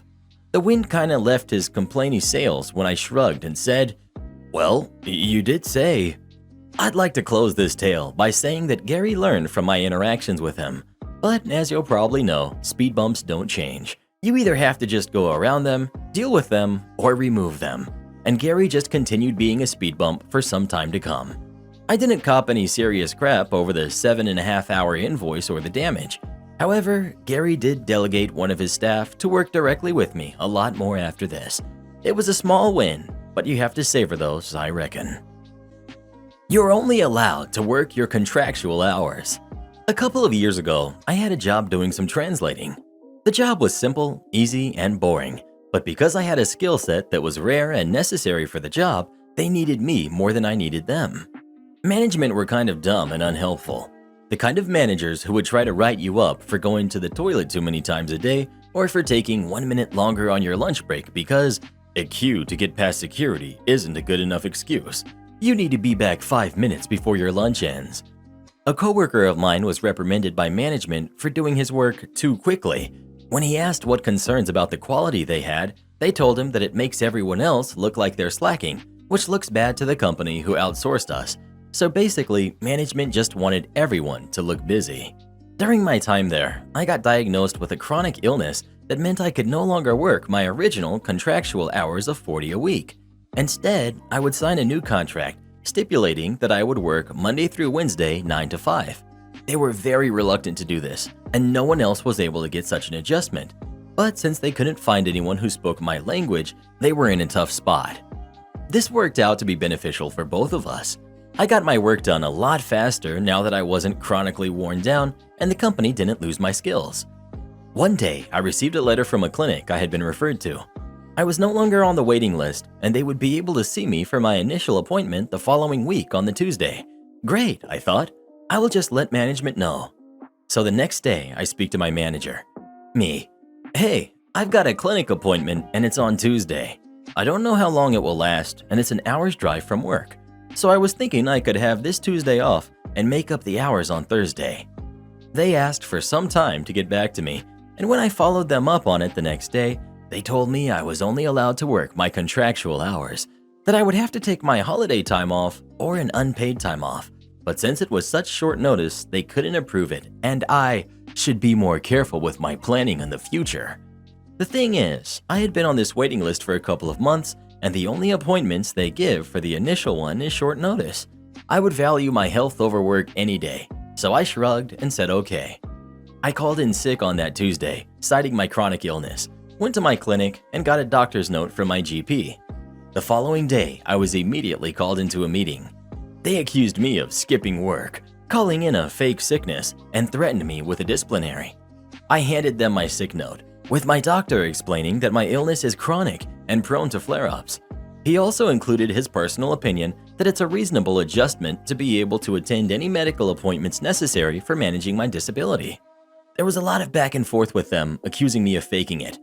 The wind kinda left his complainy sails when I shrugged and said, "Well, you did say." I'd like to close this tale by saying that Gary learned from my interactions with him. But as you'll probably know, speed bumps don't change. You either have to just go around them, deal with them, or remove them. And Gary just continued being a speed bump for some time to come. I didn't cop any serious crap over the 7.5 hour invoice or the damage. However, Gary did delegate one of his staff to work directly with me a lot more after this. It was a small win, but you have to savor those, I reckon. You're only allowed to work your contractual hours. A couple of years ago, I had a job doing some translating. The job was simple, easy, and boring, but because I had a skill set that was rare and necessary for the job, they needed me more than I needed them. Management were kind of dumb and unhelpful. The kind of managers who would try to write you up for going to the toilet too many times a day or for taking 1 minute longer on your lunch break because a queue to get past security isn't a good enough excuse. You need to be back 5 minutes before your lunch ends. A coworker of mine was reprimanded by management for doing his work too quickly. When he asked what concerns about the quality they had, they told him that it makes everyone else look like they're slacking, which looks bad to the company who outsourced us. So basically, management just wanted everyone to look busy. During my time there, I got diagnosed with a chronic illness that meant I could no longer work my original contractual hours of 40 a week. Instead, I would sign a new contract stipulating that I would work Monday through Wednesday 9 to 5. They were very reluctant to do this, and no one else was able to get such an adjustment. But since they couldn't find anyone who spoke my language, they were in a tough spot. This worked out to be beneficial for both of us. I got my work done a lot faster now that I wasn't chronically worn down and the company didn't lose my skills. One day, I received a letter from a clinic I had been referred to. I was no longer on the waiting list and they would be able to see me for my initial appointment the following week on the Tuesday. Great, I thought. I will just let management know. So the next day, I speak to my manager. Me. Hey, I've got a clinic appointment and it's on Tuesday. I don't know how long it will last and it's an hour's drive from work. So I was thinking I could have this Tuesday off and make up the hours on Thursday. They asked for some time to get back to me, and when I followed them up on it the next day, they told me I was only allowed to work my contractual hours, that I would have to take my holiday time off or an unpaid time off. But since it was such short notice, they couldn't approve it, and I Should be more careful with my planning in the future. The thing is, I had been on this waiting list for a couple of months, and the only appointments they give for the initial one is short notice. I would value my health over work any day, so I shrugged and said okay. I called in sick on that Tuesday, citing my chronic illness, went to my clinic, and got a doctor's note from my GP. The following day, I was immediately called into a meeting. They accused me of skipping work, calling in a fake sickness, and threatened me with a disciplinary. I handed them my sick note, with my doctor explaining that my illness is chronic and prone to flare-ups. He also included his personal opinion that it's a reasonable adjustment to be able to attend any medical appointments necessary for managing my disability. There was a lot of back and forth with them, accusing me of faking it.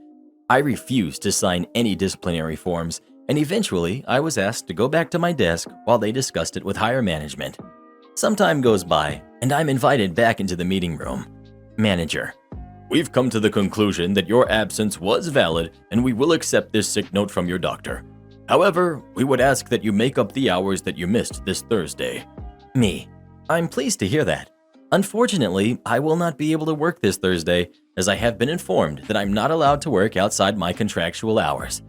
I refused to sign any disciplinary forms, and eventually I was asked to go back to my desk while they discussed it with higher management. Some time goes by, and I'm invited back into the meeting room. Manager: We've come to the conclusion that your absence was valid and we will accept this sick note from your doctor. However, we would ask that you make up the hours that you missed this Thursday. Me: I'm pleased to hear that. Unfortunately, I will not be able to work this Thursday, as I have been informed that I'm not allowed to work outside my contractual hours.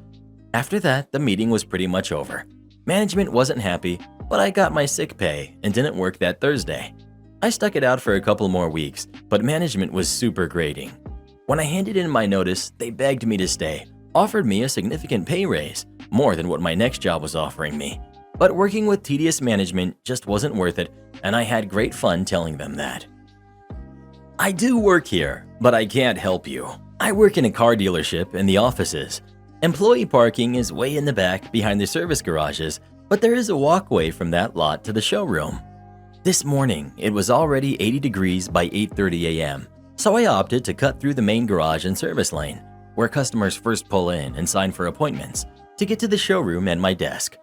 After that, the meeting was pretty much over. Management wasn't happy, but I got my sick pay and didn't work that Thursday. I stuck it out for a couple more weeks, but management was super grating. When I handed in my notice, they begged me to stay, offered me a significant pay raise, more than what my next job was offering me. But working with tedious management just wasn't worth it, and I had great fun telling them that. I do work here, but I can't help you. I work in a car dealership in the offices. Employee parking is way in the back behind the service garages, but there is a walkway from that lot to the showroom. This morning, it was already 80 degrees by 8:30 a.m., so I opted to cut through the main garage and service lane, where customers first pull in and sign for appointments, to get to the showroom and my desk.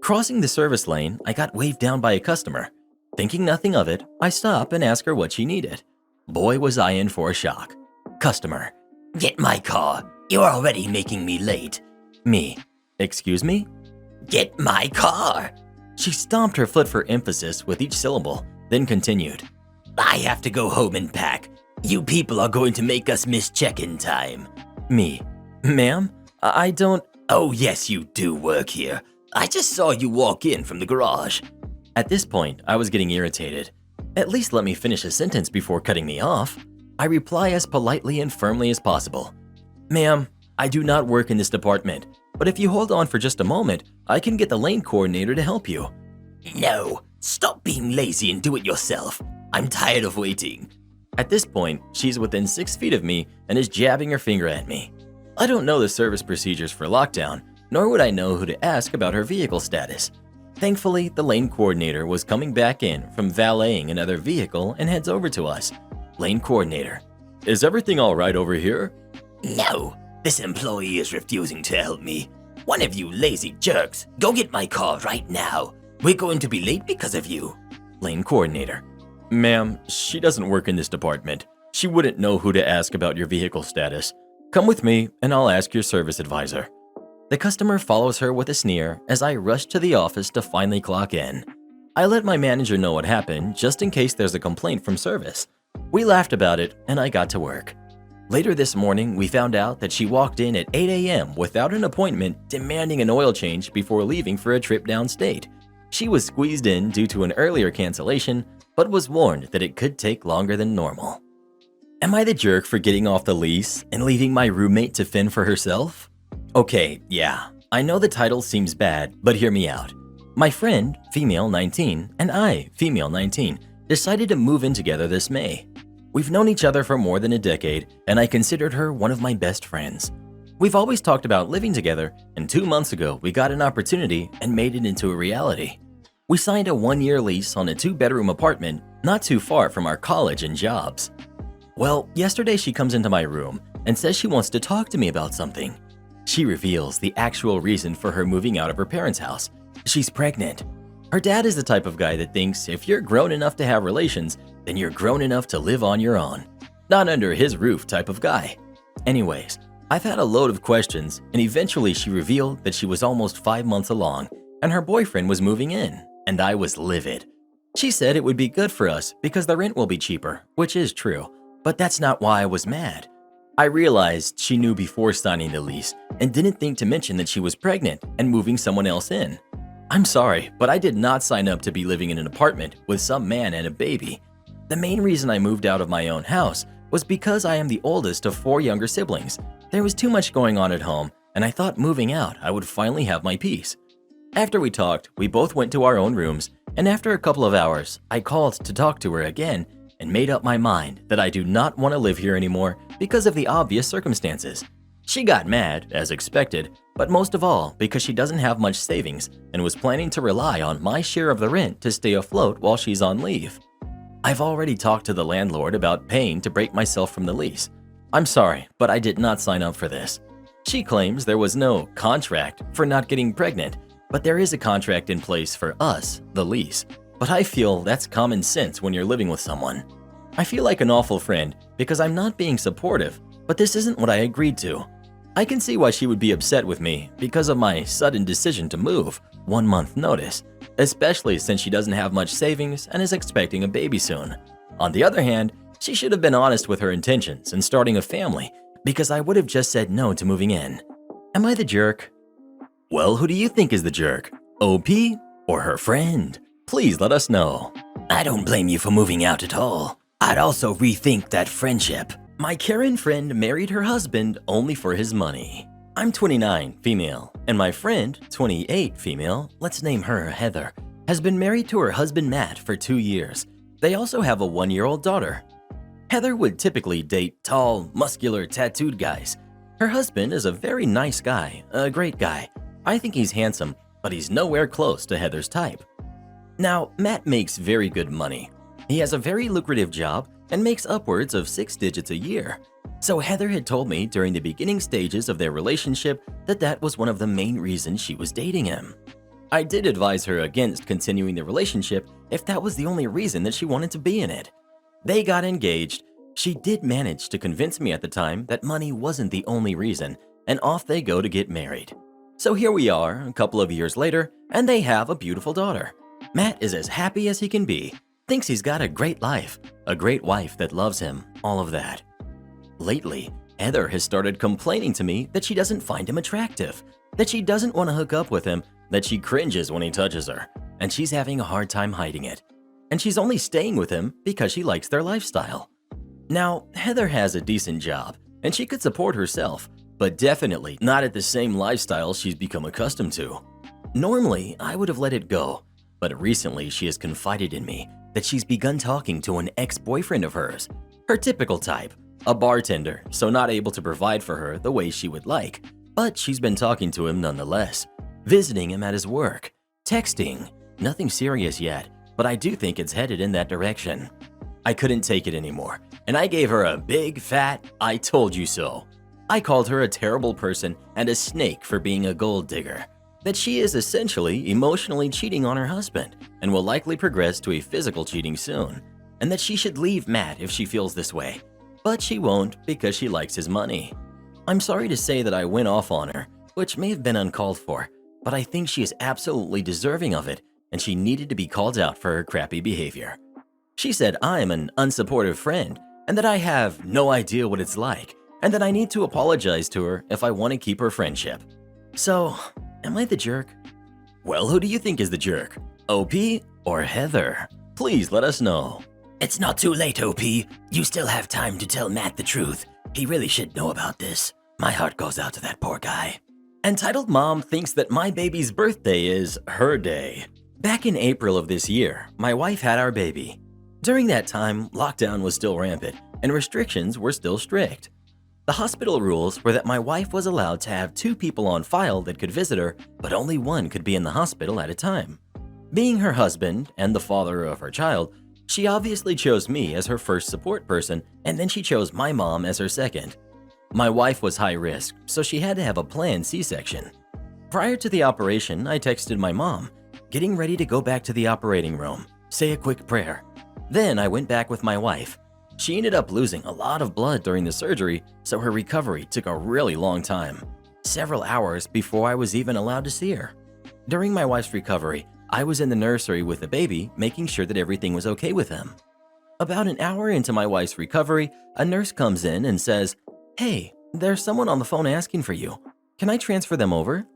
Crossing the service lane, I got waved down by a customer. Thinking nothing of it, I stop and ask her what she needed. Boy, was I in for a shock. Customer: Get my car. You're already making me late. Me: Excuse me? Get my car. She stomped her foot for emphasis with each syllable, then continued. I have to go home and pack. You people are going to make us miss check-in time. Me: Ma'am, I don't… Oh yes, you do work here. I just saw you walk in from the garage. At this point, I was getting irritated. At least let me finish a sentence before cutting me off. I reply as politely and firmly as possible. Ma'am, I do not work in this department, but if you hold on for just a moment, I can get the lane coordinator to help you. No, stop being lazy and do it yourself. I'm tired of waiting. At this point, she's within 6 feet of me and is jabbing her finger at me. I don't know the service procedures for lockdown, nor would I know who to ask about her vehicle status. Thankfully, the lane coordinator was coming back in from valeting another vehicle and heads over to us. Lane coordinator: Is everything all right over here? No, this employee is refusing to help me. One of you lazy jerks, go get my car right now. We're going to be late because of you. Lane coordinator: Ma'am, she doesn't work in this department. She wouldn't know who to ask about your vehicle status. Come with me and I'll ask your service advisor. The customer follows her with a sneer as I rush to the office to finally clock in. I let my manager know what happened just in case there's a complaint from service. We laughed about it and I got to work. Later this morning, we found out that she walked in at 8 a.m. without an appointment, demanding an oil change before leaving for a trip downstate. She was squeezed in due to an earlier cancellation, but was warned that it could take longer than normal. Am I the jerk for getting off the lease and leaving my roommate to fend for herself? Okay, yeah, I know the title seems bad, but hear me out. My friend, female 19, and I, female 19, decided to move in together this May. We've known each other for more than a decade, and I considered her one of my best friends. We've always talked about living together, and 2 months ago we got an opportunity and made it into a reality. We signed a 1-year lease on a 2-bedroom apartment not too far from our college and jobs. Well, yesterday she comes into my room and says she wants to talk to me about something. She reveals the actual reason for her moving out of her parents' house. She's pregnant. Her dad is the type of guy that thinks if you're grown enough to have relations, then you're grown enough to live on your own. Not under his roof type of guy. Anyways, I've had a load of questions, and eventually she revealed that she was almost 5 months along and her boyfriend was moving in, and I was livid. She said it would be good for us because the rent will be cheaper, which is true. But that's not why I was mad. I realized she knew before signing the lease and didn't think to mention that she was pregnant and moving someone else in. I'm sorry, but I did not sign up to be living in an apartment with some man and a baby. The main reason I moved out of my own house was because I am the oldest of 4 younger siblings. There was too much going on at home, and I thought moving out I would finally have my peace. After we talked, we both went to our own rooms, and after a couple of hours, I called to talk to her again and made up my mind that I do not want to live here anymore because of the obvious circumstances. She got mad, as expected, but most of all because she doesn't have much savings and was planning to rely on my share of the rent to stay afloat while she's on leave. I've already talked to the landlord about paying to break myself from the lease. I'm sorry, but I did not sign up for this. She claims there was no contract for not getting pregnant, but there is a contract in place for us, the lease. But I feel that's common sense when you're living with someone. I feel like an awful friend because I'm not being supportive, but this isn't what I agreed to. I can see why she would be upset with me because of my sudden decision to move, 1 month notice, especially since she doesn't have much savings and is expecting a baby soon. On the other hand, she should have been honest with her intentions and starting a family because I would have just said no to moving in. Am I the jerk? Well, who do you think is the jerk? OP or her friend? Please let us know. I don't blame you for moving out at all. I'd also rethink that friendship. My Karen friend married her husband only for his money. I'm 29, female, and my friend, 28, female, let's name her Heather, has been married to her husband Matt for 2 years. They also have a 1-year-old daughter. Heather would typically date tall, muscular, tattooed guys. Her husband is a very nice guy, a great guy. I think he's handsome, but he's nowhere close to Heather's type. Now, Matt makes very good money. He has a very lucrative job and makes upwards of 6 digits a year. So Heather had told me during the beginning stages of their relationship that that was one of the main reasons she was dating him. I did advise her against continuing the relationship if that was the only reason that she wanted to be in it. They got engaged. She did manage to convince me at the time that money wasn't the only reason, and off they go to get married. So here we are, a couple of years later, and they have a beautiful daughter. Matt is as happy as he can be, thinks he's got a great life, a great wife that loves him, all of that. Lately, Heather has started complaining to me that she doesn't find him attractive, that she doesn't want to hook up with him, that she cringes when he touches her, and she's having a hard time hiding it. And she's only staying with him because she likes their lifestyle. Now, Heather has a decent job, and she could support herself, but definitely not at the same lifestyle she's become accustomed to. Normally, I would have let it go, but recently she has confided in me that she's begun talking to an ex-boyfriend of hers, her typical type, a bartender, so not able to provide for her the way she would like, but she's been talking to him nonetheless, visiting him at his work, texting, nothing serious yet, but I do think it's headed in that direction. I couldn't take it anymore, and I gave her a big fat "I told you so." I called her a terrible person and a snake for being a gold digger, that she is essentially emotionally cheating on her husband and will likely progress to a physical cheating soon, and that she should leave Matt if she feels this way, but she won't because she likes his money. I'm sorry to say that I went off on her, which may have been uncalled for, but I think she is absolutely deserving of it, and she needed to be called out for her crappy behavior. She said I'm an unsupportive friend, and that I have no idea what it's like, and that I need to apologize to her if I want to keep her friendship. So, am I the jerk? Well, who do you think is the jerk? OP or Heather? Please let us know. It's not too late, OP. You still have time to tell Matt the truth. He really should know about this. My heart goes out to that poor guy. Entitled Mom thinks that my baby's birthday is her day. Back in April of this year, my wife had our baby. During that time, lockdown was still rampant and restrictions were still strict. The hospital rules were that my wife was allowed to have 2 people on file that could visit her, but only one could be in the hospital at a time. Being her husband and the father of her child, she obviously chose me as her first support person, and then she chose my mom as her second. My wife was high risk, so she had to have a planned C-section. Prior to the operation, I texted my mom, getting ready to go back to the operating room, say a quick prayer. Then I went back with my wife. She ended up losing a lot of blood during the surgery, so her recovery took a really long time, several hours before I was even allowed to see her. During my wife's recovery, I was in the nursery with the baby, making sure that everything was okay with him. About an hour into my wife's recovery, a nurse comes in and says, "Hey, there's someone on the phone asking for you. Can I transfer them over?"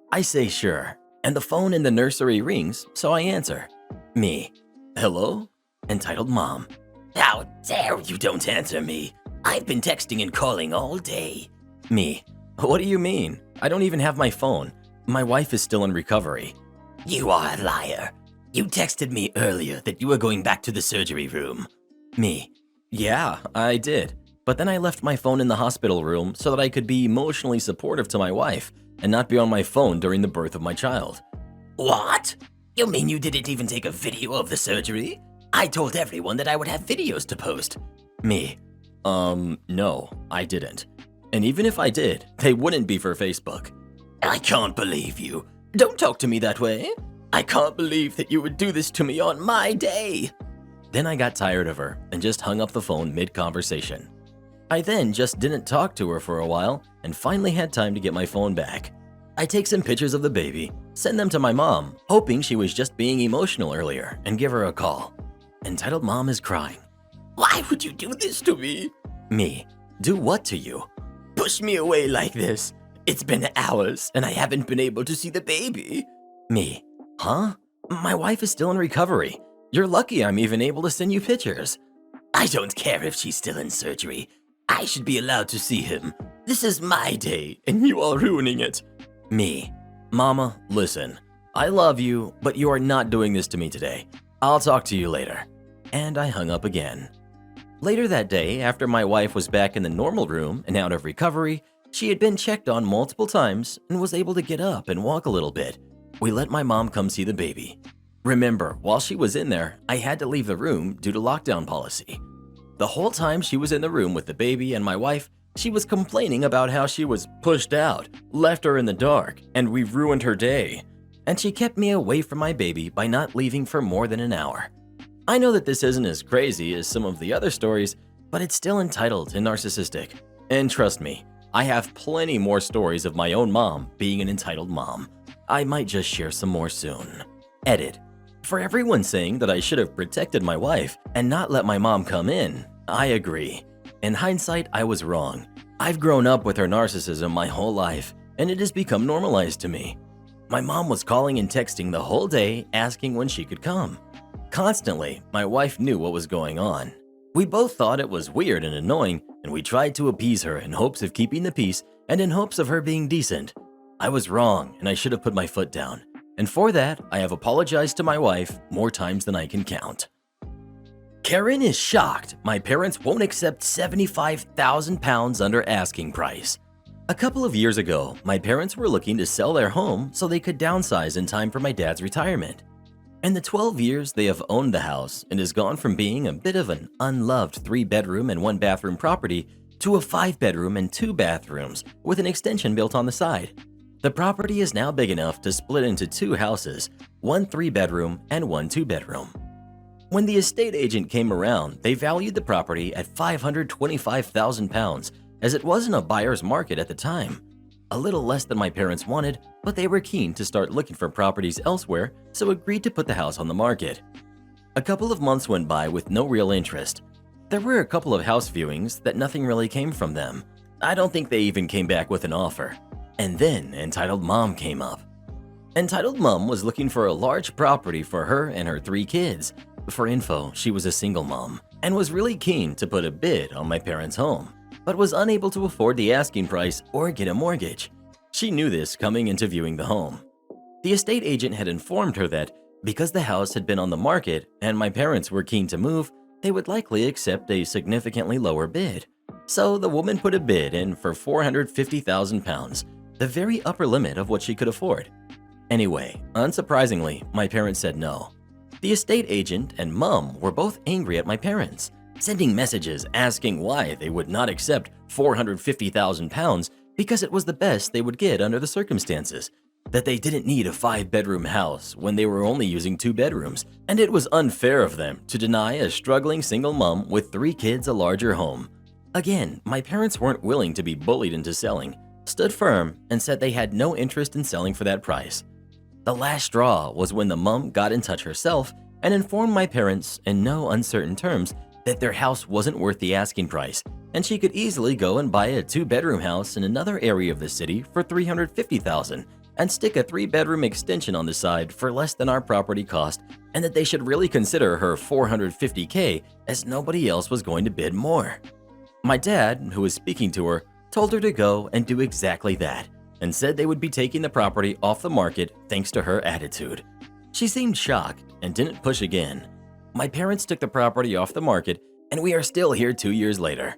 I say sure, and the phone in the nursery rings, so I answer. Me. "Hello?" Entitled Mom. How dare you don't answer me? I've been texting and calling all day. Me. "What do you mean? I don't even have my phone. My wife is still in recovery." You are a liar. You texted me earlier that you were going back to the surgery room. Me. "Yeah, I did. But then I left my phone in the hospital room so that I could be emotionally supportive to my wife and not be on my phone during the birth of my child." What? You mean you didn't even take a video of the surgery? I told everyone that I would have videos to post. Me. No, I didn't. And even if I did, they wouldn't be for Facebook." I can't believe you. Don't talk to me that way. I can't believe that you would do this to me on my day. Then I got tired of her and just hung up the phone mid-conversation. I then just didn't talk to her for a while and finally had time to get my phone back. I take some pictures of the baby, send them to my mom, hoping she was just being emotional earlier, and give her a call. Entitled Mom is crying. Why would you do this to me? Me. "Do what to you?" Push me away like this. It's been hours and I haven't been able to see the baby. Me. "Huh? My wife is still in recovery. You're lucky I'm even able to send you pictures." I don't care if she's still in surgery. I should be allowed to see him. This is my day and you are ruining it. Me. "Mama, listen. I love you, but you are not doing this to me today. I'll talk to you later." And I hung up again. Later that day, after my wife was back in the normal room and out of recovery, she had been checked on multiple times and was able to get up and walk a little bit. We let my mom come see the baby. Remember, while she was in there, I had to leave the room due to lockdown policy. The whole time she was in the room with the baby and my wife, she was complaining about how she was pushed out, left her in the dark, and we ruined her day. And she kept me away from my baby by not leaving for more than an hour. I know that this isn't as crazy as some of the other stories, but it's still entitled and narcissistic. And trust me, I have plenty more stories of my own mom being an entitled mom. I might just share some more soon. Edit. For everyone saying that I should have protected my wife and not let my mom come in, I agree. In hindsight, I was wrong. I've grown up with her narcissism my whole life, and it has become normalized to me. My mom was calling and texting the whole day asking when she could come. Constantly, my wife knew what was going on. We both thought it was weird and annoying, and we tried to appease her in hopes of keeping the peace and in hopes of her being decent. I was wrong, and I should have put my foot down. And for that, I have apologized to my wife more times than I can count. Karen is shocked my parents won't accept £75,000 under asking price. A couple of years ago, my parents were looking to sell their home so they could downsize in time for my dad's retirement. In the 12 years they have owned the house, it has gone from being a bit of an unloved 3-bedroom and 1-bathroom property to a 5-bedroom and 2 bathrooms with an extension built on the side. The property is now big enough to split into 2 houses, 1 3-bedroom and 1 2-bedroom. When the estate agent came around, they valued the property at £525,000 as it wasn't a buyer's market at the time. A little less than my parents wanted, but they were keen to start looking for properties elsewhere, so agreed to put the house on the market. A couple of months went by with no real interest. There were a couple of house viewings that nothing really came from them. I don't think they even came back with an offer. And then Entitled Mom came up. Entitled Mom was looking for a large property for her and her 3 kids. For info, she was a single mom and was really keen to put a bid on my parents' home, but was unable to afford the asking price or get a mortgage. She knew this coming into viewing the home. The estate agent had informed her that because the house had been on the market and my parents were keen to move, they would likely accept a significantly lower bid. So the woman put a bid in for £450,000, the very upper limit of what she could afford. Anyway, unsurprisingly, my parents said no. The estate agent and mom were both angry at my parents, sending messages asking why they would not accept £450,000 because it was the best they would get under the circumstances, that they didn't need a 5-bedroom house when they were only using 2 bedrooms, and it was unfair of them to deny a struggling single mom with 3 kids a larger home. Again, my parents weren't willing to be bullied into selling, stood firm, and said they had no interest in selling for that price. The last straw was when the mom got in touch herself and informed my parents in no uncertain terms that their house wasn't worth the asking price, and she could easily go and buy a 2-bedroom house in another area of the city for $350,000 and stick a 3-bedroom extension on the side for less than our property cost, and that they should really consider her $450K as nobody else was going to bid more. My dad, who was speaking to her, told her to go and do exactly that, and said they would be taking the property off the market thanks to her attitude. She seemed shocked and didn't push again. My parents took the property off the market, and we are still here 2 years later.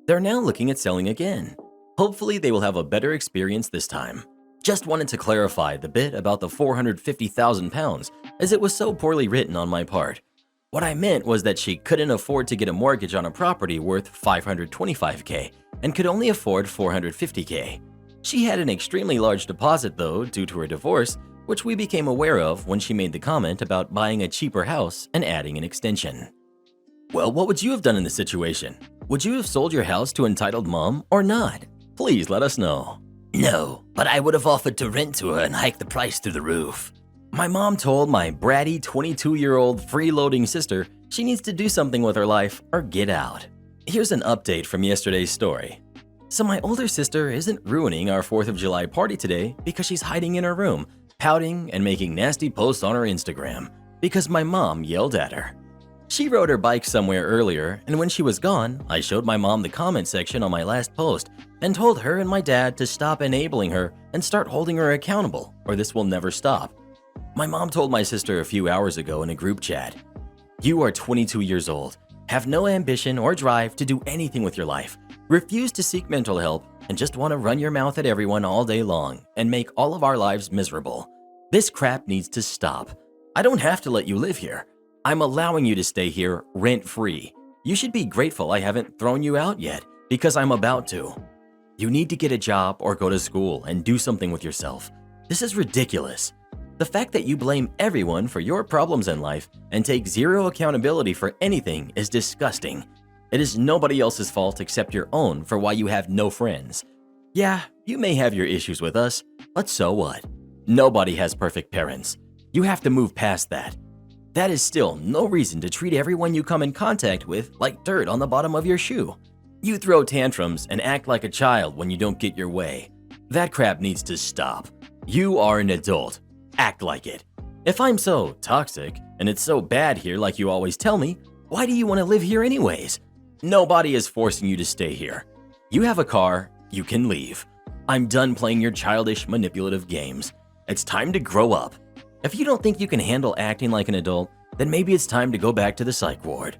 They're now looking at selling again. Hopefully they will have a better experience this time. Just wanted to clarify the bit about the £450,000 as it was so poorly written on my part. What I meant was that she couldn't afford to get a mortgage on a property worth $525K and could only afford $450K. She had an extremely large deposit though due to her divorce, which we became aware of when she made the comment about buying a cheaper house and adding an extension. Well, what would you have done in this situation? Would you have sold your house to entitled mom or not? Please let us know. No, but I would have offered to rent to her and hike the price through the roof. My mom told my bratty 22-year-old freeloading sister she needs to do something with her life or get out. Here's an update from yesterday's story. So my older sister isn't ruining our 4th of July party today because she's hiding in her room, pouting and making nasty posts on her Instagram because my mom yelled at her. She rode her bike somewhere earlier, and when she was gone, I showed my mom the comment section on my last post and told her and my dad to stop enabling her and start holding her accountable, or this will never stop. My mom told my sister a few hours ago in a group chat, "You are 22 years old, have no ambition or drive to do anything with your life, refuse to seek mental help, and just want to run your mouth at everyone all day long and make all of our lives miserable. This crap needs to stop. I don't have to let you live here. I'm allowing you to stay here rent-free. You should be grateful I haven't thrown you out yet, because I'm about to. You need to get a job or go to school and do something with yourself. This is ridiculous. The fact that you blame everyone for your problems in life and take zero accountability for anything is disgusting. It is nobody else's fault except your own for why you have no friends. Yeah, you may have your issues with us, but so what? Nobody has perfect parents. You have to move past that. That is still no reason to treat everyone you come in contact with like dirt on the bottom of your shoe. You throw tantrums and act like a child when you don't get your way. That crap needs to stop. You are an adult. Act like it. If I'm so toxic and it's so bad here like you always tell me, why do you want to live here anyways? Nobody is forcing you to stay here. You have a car, you can leave. I'm done playing your childish, manipulative games. It's time to grow up. If you don't think you can handle acting like an adult, then maybe it's time to go back to the psych ward."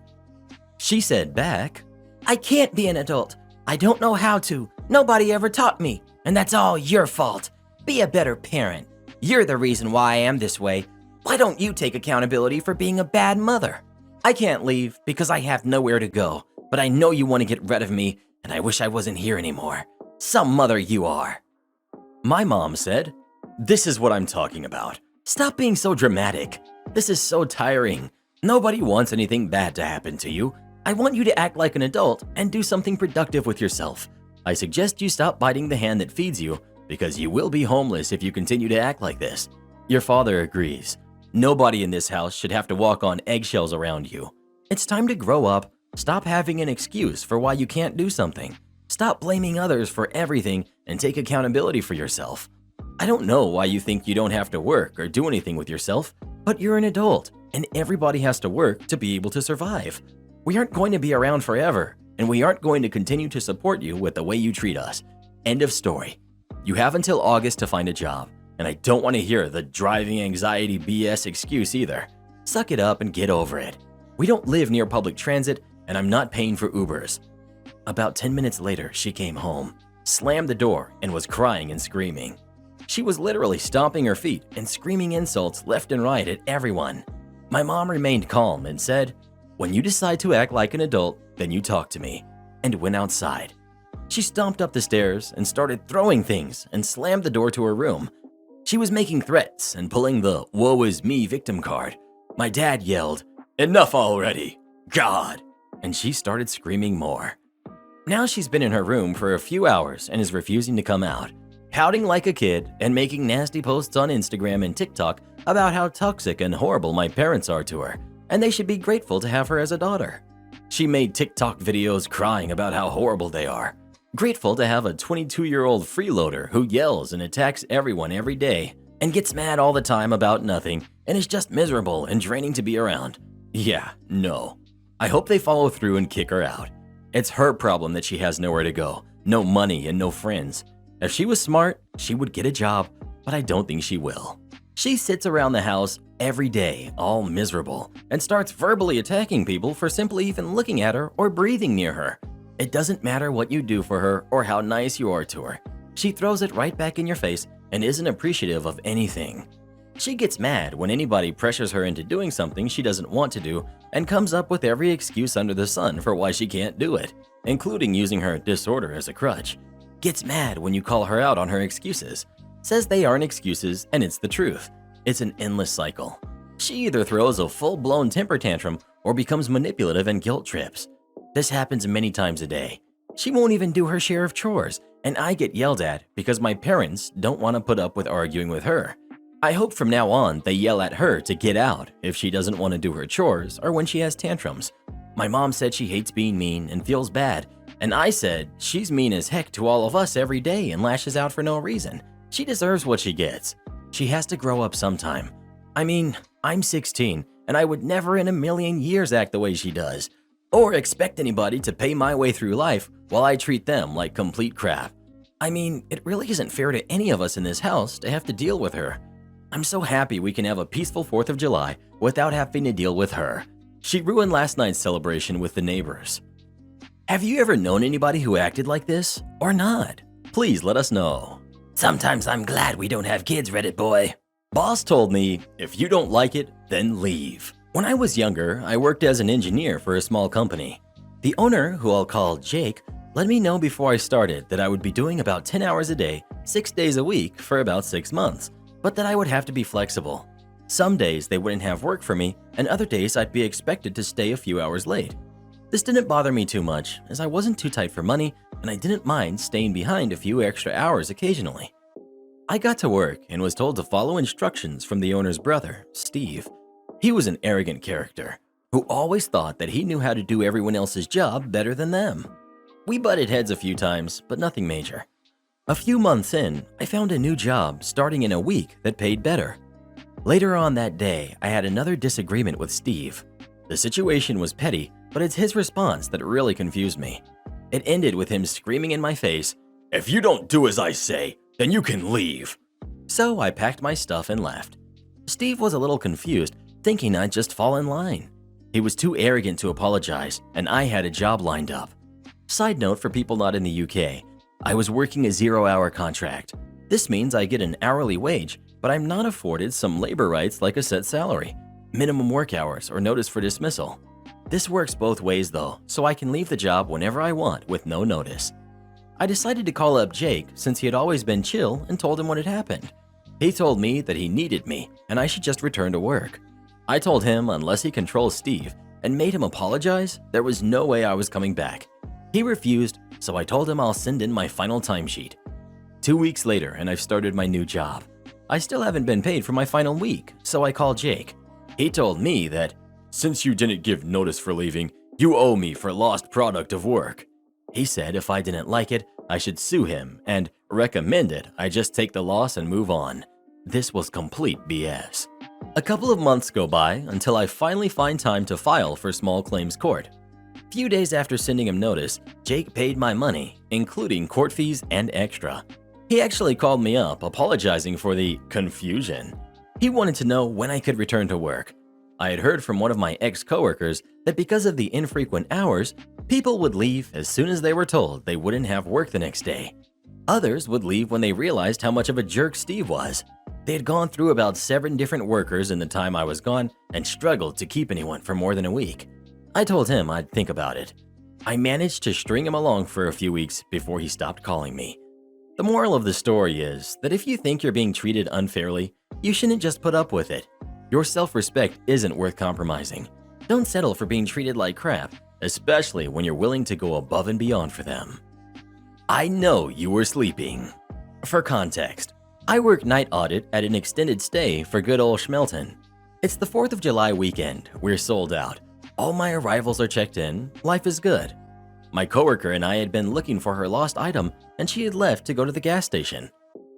She said back, I can't be an adult. I don't know how to. Nobody ever taught me. And that's all your fault. Be a better parent. You're the reason why I am this way. Why don't you take accountability for being a bad mother? I can't leave because I have nowhere to go, but I know you want to get rid of me, and I wish I wasn't here anymore. Some mother you are. My mom said, "This is what I'm talking about. Stop being so dramatic. This is so tiring. Nobody wants anything bad to happen to you. I want you to act like an adult and do something productive with yourself. I suggest you stop biting the hand that feeds you because you will be homeless if you continue to act like this." Your father agrees. Nobody in this house should have to walk on eggshells around you. It's time to grow up, stop having an excuse for why you can't do something. Stop blaming others for everything and take accountability for yourself. I don't know why you think you don't have to work or do anything with yourself, but you're an adult and everybody has to work to be able to survive. We aren't going to be around forever, and we aren't going to continue to support you with the way you treat us. End of story. You have until August to find a job, and I don't want to hear the driving anxiety BS excuse either. Suck it up and get over it. We don't live near public transit, and I'm not paying for Ubers. About 10 minutes later, she came home, slammed the door, and was crying and screaming. She was literally stomping her feet and screaming insults left and right at everyone. My mom remained calm and said, "When you decide to act like an adult, then you talk to me," and went outside. She stomped up the stairs and started throwing things and slammed the door to her room. She was making threats and pulling the "woe is me" victim card. My dad yelled, "Enough already, God!" and she started screaming more. Now she's been in her room for a few hours and is refusing to come out, pouting like a kid and making nasty posts on Instagram and TikTok about how toxic and horrible my parents are to her, and they should be grateful to have her as a daughter. She made TikTok videos crying about how horrible they are. Grateful to have a 22-year-old freeloader who yells and attacks everyone every day and gets mad all the time about nothing and is just miserable and draining to be around. Yeah, no. I hope they follow through and kick her out. It's her problem that she has nowhere to go, no money and no friends. If she was smart, she would get a job, but I don't think she will. She sits around the house every day, all miserable, and starts verbally attacking people for simply even looking at her or breathing near her. It doesn't matter what you do for her or how nice you are to her. She throws it right back in your face and isn't appreciative of anything. She gets mad when anybody pressures her into doing something she doesn't want to do and comes up with every excuse under the sun for why she can't do it, including using her disorder as a crutch. Gets mad when you call her out on her excuses. Says they aren't excuses and it's the truth. It's an endless cycle. She either throws a full-blown temper tantrum or becomes manipulative and guilt trips. This happens many times a day. She won't even do her share of chores, and I get yelled at because my parents don't want to put up with arguing with her. I hope from now on they yell at her to get out if she doesn't want to do her chores or when she has tantrums. My mom said she hates being mean and feels bad, and I said she's mean as heck to all of us every day and lashes out for no reason. She deserves what she gets. She has to grow up sometime. I mean, I'm 16, and I would never in a million years act the way she does, or expect anybody to pay my way through life while I treat them like complete crap. I mean, it really isn't fair to any of us in this house to have to deal with her. I'm so happy we can have a peaceful 4th of July without having to deal with her. She ruined last night's celebration with the neighbors. Have you ever known anybody who acted like this, or not? Please let us know. Sometimes I'm glad we don't have kids, Reddit boy. Boss told me, if you don't like it, then leave. When I was younger, I worked as an engineer for a small company. The owner, who I'll call Jake, let me know before I started that I would be doing about 10 hours a day, 6 days a week for about 6 months, but that I would have to be flexible. Some days they wouldn't have work for me, and other days I'd be expected to stay a few hours late. This didn't bother me too much, as I wasn't too tight for money, and I didn't mind staying behind a few extra hours occasionally. I got to work and was told to follow instructions from the owner's brother, Steve. He was an arrogant character who always thought that he knew how to do everyone else's job better than them. We butted heads a few times, but nothing major. A few months in, I found a new job starting in a week that paid better. Later on that day, I had another disagreement with Steve. The situation was petty, but it's his response that really confused me. It ended with him screaming in my face, "If you don't do as I say, then you can leave." So I packed my stuff and left. Steve was a little confused, thinking I'd just fall in line. He was too arrogant to apologize, and I had a job lined up. Side note for people not in the UK, I was working a 0-hour contract. This means I get an hourly wage, but I'm not afforded some labor rights like a set salary, minimum work hours, or notice for dismissal. This works both ways though, so I can leave the job whenever I want with no notice. I decided to call up Jake since he had always been chill and told him what had happened. He told me that he needed me and I should just return to work. I told him unless he controls Steve and made him apologize, there was no way I was coming back. He refused, so I told him I'll send in my final timesheet. 2 weeks later and I've started my new job. I still haven't been paid for my final week, so I called Jake. He told me that, "Since you didn't give notice for leaving, you owe me for lost product of work." He said if I didn't like it, I should sue him and recommended I just take the loss and move on. This was complete BS. A couple of months go by until I finally find time to file for small claims court. Few days after sending him notice, Jake paid my money, including court fees and extra. He actually called me up apologizing for the confusion. He wanted to know when I could return to work. I had heard from one of my ex-coworkers that because of the infrequent hours, people would leave as soon as they were told they wouldn't have work the next day. Others would leave when they realized how much of a jerk Steve was. They had gone through about 7 different workers in the time I was gone and struggled to keep anyone for more than a week. I told him I'd think about it. I managed to string him along for a few weeks before he stopped calling me. The moral of the story is that if you think you're being treated unfairly, you shouldn't just put up with it. Your self-respect isn't worth compromising. Don't settle for being treated like crap, especially when you're willing to go above and beyond for them. I know you were sleeping. For context, I work night audit at an extended stay for good old Schmelton. It's the 4th of July weekend, we're sold out. All my arrivals are checked in, life is good. My coworker and I had been looking for her lost item and she had left to go to the gas station.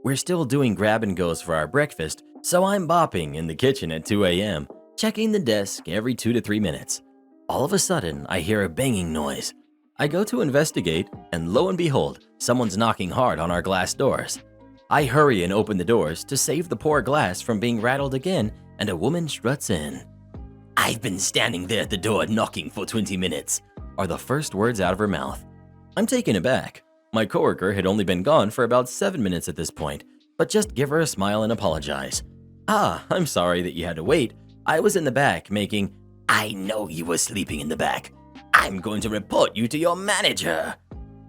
We're still doing grab and goes for our breakfast, so I'm bopping in the kitchen at 2 a.m., checking the desk every 2 to 3 minutes. All of a sudden, I hear a banging noise. I go to investigate, and lo and behold, someone's knocking hard on our glass doors. I hurry and open the doors to save the poor glass from being rattled again, and a woman struts in. "I've been standing there at the door knocking for 20 minutes," are the first words out of her mouth. I'm taken aback. My coworker had only been gone for about 7 minutes at this point, but just give her a smile and apologize. I'm sorry that you had to wait. I was in the back making, "I know you were sleeping in the back. I'm going to report you to your manager."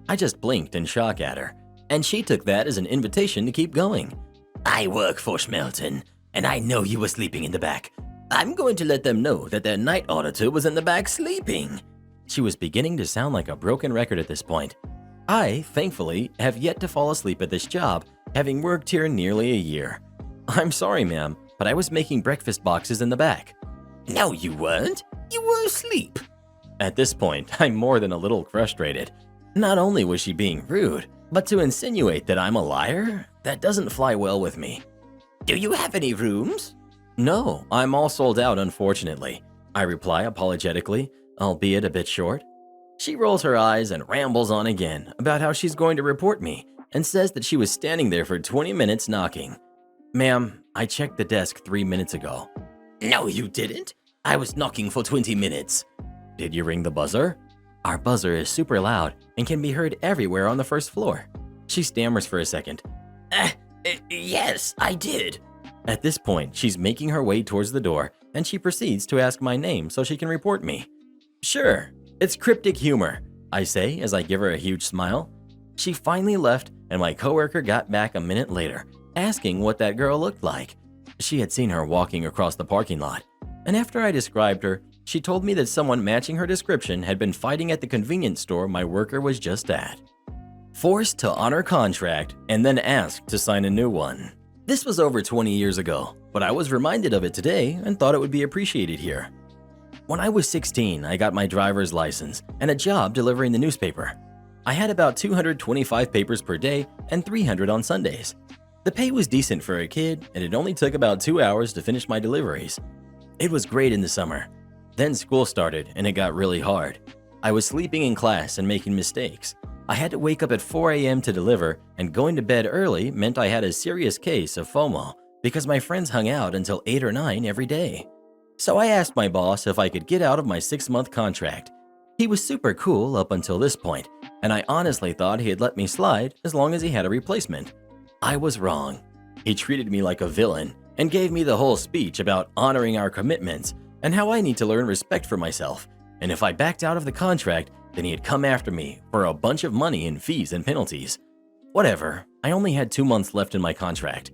I just blinked in shock at her, and she took that as an invitation to keep going. "I work for Schmelton, and I know you were sleeping in the back. I'm going to let them know that their night auditor was in the back sleeping." She was beginning to sound like a broken record at this point. I, thankfully, have yet to fall asleep at this job, having worked here nearly a year. I'm sorry, ma'am, but I was making breakfast boxes in the back. "No, you weren't. You were asleep." At this point, I'm more than a little frustrated. Not only was she being rude, but to insinuate that I'm a liar? That doesn't fly well with me. "Do you have any rooms?" No, I'm all sold out, unfortunately, I reply apologetically, albeit a bit short. She rolls her eyes and rambles on again about how she's going to report me and says that she was standing there for 20 minutes knocking. Ma'am, I checked the desk 3 minutes ago. "No, you didn't. I was knocking for 20 minutes. Did you ring the buzzer? Our buzzer is super loud and can be heard everywhere on the first floor. She stammers for a second. Yes, I did." At this point, she's making her way towards the door and she proceeds to ask my name so she can report me. Sure, it's cryptic humor, I say as I give her a huge smile. She finally left and my coworker got back a minute later, asking what that girl looked like. She had seen her walking across the parking lot, and after I described her, she told me that someone matching her description had been fighting at the convenience store my worker was just at. Forced to honor contract and then asked to sign a new one. This was over 20 years ago, but I was reminded of it today and thought it would be appreciated here. When I was 16, I got my driver's license and a job delivering the newspaper. I had about 225 papers per day and 300 on Sundays. The pay was decent for a kid, and it only took about 2 hours to finish my deliveries. It was great in the summer. Then school started, and it got really hard. I was sleeping in class and making mistakes. I had to wake up at 4 a.m. to deliver, and going to bed early meant I had a serious case of FOMO because my friends hung out until 8 or 9 every day. So I asked my boss if I could get out of my 6-month contract. He was super cool up until this point, and I honestly thought he had let me slide as long as he had a replacement. I was wrong. He treated me like a villain and gave me the whole speech about honoring our commitments and how I need to learn respect for myself, and if I backed out of the contract, then he'd come after me for a bunch of money in fees and penalties. Whatever, I only had 2 months left in my contract.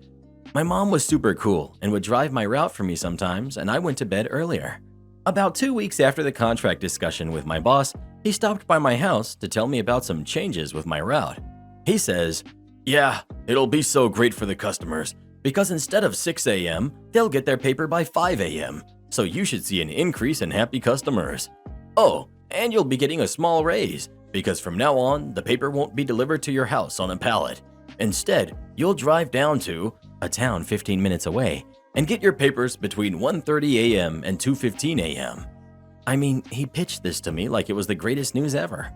My mom was super cool and would drive my route for me sometimes, and I went to bed earlier. About 2 weeks after the contract discussion with my boss, he stopped by my house to tell me about some changes with my route. He says, "Yeah, it'll be so great for the customers, because instead of 6 a.m., they'll get their paper by 5 a.m., so you should see an increase in happy customers. Oh, and you'll be getting a small raise, because from now on, the paper won't be delivered to your house on a pallet. Instead, you'll drive down to a town 15 minutes away and get your papers between 1:30 a.m. and 2:15 a.m. I mean, he pitched this to me like it was the greatest news ever.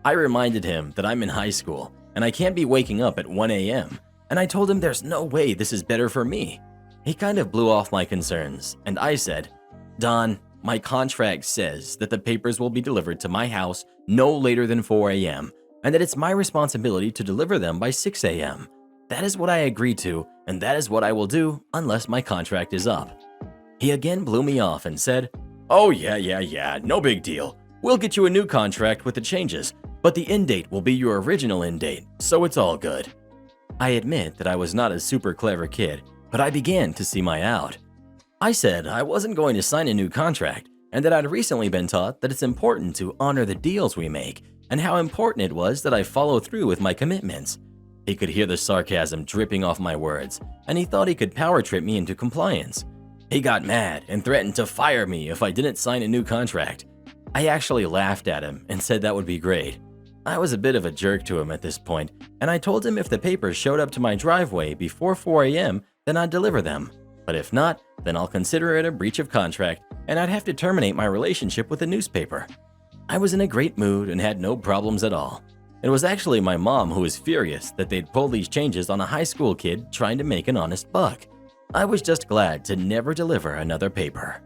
I reminded him that I'm in high school and I can't be waking up at 1 a.m., and I told him there's no way this is better for me. He kind of blew off my concerns, and I said, "Don, my contract says that the papers will be delivered to my house no later than 4 a.m., and that it's my responsibility to deliver them by 6 a.m. That is what I agreed to, and that is what I will do unless my contract is up." He again blew me off and said, "Oh yeah, no big deal. We'll get you a new contract with the changes, but the end date will be your original end date, so it's all good." I admit that I was not a super clever kid, but I began to see my out. I said I wasn't going to sign a new contract, and that I'd recently been taught that it's important to honor the deals we make, and how important it was that I follow through with my commitments. He could hear the sarcasm dripping off my words, and he thought he could power trip me into compliance. He got mad and threatened to fire me if I didn't sign a new contract. I actually laughed at him and said that would be great. I was a bit of a jerk to him at this point, and I told him if the papers showed up to my driveway before 4 a.m., then I'd deliver them. But if not, then I'll consider it a breach of contract and I'd have to terminate my relationship with the newspaper. I was in a great mood and had no problems at all. It was actually my mom who was furious that they'd pulled these changes on a high school kid trying to make an honest buck. I was just glad to never deliver another paper.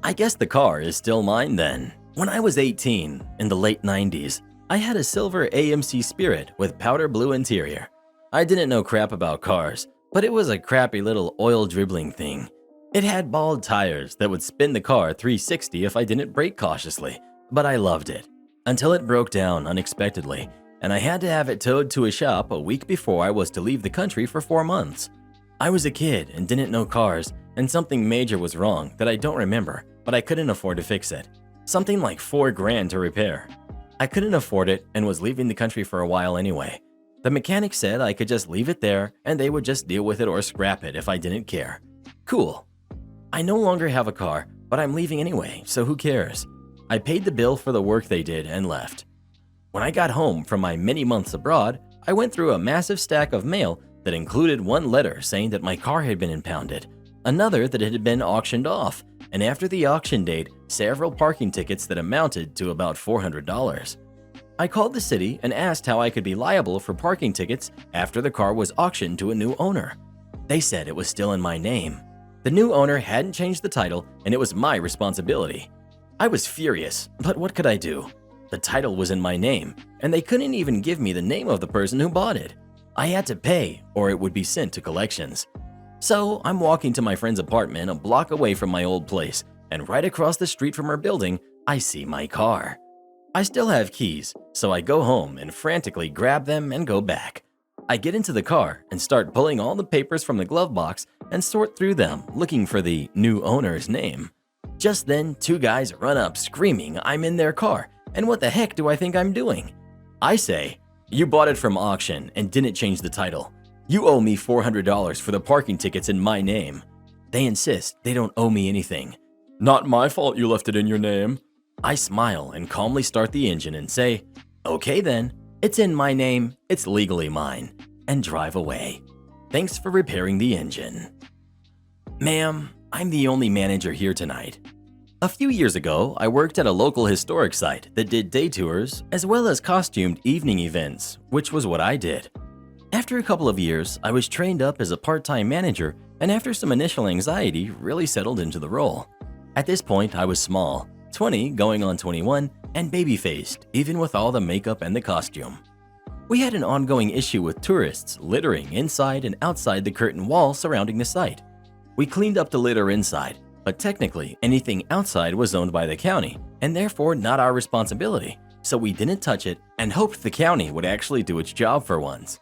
I guess the car is still mine then. When I was 18, in the late 90s, I had a silver AMC Spirit with powder blue interior. I didn't know crap about cars, but it was a crappy little oil dribbling thing. It had bald tires that would spin the car 360 if I didn't brake cautiously, but I loved it. Until it broke down unexpectedly, and I had to have it towed to a shop a week before I was to leave the country for 4 months. I was a kid and didn't know cars, and something major was wrong that I don't remember, but I couldn't afford to fix it. Something like $4 grand to repair. I couldn't afford it and was leaving the country for a while anyway. The mechanic said I could just leave it there and they would just deal with it or scrap it if I didn't care. Cool. I no longer have a car, but I'm leaving anyway, so who cares? I paid the bill for the work they did and left. When I got home from my many months abroad, I went through a massive stack of mail that included one letter saying that my car had been impounded, another that it had been auctioned off, and after the auction date, several parking tickets that amounted to about $400. I called the city and asked how I could be liable for parking tickets after the car was auctioned to a new owner. They said it was still in my name. The new owner hadn't changed the title and it was my responsibility. I was furious, but what could I do? The title was in my name, and they couldn't even give me the name of the person who bought it. I had to pay or it would be sent to collections. So I'm walking to my friend's apartment a block away from my old place, and right across the street from her building, I see my car. I still have keys, so I go home and frantically grab them and go back. I get into the car and start pulling all the papers from the glove box and sort through them, looking for the new owner's name. Just then, 2 guys run up screaming I'm in their car, and what the heck do I think I'm doing? I say, "You bought it from auction and didn't change the title. You owe me $400 for the parking tickets in my name." They insist they don't owe me anything. "Not my fault you left it in your name." I smile and calmly start the engine and say, "Okay then, it's in my name, it's legally mine," and drive away. Thanks for repairing the engine. Ma'am, I'm the only manager here tonight. A few years ago, I worked at a local historic site that did day tours as well as costumed evening events, which was what I did. After a couple of years, I was trained up as a part-time manager, and after some initial anxiety, really settled into the role. At this point, I was small, 20 going on 21, and baby-faced, even with all the makeup and the costume. We had an ongoing issue with tourists littering inside and outside the curtain wall surrounding the site. We cleaned up the litter inside, but technically anything outside was owned by the county, and therefore not our responsibility, so we didn't touch it and hoped the county would actually do its job for once.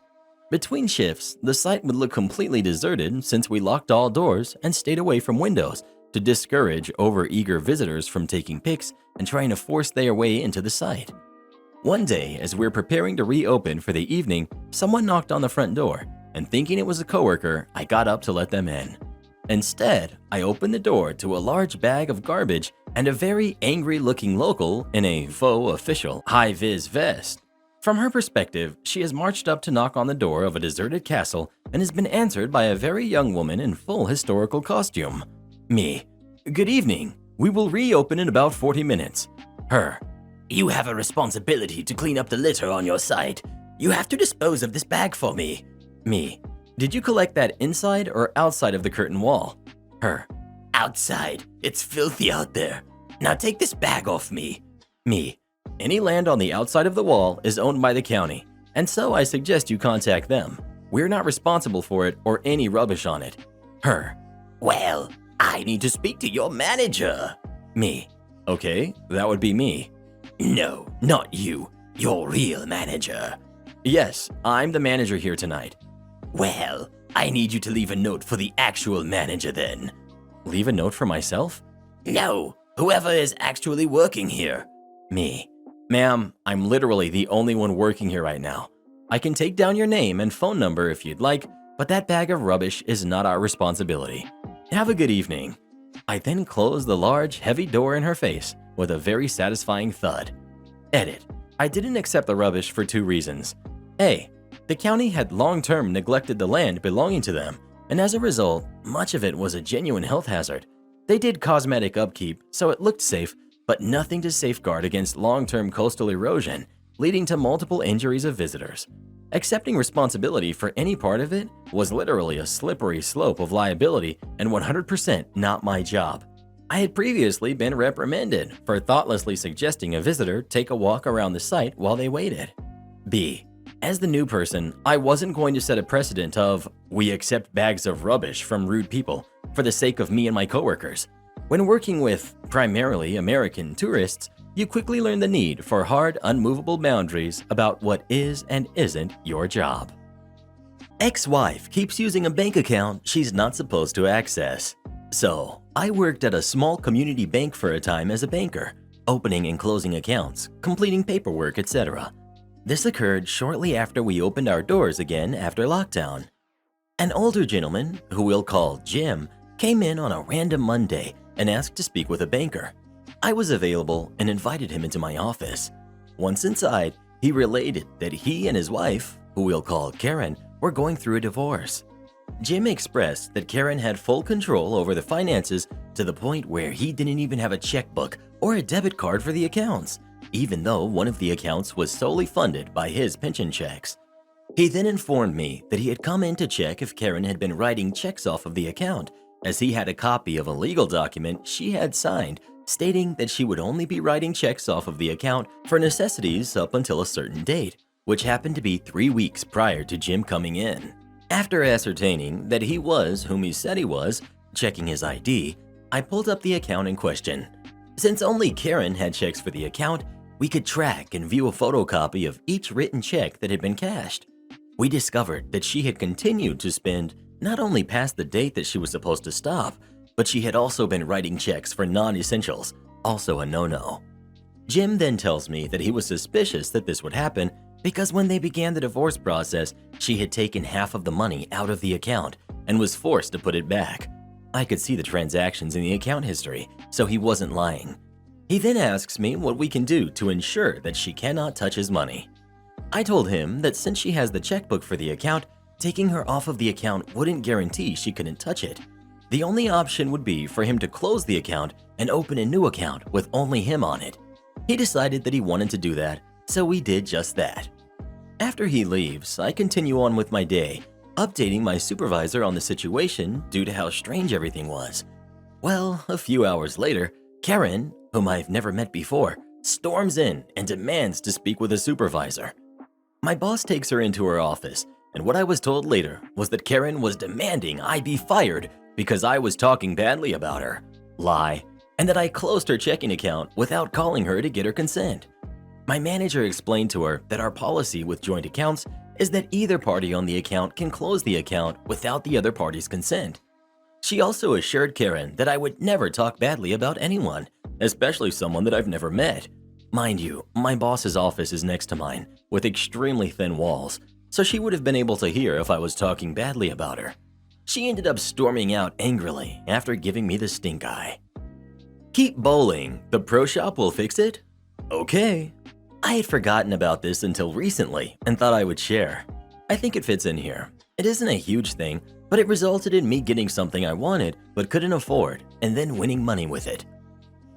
Between shifts, the site would look completely deserted since we locked all doors and stayed away from windows to discourage overeager visitors from taking pics and trying to force their way into the site. One day, as we were preparing to reopen for the evening, someone knocked on the front door, and thinking it was a coworker, I got up to let them in. Instead, I opened the door to a large bag of garbage and a very angry-looking local in a faux official high-vis vest. From her perspective, she has marched up to knock on the door of a deserted castle and has been answered by a very young woman in full historical costume. Me. "Good evening. We will reopen in about 40 minutes. Her. You have a responsibility to clean up the litter on your site. You have to dispose of this bag for me. Me. Did you collect that inside or outside of the curtain wall? Her. Outside. It's filthy out there. Now take this bag off me. Me. Any land on the outside of the wall is owned by the county, and so I suggest you contact them. We're not responsible for it or any rubbish on it. Her. Well, I need to speak to your manager. Me. Okay, that would be me. No, not you. Your real manager. Yes, I'm the manager here tonight. Well, I need you to leave a note for the actual manager then. Leave a note for myself? No, whoever is actually working here. Me. Ma'am, I'm literally the only one working here right now. I can take down your name and phone number if you'd like, but that bag of rubbish is not our responsibility. Have a good evening. I then closed the large, heavy door in her face with a very satisfying thud. Edit. I didn't accept the rubbish for 2 reasons. A. The county had long-term neglected the land belonging to them, and as a result, much of it was a genuine health hazard. They did cosmetic upkeep, so it looked safe, but nothing to safeguard against long-term coastal erosion, leading to multiple injuries of visitors. Accepting responsibility for any part of it was literally a slippery slope of liability and 100% not my job. I had previously been reprimanded for thoughtlessly suggesting a visitor take a walk around the site while they waited. B. As the new person, I wasn't going to set a precedent of, we accept bags of rubbish from rude people for the sake of me and my coworkers. When working with primarily American tourists, you quickly learn the need for hard, unmovable boundaries about what is and isn't your job. Ex-wife keeps using a bank account she's not supposed to access. So, I worked at a small community bank for a time as a banker, opening and closing accounts, completing paperwork, etc. This occurred shortly after we opened our doors again after lockdown. An older gentleman, who we'll call Jim, came in on a random Monday and asked to speak with a banker. I was available and invited him into my office. Once inside, he related that he and his wife, who we'll call Karen, were going through a divorce. Jim expressed that Karen had full control over the finances to the point where he didn't even have a checkbook or a debit card for the accounts, even though one of the accounts was solely funded by his pension checks. He then informed me that he had come in to check if Karen had been writing checks off of the account, as he had a copy of a legal document she had signed stating that she would only be writing checks off of the account for necessities up until a certain date, which happened to be 3 weeks prior to Jim coming in. After ascertaining that he was whom he said he was, checking his ID, I pulled up the account in question. Since only Karen had checks for the account, we could track and view a photocopy of each written check that had been cashed. We discovered that she had continued to spend not only past the date that she was supposed to stop, but she had also been writing checks for non-essentials, also a no-no. Jim then tells me that he was suspicious that this would happen because when they began the divorce process, she had taken half of the money out of the account and was forced to put it back. I could see the transactions in the account history, so he wasn't lying. He then asks me what we can do to ensure that she cannot touch his money. I told him that since she has the checkbook for the account, taking her off of the account wouldn't guarantee she couldn't touch it. The only option would be for him to close the account and open a new account with only him on it. He decided that he wanted to do that, so we did just that. After he leaves, I continue on with my day, updating my supervisor on the situation due to how strange everything was. Well, a few hours later, Karen, whom I've never met before, storms in and demands to speak with a supervisor. My boss takes her into her office, and what I was told later was that Karen was demanding I be fired because I was talking badly about her. Lie. And that I closed her checking account without calling her to get her consent. My manager explained to her that our policy with joint accounts is that either party on the account can close the account without the other party's consent. She also assured Karen that I would never talk badly about anyone, especially someone that I've never met. Mind you, my boss's office is next to mine, with extremely thin walls, so she would have been able to hear if I was talking badly about her. She ended up storming out angrily after giving me the stink eye. Keep bowling, the pro shop will fix it? Okay. I had forgotten about this until recently and thought I would share. I think it fits in here. It isn't a huge thing, but it resulted in me getting something I wanted but couldn't afford and then winning money with it.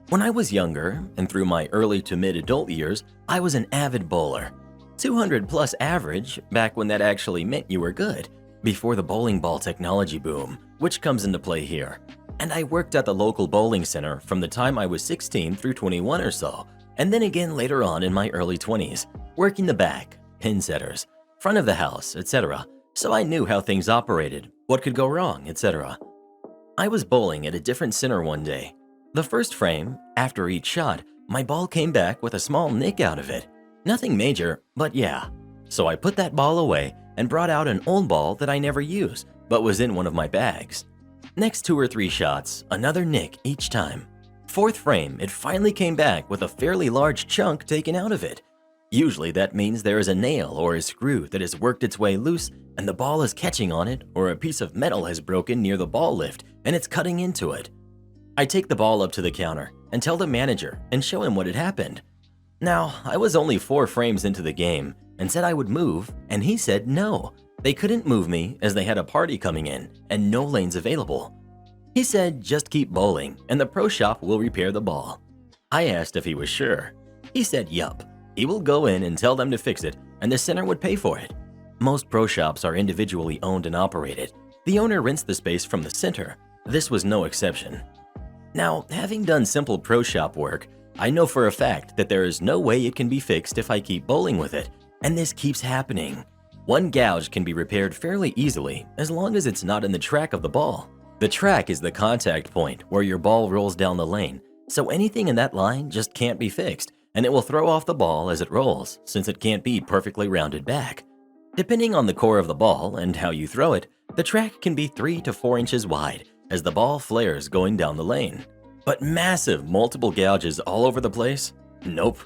When I was younger and through my early to mid-adult years, I was an avid bowler. 200 plus average back when that actually meant you were good, before the bowling ball technology boom, which comes into play here. And I worked at the local bowling center from the time I was 16 through 21 or so, and then again later on in my early 20s, working the back, pin setters, front of the house, etc. So I knew how things operated, what could go wrong, etc. I was bowling at a different center one day. The first frame, after each shot, my ball came back with a small nick out of it. Nothing major, but yeah. So I put that ball away and brought out an old ball that I never used, but was in one of my bags. Next 2 or 3 shots, another nick each time. Fourth frame, it finally came back with a fairly large chunk taken out of it. Usually that means there is a nail or a screw that has worked its way loose and the ball is catching on it, or a piece of metal has broken near the ball lift and it's cutting into it. I take the ball up to the counter and tell the manager and show him what had happened. Now, I was only 4 frames into the game and said I would move, and he said no. They couldn't move me as they had a party coming in and no lanes available. He said just keep bowling and the pro shop will repair the ball. I asked if he was sure. He said yup, he will go in and tell them to fix it and the center would pay for it. Most pro shops are individually owned and operated. The owner rents the space from the center. This was no exception. Now, having done simple pro shop work, I know for a fact that there is no way it can be fixed if I keep bowling with it, and this keeps happening. One gouge can be repaired fairly easily as long as it's not in the track of the ball. The track is the contact point where your ball rolls down the lane, so anything in that line just can't be fixed, and it will throw off the ball as it rolls since it can't be perfectly rounded back. Depending on the core of the ball and how you throw it, the track can be 3 to 4 inches wide as the ball flares going down the lane. But massive multiple gouges all over the place? Nope.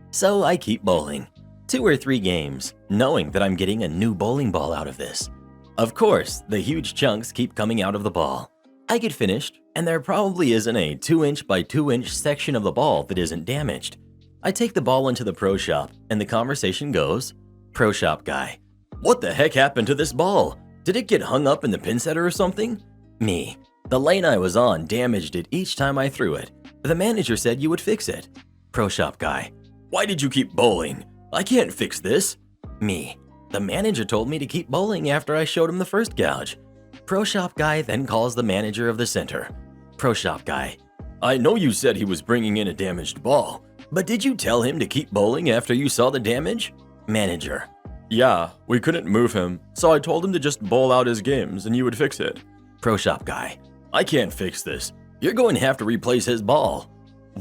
So I keep bowling. 2 or 3 games, knowing that I'm getting a new bowling ball out of this. Of course, the huge chunks keep coming out of the ball. I get finished, and there probably isn't a 2-inch by 2-inch section of the ball that isn't damaged. I take the ball into the pro shop, and the conversation goes, Pro shop guy, what the heck happened to this ball? Did it get hung up in the pin setter or something? Me, the lane I was on damaged it each time I threw it. The manager said you would fix it. Pro shop guy, why did you keep bowling? I can't fix this. Me, the manager told me to keep bowling after I showed him the first gouge. Pro shop guy then calls the manager of the center. Pro shop guy, I know you said he was bringing in a damaged ball, but did you tell him to keep bowling after you saw the damage? Manager, yeah, we couldn't move him, so I told him to just bowl out his games and you would fix it. Pro shop guy, I can't fix this. You're going to have to replace his ball.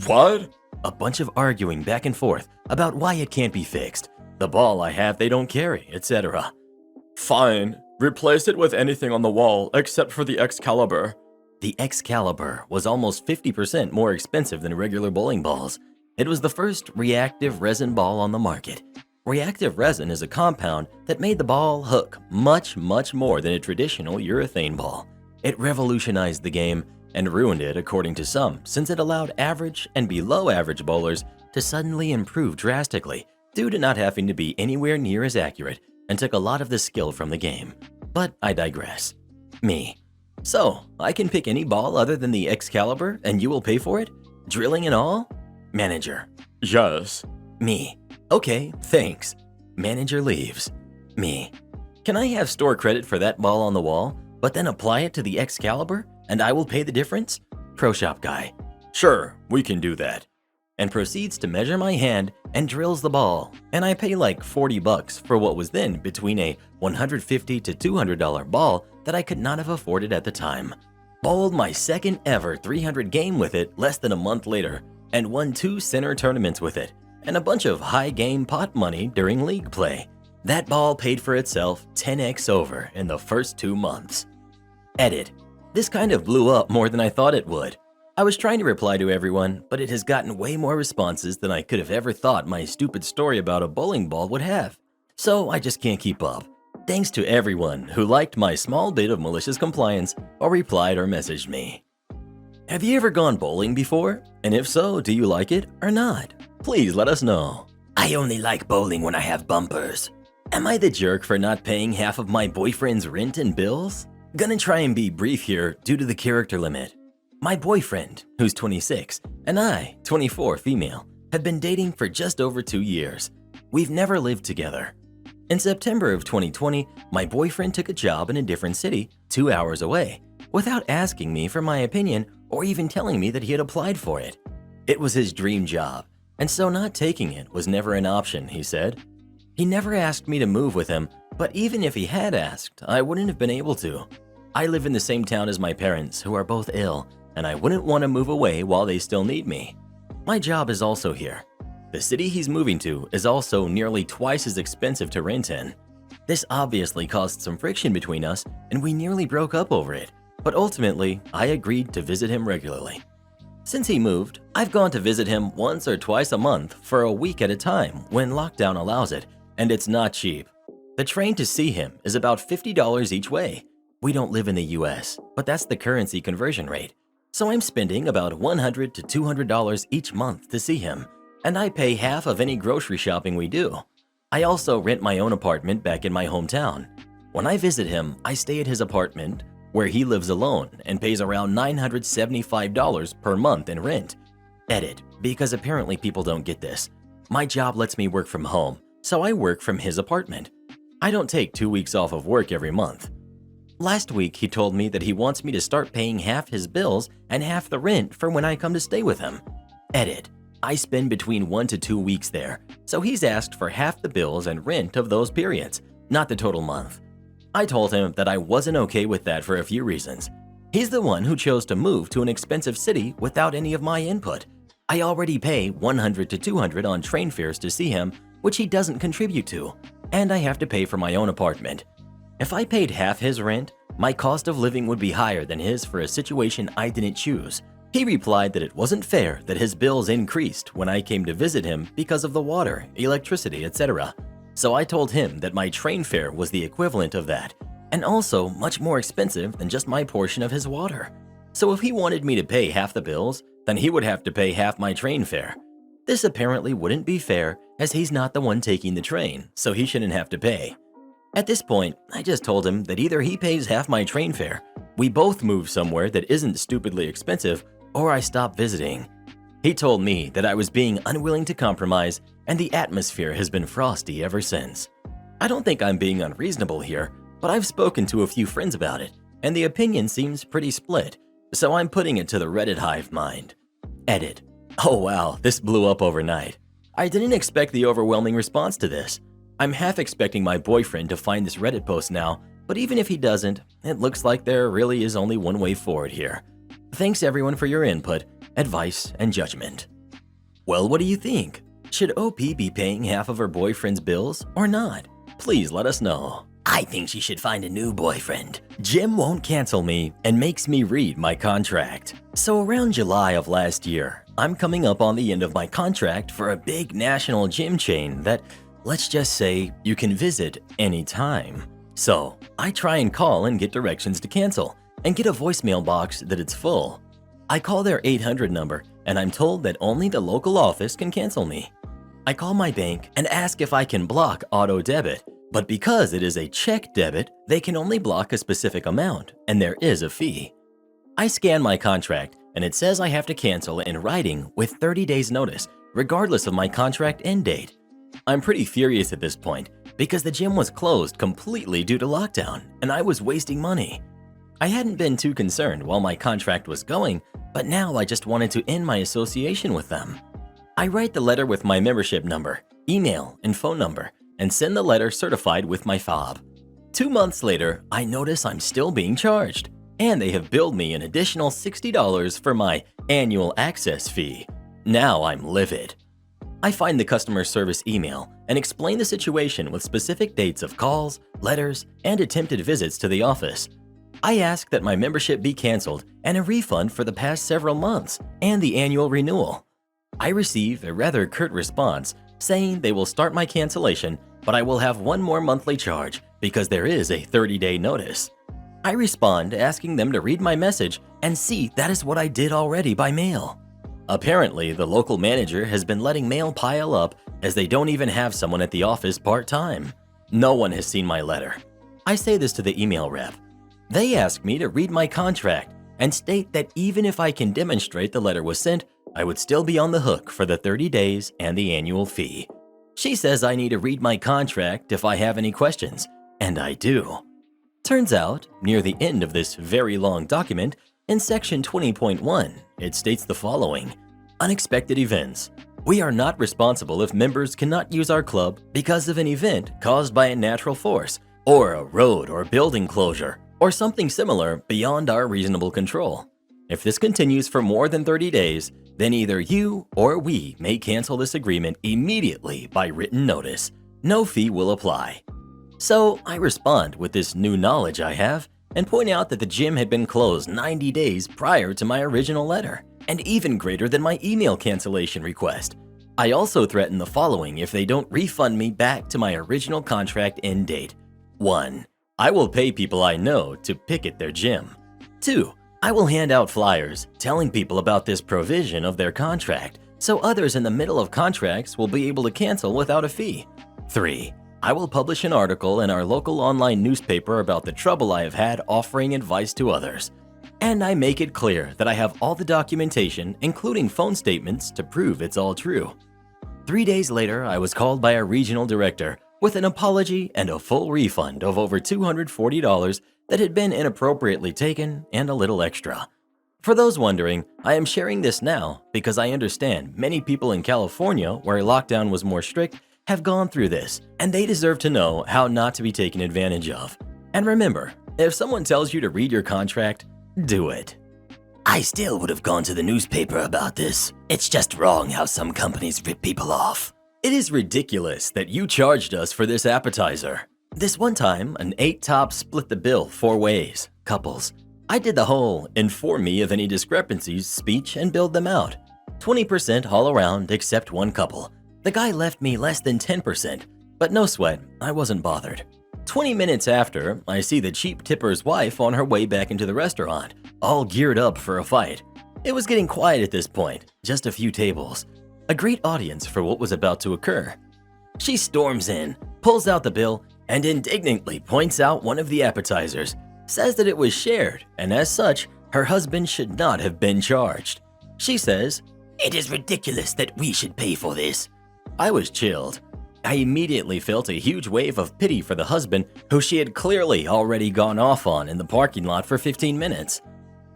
What? A bunch of arguing back and forth about why it can't be fixed. The ball I have they don't carry, etc. Fine, replace it with anything on the wall except for the Excalibur. The Excalibur was almost 50% more expensive than regular bowling balls. It was the first reactive resin ball on the market. Reactive resin is a compound that made the ball hook much more than a traditional urethane ball. It revolutionized the game and ruined it according to some, since it allowed average and below average bowlers to suddenly improve drastically due to not having to be anywhere near as accurate and took a lot of the skill from the game. But I digress. Me. So, I can pick any ball other than the Excalibur and you will pay for it? Drilling and all? Manager. Yes. Me. Okay, thanks. Manager leaves. Me. Can I have store credit for that ball on the wall, but then apply it to the Excalibur and I will pay the difference? Pro shop guy. Sure, we can do that. And proceeds to measure my hand and drills the ball, and I pay like $40 for what was then between a $150 to $200 ball that I could not have afforded at the time. Bowled my second ever 300 game with it less than a month later, and won 2 center tournaments with it, and a bunch of high game pot money during league play. That ball paid for itself 10x over in the first 2 months. Edit. This kind of blew up more than I thought it would. I was trying to reply to everyone, but it has gotten way more responses than I could have ever thought my stupid story about a bowling ball would have. So I just can't keep up. Thanks to everyone who liked my small bit of malicious compliance or replied or messaged me. Have you ever gone bowling before? And if so, do you like it or not? Please let us know. I only like bowling when I have bumpers. Am I the jerk for not paying half of my boyfriend's rent and bills? Gonna try and be brief here due to the character limit. My boyfriend, who's 26, and I, 24 female, have been dating for just over 2 years. We've never lived together. In September of 2020, my boyfriend took a job in a different city 2 hours away without asking me for my opinion or even telling me that he had applied for it. It was his dream job, and so not taking it was never an option, he said. He never asked me to move with him, but even if he had asked, I wouldn't have been able to. I live in the same town as my parents, who are both ill, and I wouldn't want to move away while they still need me. My job is also here. The city he's moving to is also nearly twice as expensive to rent in. This obviously caused some friction between us, and we nearly broke up over it, but ultimately, I agreed to visit him regularly. Since he moved, I've gone to visit him once or twice a month for a week at a time when lockdown allows it, and it's not cheap. The train to see him is about $50 each way. We don't live in the US, but that's the currency conversion rate. So I'm spending about $100 to $200 each month to see him, and I pay half of any grocery shopping we do. I also rent my own apartment back in my hometown. When I visit him, I stay at his apartment, where he lives alone and pays around $975 per month in rent. Edit, because apparently people don't get this. My job lets me work from home, so I work from his apartment. I don't take 2 weeks off of work every month. Last week, he told me that he wants me to start paying half his bills and half the rent for when I come to stay with him. Edit, I spend between 1 to 2 weeks there, so he's asked for half the bills and rent of those periods, not the total month. I told him that I wasn't okay with that for a few reasons. He's the one who chose to move to an expensive city without any of my input. I already pay $100 to $200 on train fares to see him, which he doesn't contribute to, and I have to pay for my own apartment. If I paid half his rent, my cost of living would be higher than his for a situation I didn't choose. He replied that it wasn't fair that his bills increased when I came to visit him because of the water, electricity, etc. So I told him that my train fare was the equivalent of that, and also much more expensive than just my portion of his water. So if he wanted me to pay half the bills, then he would have to pay half my train fare. This apparently wouldn't be fair, as he's not the one taking the train, so he shouldn't have to pay. At this point, I just told him that either he pays half my train fare, we both move somewhere that isn't stupidly expensive, or I stop visiting. He told me that I was being unwilling to compromise, and the atmosphere has been frosty ever since. I don't think I'm being unreasonable here, but I've spoken to a few friends about it, and the opinion seems pretty split, so I'm putting it to the Reddit hive mind. Edit. Oh wow, this blew up overnight. I didn't expect the overwhelming response to this. I'm half expecting my boyfriend to find this Reddit post now, but even if he doesn't, it looks like there really is only one way forward here. Thanks everyone for your input, advice, and judgment. Well, what do you think? Should OP be paying half of her boyfriend's bills or not? Please let us know. I think she should find a new boyfriend. Jim won't cancel me and makes me read my contract. So around July of last year, I'm coming up on the end of my contract for a big national gym chain that, let's just say, you can visit anytime. So I try and call and get directions to cancel and get a voicemail box that it's full. I call their 800 number and I'm told that only the local office can cancel me. I call my bank and ask if I can block auto debit, but because it is a check debit, they can only block a specific amount and there is a fee. I scan my contract and it says I have to cancel in writing with 30 days notice, regardless of my contract end date. I'm pretty furious at this point because the gym was closed completely due to lockdown and I was wasting money. I hadn't been too concerned while my contract was going, but now I just wanted to end my association with them. I write the letter with my membership number, email, and phone number, and send the letter certified with my fob. 2 months later, I notice I'm still being charged, and they have billed me an additional $60 for my annual access fee. Now I'm livid. I find the customer service email and explain the situation with specific dates of calls, letters, and attempted visits to the office. I ask that my membership be canceled and a refund for the past several months and the annual renewal. I receive a rather curt response saying they will start my cancellation, but I will have one more monthly charge because there is a 30-day notice. I respond asking them to read my message and see that is what I did already by mail. Apparently, the local manager has been letting mail pile up as they don't even have someone at the office part-time. No one has seen my letter. I say this to the email rep. They ask me to read my contract and state that even if I can demonstrate the letter was sent, I would still be on the hook for the 30 days and the annual fee. She says I need to read my contract if I have any questions, and I do. Turns out, near the end of this very long document, in section 20.1, it states the following: Unexpected events. We are not responsible if members cannot use our club because of an event caused by a natural force, or a road or building closure, or something similar beyond our reasonable control. If this continues for more than 30 days, then either you or we may cancel this agreement immediately by written notice. No fee will apply. So I respond with this new knowledge I have and point out that the gym had been closed 90 days prior to my original letter, and even greater than my email cancellation request. I also threaten the following if they don't refund me back to my original contract end date. 1. I will pay people I know to picket their gym. 2. I will hand out flyers telling people about this provision of their contract so others in the middle of contracts will be able to cancel without a fee. 3. I will publish an article in our local online newspaper about the trouble I have had offering advice to others. And I make it clear that I have all the documentation, including phone statements, to prove it's all true. 3 days later, I was called by a regional director with an apology and a full refund of over $240 that had been inappropriately taken and a little extra. For those wondering, I am sharing this now because I understand many people in California, where lockdown was more strict, have gone through this, and they deserve to know how not to be taken advantage of. And remember, if someone tells you to read your contract, do it. I still would have gone to the newspaper about this. It's just wrong how some companies rip people off. It is ridiculous that you charged us for this appetizer. This one time, an 8-top split the bill 4 ways, couples. I did the whole inform me of any discrepancies speech and billed them out. 20% all around except one couple. The guy left me less than 10%, but no sweat, I wasn't bothered. 20 minutes after, I see the cheap tipper's wife on her way back into the restaurant, all geared up for a fight. It was getting quiet at this point, just a few tables. A great audience for what was about to occur. She storms in, pulls out the bill, and indignantly points out one of the appetizers, says that it was shared, and as such, her husband should not have been charged. She says, "It is ridiculous that we should pay for this." I was chilled. I immediately felt a huge wave of pity for the husband who she had clearly already gone off on in the parking lot for 15 minutes.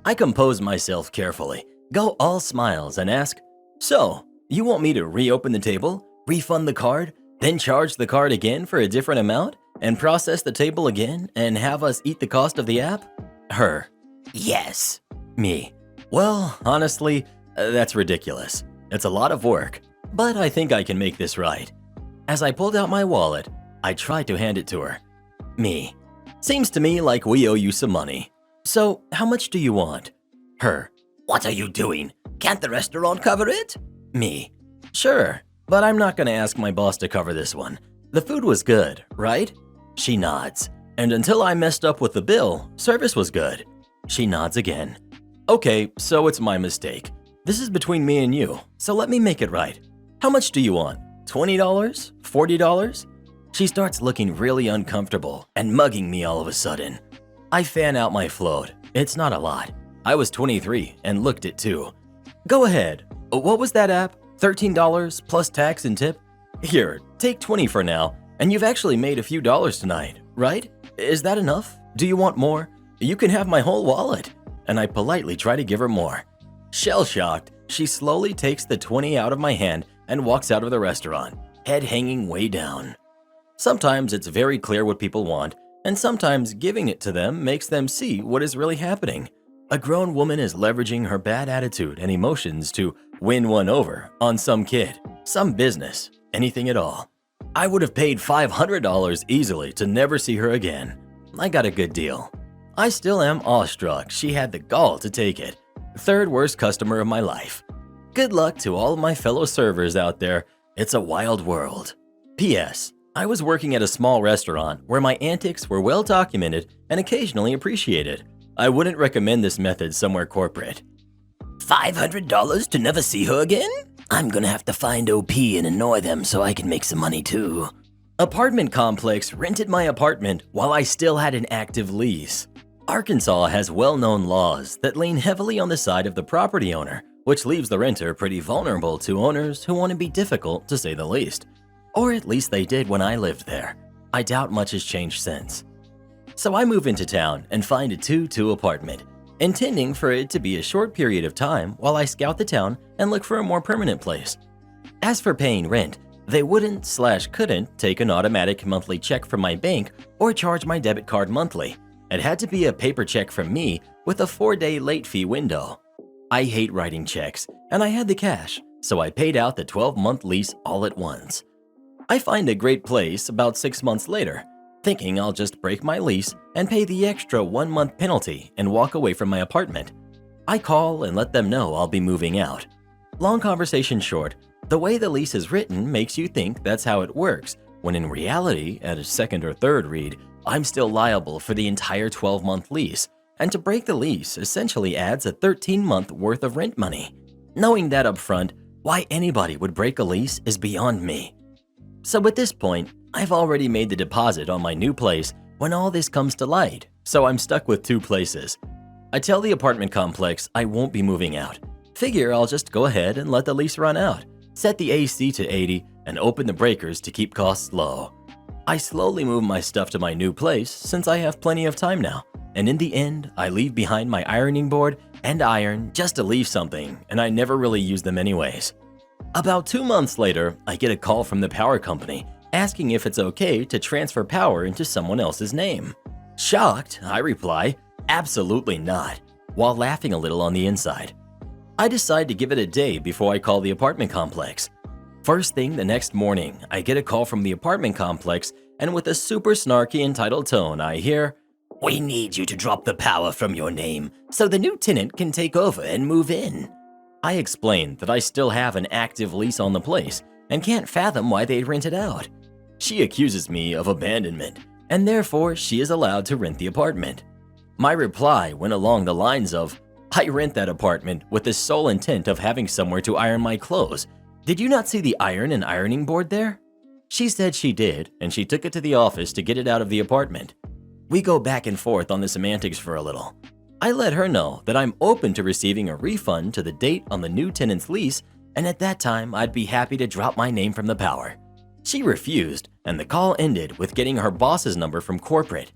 I compose myself carefully, go all smiles and ask, "So, you want me to reopen the table, refund the card, then charge the card again for a different amount, and process the table again and have us eat the cost of the app?" Her. Yes. Me. Well, honestly, that's ridiculous. It's a lot of work, but I think I can make this right. As I pulled out my wallet, I tried to hand it to her. Me. Seems to me like we owe you some money. So, how much do you want? Her. What are you doing? Can't the restaurant cover it? Me. Sure, but I'm not gonna ask my boss to cover this one. The food was good, right? She nods. And until I messed up with the bill, service was good. She nods again. Okay, so it's my mistake. This is between me and you, so let me make it right. How much do you want? $20? $40? She starts looking really uncomfortable and mugging me all of a sudden. I fan out my float. It's not a lot. I was 23 and looked it too. Go ahead. What was that app? $13 plus tax and tip? Here, take 20 for now, and you've actually made a few dollars tonight, right? Is that enough? Do you want more? You can have my whole wallet. And I politely try to give her more. Shell-shocked, she slowly takes the 20 out of my hand and walks out of the restaurant, head hanging way down. Sometimes it's very clear what people want, and sometimes giving it to them makes them see what is really happening. A grown woman is leveraging her bad attitude and emotions to win one over on some kid, some business, anything at all. I would have paid $500 easily to never see her again. I got a good deal. I still am awestruck she had the gall to take it. Third worst customer of my life. Good luck to all of my fellow servers out there. It's a wild world. P.S. I was working at a small restaurant where my antics were well documented and occasionally appreciated. I wouldn't recommend this method somewhere corporate. $500 to never see her again? I'm gonna have to find OP and annoy them so I can make some money too. Apartment complex rented my apartment while I still had an active lease. Arkansas has well-known laws that lean heavily on the side of the property owner, which leaves the renter pretty vulnerable to owners who want to be difficult, to say the least. Or at least they did when I lived there. I doubt much has changed since. So I move into town and find a 2-2 apartment, intending for it to be a short period of time while I scout the town and look for a more permanent place. As for paying rent, they wouldn't/couldn't take an automatic monthly check from my bank or charge my debit card monthly. It had to be a paper check from me with a 4-day late fee window. I hate writing checks, and I had the cash, so I paid out the 12-month lease all at once. I find a great place about 6 months later, thinking I'll just break my lease and pay the extra 1-month penalty and walk away from my apartment. I call and let them know I'll be moving out. Long conversation short, the way the lease is written makes you think that's how it works, when in reality, at a second or third read, I'm still liable for the entire 12-month lease, and to break the lease essentially adds a 13-month worth of rent money. Knowing that up front, why anybody would break a lease is beyond me. So at this point, I've already made the deposit on my new place when all this comes to light, so I'm stuck with two places. I tell the apartment complex I won't be moving out. Figure I'll just go ahead and let the lease run out, set the AC to 80, and open the breakers to keep costs low. I slowly move my stuff to my new place since I have plenty of time now, and in the end, I leave behind my ironing board and iron just to leave something, and I never really use them anyways. About 2 months later, I get a call from the power company asking if it's okay to transfer power into someone else's name. Shocked, I reply, absolutely not, while laughing a little on the inside. I decide to give it a day before I call the apartment complex. First thing the next morning, I get a call from the apartment complex, and with a super snarky entitled tone, I hear, We need you to drop the power from your name so the new tenant can take over and move in. I explain that I still have an active lease on the place and can't fathom why they rent it out. She accuses me of abandonment, and therefore she is allowed to rent the apartment. My reply went along the lines of, I rent that apartment with the sole intent of having somewhere to iron my clothes. Did you not see the iron and ironing board there? She said she did, and she took it to the office to get it out of the apartment. We go back and forth on the semantics for a little. I let her know that I'm open to receiving a refund to the date on the new tenant's lease, and at that time I'd be happy to drop my name from the power. She refused, and the call ended with getting her boss's number from corporate.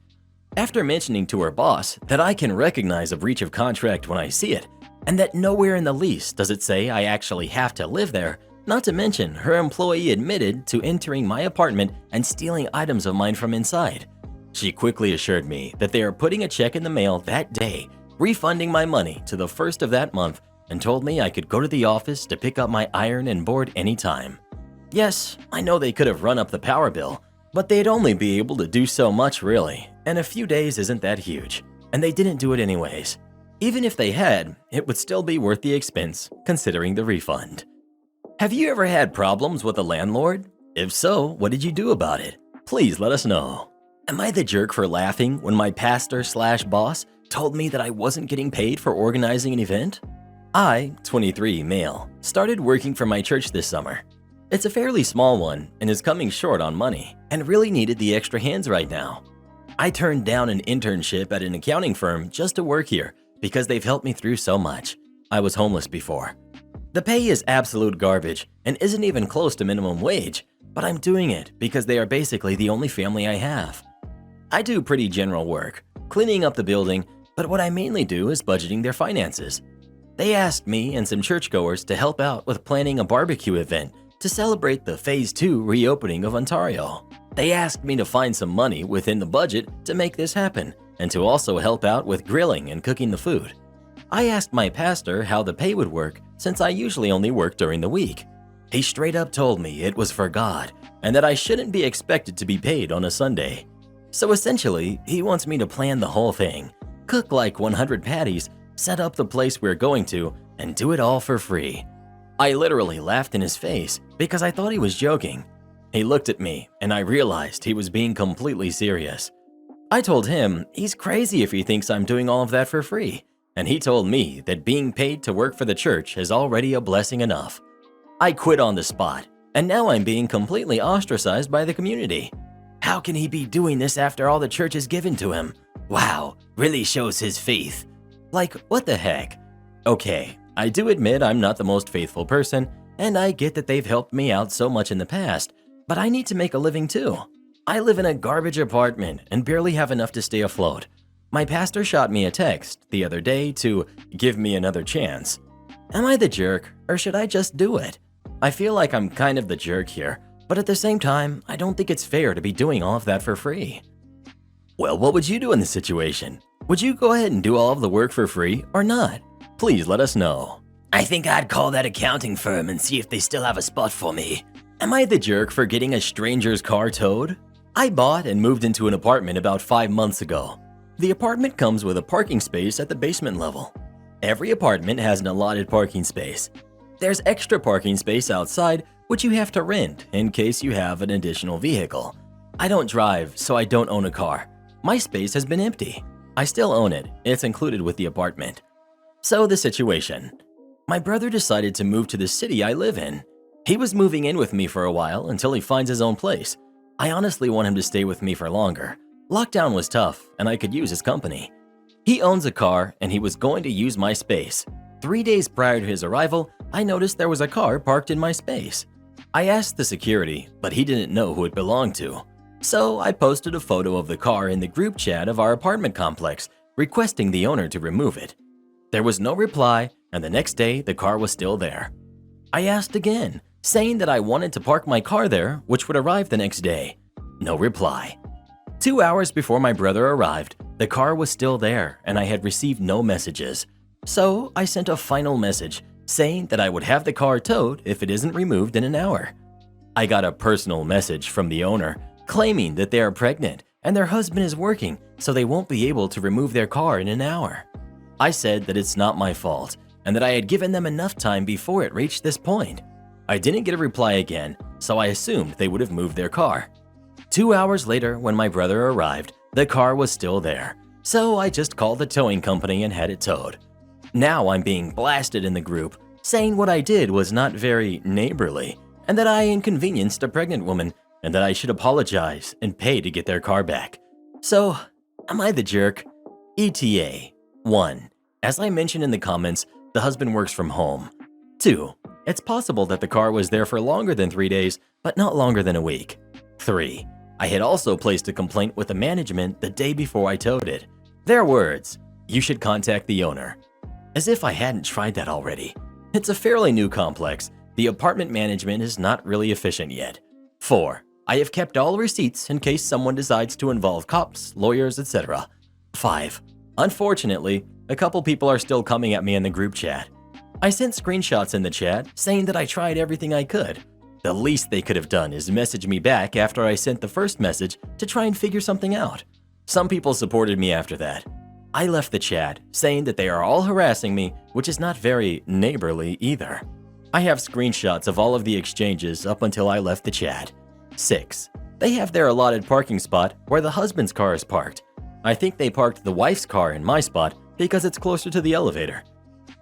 After mentioning to her boss that I can recognize a breach of contract when I see it, and that nowhere in the lease does it say I actually have to live there, not to mention her employee admitted to entering my apartment and stealing items of mine from inside. She quickly assured me that they are putting a check in the mail that day, refunding my money to the first of that month, and told me I could go to the office to pick up my iron and board anytime. Yes, I know they could have run up the power bill, but they'd only be able to do so much really, and a few days isn't that huge, and they didn't do it anyways. Even if they had, it would still be worth the expense, considering the refund. Have you ever had problems with a landlord? If so, what did you do about it? Please let us know. Am I the jerk for laughing when my pastor/boss told me that I wasn't getting paid for organizing an event? I, 23 male, started working for my church this summer. It's a fairly small one and is coming short on money and really needed the extra hands right now. I turned down an internship at an accounting firm just to work here because they've helped me through so much. I was homeless before. The pay is absolute garbage and isn't even close to minimum wage, but I'm doing it because they are basically the only family I have. I do pretty general work, cleaning up the building, but what I mainly do is budgeting their finances. They asked me and some churchgoers to help out with planning a barbecue event to celebrate the Phase 2 reopening of Ontario. They asked me to find some money within the budget to make this happen and to also help out with grilling and cooking the food. I asked my pastor how the pay would work since I usually only work during the week. He straight up told me it was for God and that I shouldn't be expected to be paid on a Sunday. So essentially, he wants me to plan the whole thing, cook like 100 patties, set up the place we're going to, and do it all for free. I literally laughed in his face because I thought he was joking. He looked at me and I realized he was being completely serious. I told him he's crazy if he thinks I'm doing all of that for free, and he told me that being paid to work for the church is already a blessing enough. I quit on the spot, and now I'm being completely ostracized by the community. How can he be doing this after all the church has given to him? Wow, really shows his faith. Like, what the heck? Okay, I do admit I'm not the most faithful person, and I get that they've helped me out so much in the past, but I need to make a living too. I live in a garbage apartment and barely have enough to stay afloat. My pastor shot me a text the other day to give me another chance. Am I the jerk, or should I just do it? I feel like I'm kind of the jerk here, but at the same time, I don't think it's fair to be doing all of that for free. Well, what would you do in this situation? Would you go ahead and do all of the work for free or not? Please let us know. I think I'd call that accounting firm and see if they still have a spot for me. Am I the jerk for getting a stranger's car towed? I bought and moved into an apartment about 5 months ago. The apartment comes with a parking space at the basement level. Every apartment has an allotted parking space. There's extra parking space outside, which you have to rent in case you have an additional vehicle. I don't drive, so I don't own a car. My space has been empty. I still own it, it's included with the apartment. So the situation. My brother decided to move to the city I live in. He was moving in with me for a while until he finds his own place. I honestly want him to stay with me for longer. Lockdown was tough, and I could use his company. He owns a car, and he was going to use my space. 3 days prior to his arrival, I noticed there was a car parked in my space. I asked the security, but he didn't know who it belonged to. So I posted a photo of the car in the group chat of our apartment complex, requesting the owner to remove it. There was no reply, and the next day the car was still there. I asked again, saying that I wanted to park my car there, which would arrive the next day. No reply. 2 hours before my brother arrived, the car was still there and I had received no messages. So I sent a final message saying that I would have the car towed if it isn't removed in an hour. I got a personal message from the owner claiming that they are pregnant and their husband is working, so they won't be able to remove their car in an hour. I said that it's not my fault and that I had given them enough time before it reached this point. I didn't get a reply again, so I assumed they would have moved their car. 2 hours later, when my brother arrived, the car was still there, so I just called the towing company and had it towed. Now I'm being blasted in the group, saying what I did was not very neighborly, and that I inconvenienced a pregnant woman, and that I should apologize and pay to get their car back. So, am I the jerk? ETA. 1. As I mentioned in the comments, the husband works from home. 2. It's possible that the car was there for longer than 3 days, but not longer than a week. 3. I had also placed a complaint with the management the day before I towed it. Their words, you should contact the owner. As if I hadn't tried that already. It's a fairly new complex. The apartment management is not really efficient yet. 4. I have kept all receipts in case someone decides to involve cops, lawyers, etc. 5. Unfortunately, a couple people are still coming at me in the group chat. I sent screenshots in the chat saying that I tried everything I could. The least they could have done is message me back after I sent the first message to try and figure something out. Some people supported me after that. I left the chat saying that they are all harassing me, which is not very neighborly either. I have screenshots of all of the exchanges up until I left the chat. 6. They have their allotted parking spot where the husband's car is parked. I think they parked the wife's car in my spot because it's closer to the elevator.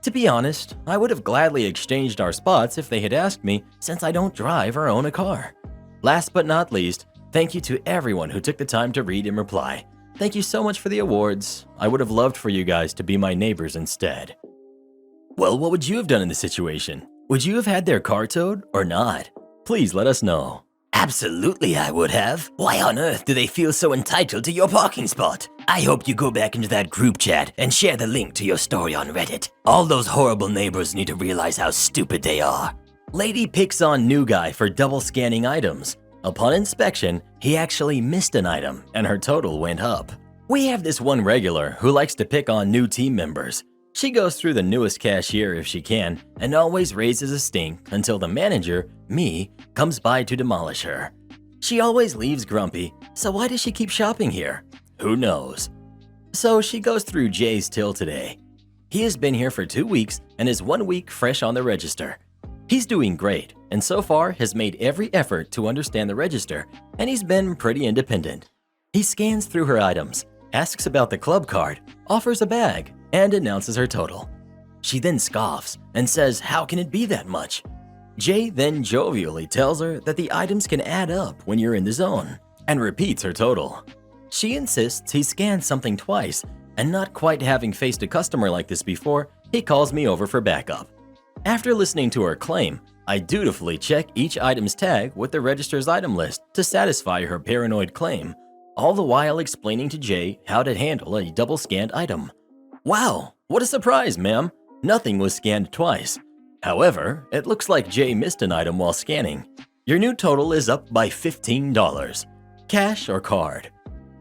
To be honest, I would have gladly exchanged our spots if they had asked me, since I don't drive or own a car. Last but not least, thank you to everyone who took the time to read and reply. Thank you so much for the awards. I would have loved for you guys to be my neighbors instead. Well, what would you have done in this situation? Would you have had their car towed or not? Please let us know. Absolutely I would have. Why on earth do they feel so entitled to your parking spot? I hope you go back into that group chat and share the link to your story on Reddit. All those horrible neighbors need to realize how stupid they are. Lady picks on new guy for double scanning items. Upon inspection, he actually missed an item and her total went up. We have this one regular who likes to pick on new team members. She goes through the newest cashier if she can and always raises a stink until the manager, me, comes by to demolish her. She always leaves grumpy, so why does she keep shopping here? Who knows? So she goes through Jay's till today. He has been here for 2 weeks and is 1 week fresh on the register. He's doing great and so far has made every effort to understand the register, and he's been pretty independent. He scans through her items, asks about the club card, offers a bag, and announces her total. She then scoffs and says, how can it be that much? Jay then jovially tells her that the items can add up when you're in the zone, and repeats her total. She insists he scanned something twice, and not quite having faced a customer like this before, he calls me over for backup. After listening to her claim, I dutifully check each item's tag with the register's item list to satisfy her paranoid claim, all the while explaining to Jay how to handle a double-scanned item. Wow, what a surprise, ma'am. Nothing was scanned twice. However, it looks like Jay missed an item while scanning. Your new total is up by $15. Cash or card?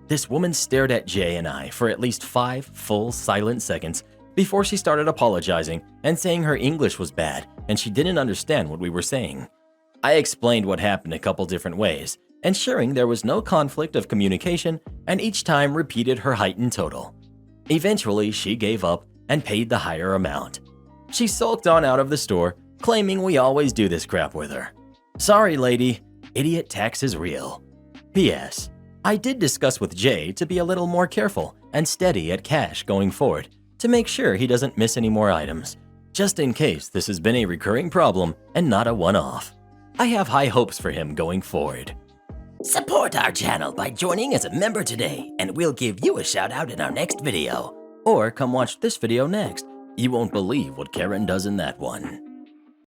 This woman stared at Jay and I for at least 5 full silent seconds before she started apologizing and saying her English was bad and she didn't understand what we were saying. I explained what happened a couple different ways, ensuring there was no conflict of communication, and each time repeated her heightened total. Eventually, she gave up and paid the higher amount. She sulked on out of the store, claiming we always do this crap with her. Sorry, lady. Idiot tax is real. P.S. I did discuss with Jay to be a little more careful and steady at cash going forward to make sure he doesn't miss any more items, just in case this has been a recurring problem and not a one-off. I have high hopes for him going forward. Support our channel by joining as a member today, and we'll give you a shout out in our next video. Or come watch this video next. You won't believe what Karen does in that one.